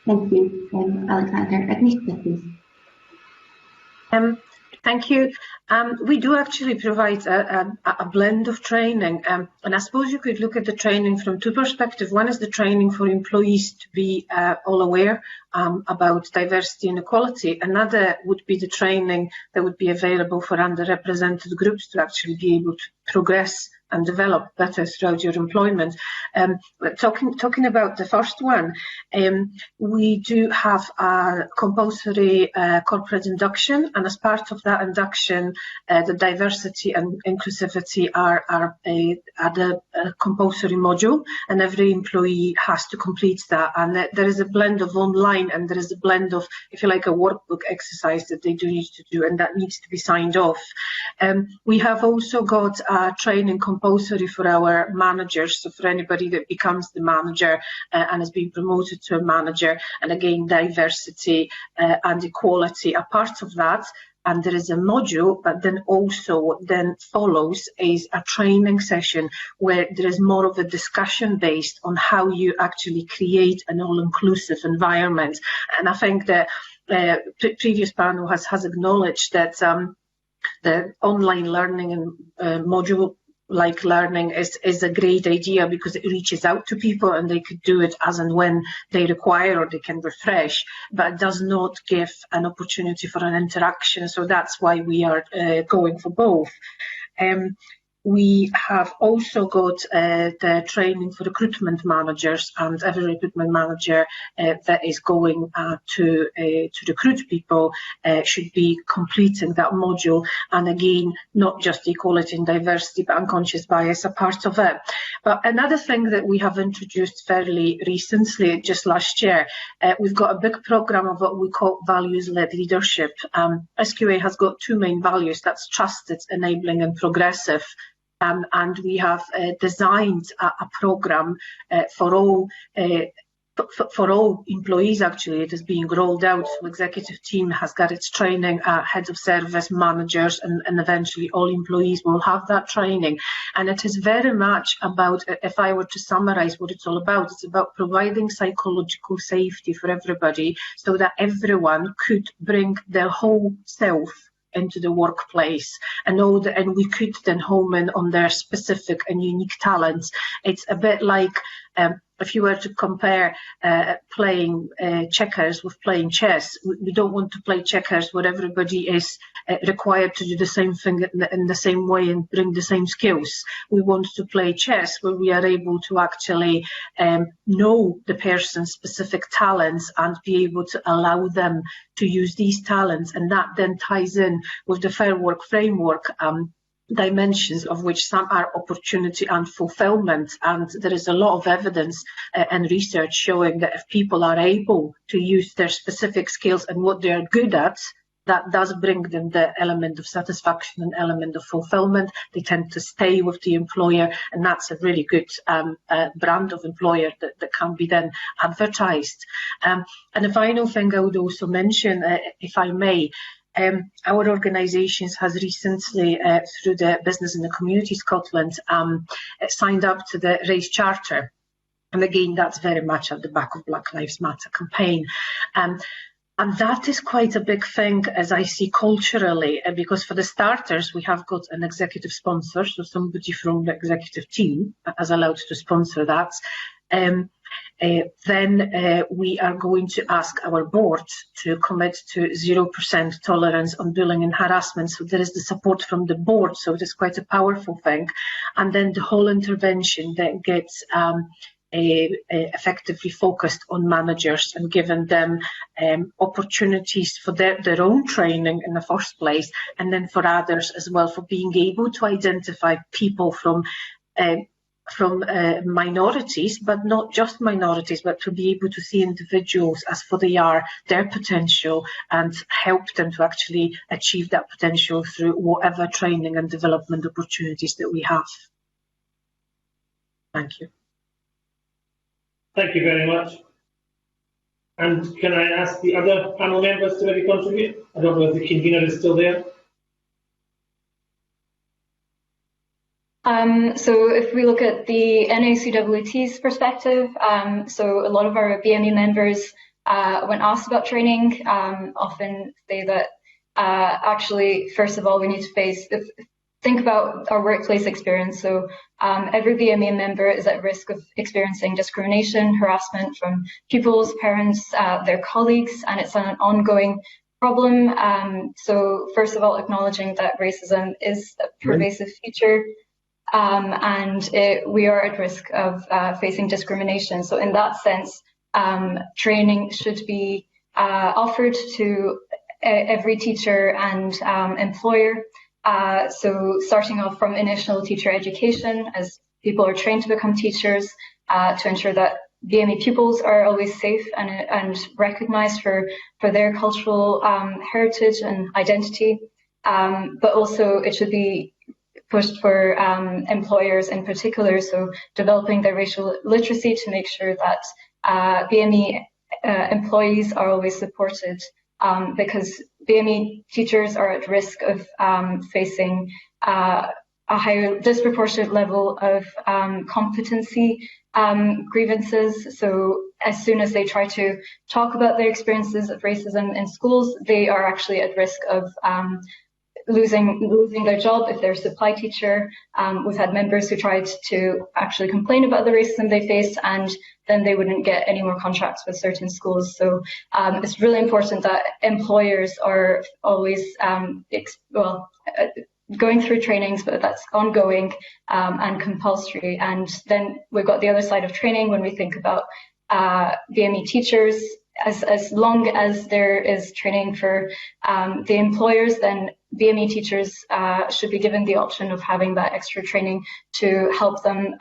Thank you, Alexander. Agnieszka, please. Thank you. We do actually provide a blend of training, and I suppose you could look at the training from two perspectives. One is the training for employees to be all aware about diversity and equality. Another would be the training that would be available for underrepresented groups to actually be able to progress and develop better throughout your employment. Talking about the first one, we do have a compulsory corporate induction, and as part of that induction, the diversity and inclusivity are the compulsory module, and every employee has to complete that. And there is a blend of online, and there is a blend of, if you like, a workbook exercise that they do need to do, and that needs to be signed off. We have also got training compulsory for our managers, so for anybody that becomes the manager and is being promoted to a manager, and again, diversity and equality are part of that. And there is a module, but then also then follows is a training session where there is more of a discussion based on how you actually create an all-inclusive environment. And I think the previous panel has acknowledged that the online learning and module-like learning is a great idea, because it reaches out to people and they could do it as and when they require, or they can refresh, but it does not give an opportunity for an interaction. So that's why we are going for both. We have also got the training for recruitment managers, and every recruitment manager that is going to recruit people should be completing that module. And again, not just equality and diversity, but unconscious bias are part of it. But another thing that we have introduced fairly recently, just last year, we've got a big program of what we call values-led leadership. SQA has got two main values, that's trusted, enabling and progressive. And we have designed a program for all employees. Actually, it is being rolled out. So executive team has got its training, heads of service, managers, and eventually all employees will have that training. And it is very much about, if I were to summarize what it's all about, it's about providing psychological safety for everybody, so that everyone could bring their whole self into the workplace, and we could then home in on their specific and unique talents. It's a bit like if you were to compare playing checkers with playing chess. We don't want to play checkers where everybody is required to do the same thing in the same way and bring the same skills. We want to play chess where we are able to actually know the person's specific talents and be able to allow them to use these talents. And that then ties in with the Fair Work framework dimensions, of which some are opportunity and fulfillment. And there is a lot of evidence and research showing that if people are able to use their specific skills and what they are good at that does bring them the element of satisfaction and element of fulfillment. They tend to stay with the employer, and that's a really good brand of employer that can be then advertised. And the final thing I would also mention, if I may, our organisation has recently, through the Business in the Community Scotland, signed up to the Race Charter. And again, that's very much at the back of Black Lives Matter campaign. And that is quite a big thing, as I see culturally, because for the starters, we have got an executive sponsor, so somebody from the executive team is allowed to sponsor that. Then we are going to ask our board to commit to 0% tolerance on bullying and harassment. So there is the support from the board, so it is quite a powerful thing. And then the whole intervention that gets effectively focused on managers and given them opportunities for their own training in the first place, and then for others as well, for being able to identify people from minorities, but not just minorities, but to be able to see individuals as for they are, their potential, and help them to actually achieve that potential through whatever training and development opportunities that we have. Thank you. Thank you very much. And can I ask the other panel members to maybe contribute? I don't know if the convener is still there. So if we look at the NACWT's perspective, so a lot of our BME members, when asked about training, often say that actually, first of all, we need to think about our workplace experience. So every BME member is at risk of experiencing discrimination, harassment from pupils, parents, their colleagues, and it's an ongoing problem. So first of all, acknowledging that racism is a pervasive feature, and we are at risk of facing discrimination. So in that sense, training should be offered to every teacher and employer. So starting off from initial teacher education, as people are trained to become teachers, to ensure that BME pupils are always safe and recognised for their cultural heritage and identity. But also it should be pushed for employers in particular, so developing their racial literacy to make sure that BME employees are always supported. Because BME teachers are at risk of facing a higher disproportionate level of competency grievances. So as soon as they try to talk about their experiences of racism in schools, they are actually at risk of losing their job if they're a supply teacher. We've had members who tried to actually complain about the racism they faced, and then they wouldn't get any more contracts with certain schools. So it's really important that employers are always going through trainings, but that's ongoing and compulsory. And then we've got the other side of training when we think about BME teachers. As long as there is training for the employers, then BME teachers should be given the option of having that extra training to help them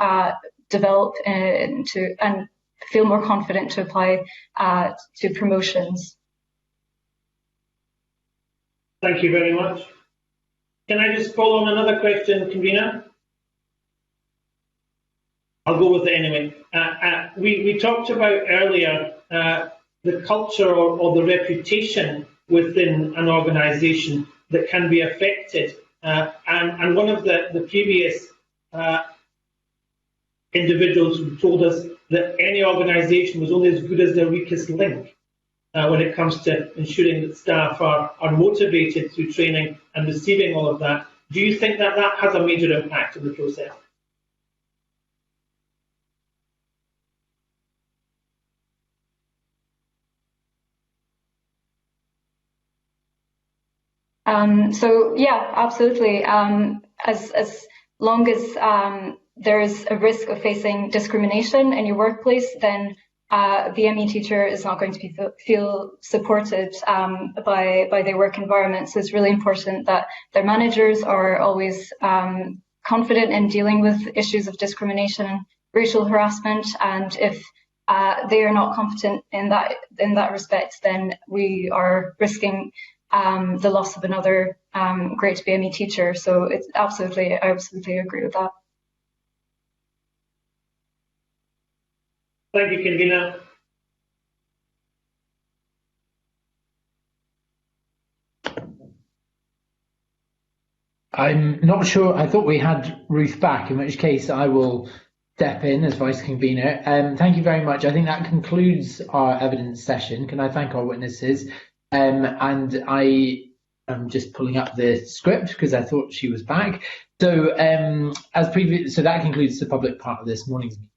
develop and feel more confident to apply to promotions. Thank you very much. Can I just follow on another question, convener? I'll go with it anyway. We talked about earlier the culture or the reputation within an organisation that can be affected. And one of the previous individuals who told us that any organisation was only as good as their weakest link when it comes to ensuring that staff are motivated through training and receiving all of that. Do you think that that has a major impact on the process? So yeah, absolutely. As long as there is a risk of facing discrimination in your workplace, then the BME teacher is not going to feel supported by their work environment. So it's really important that their managers are always confident in dealing with issues of discrimination and racial harassment. And if they are not competent in that respect, then we are risking the loss of another great BME teacher. So it's I absolutely agree with that. Thank you, Convener. I'm not sure. I thought we had Ruth back, in which case I will step in as Vice Convener. Thank you very much. I think that concludes our evidence session. Can I thank our witnesses? And I am just pulling up the script because I thought she was back. So so that concludes the public part of this morning's meeting.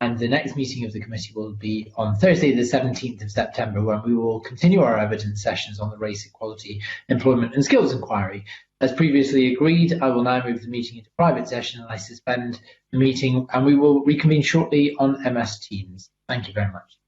And the next meeting of the committee will be on Thursday, the 17th of September, when we will continue our evidence sessions on the Race Equality, Employment and Skills Inquiry. As previously agreed, I will now move the meeting into private session and I suspend the meeting, and we will reconvene shortly on MS Teams. Thank you very much.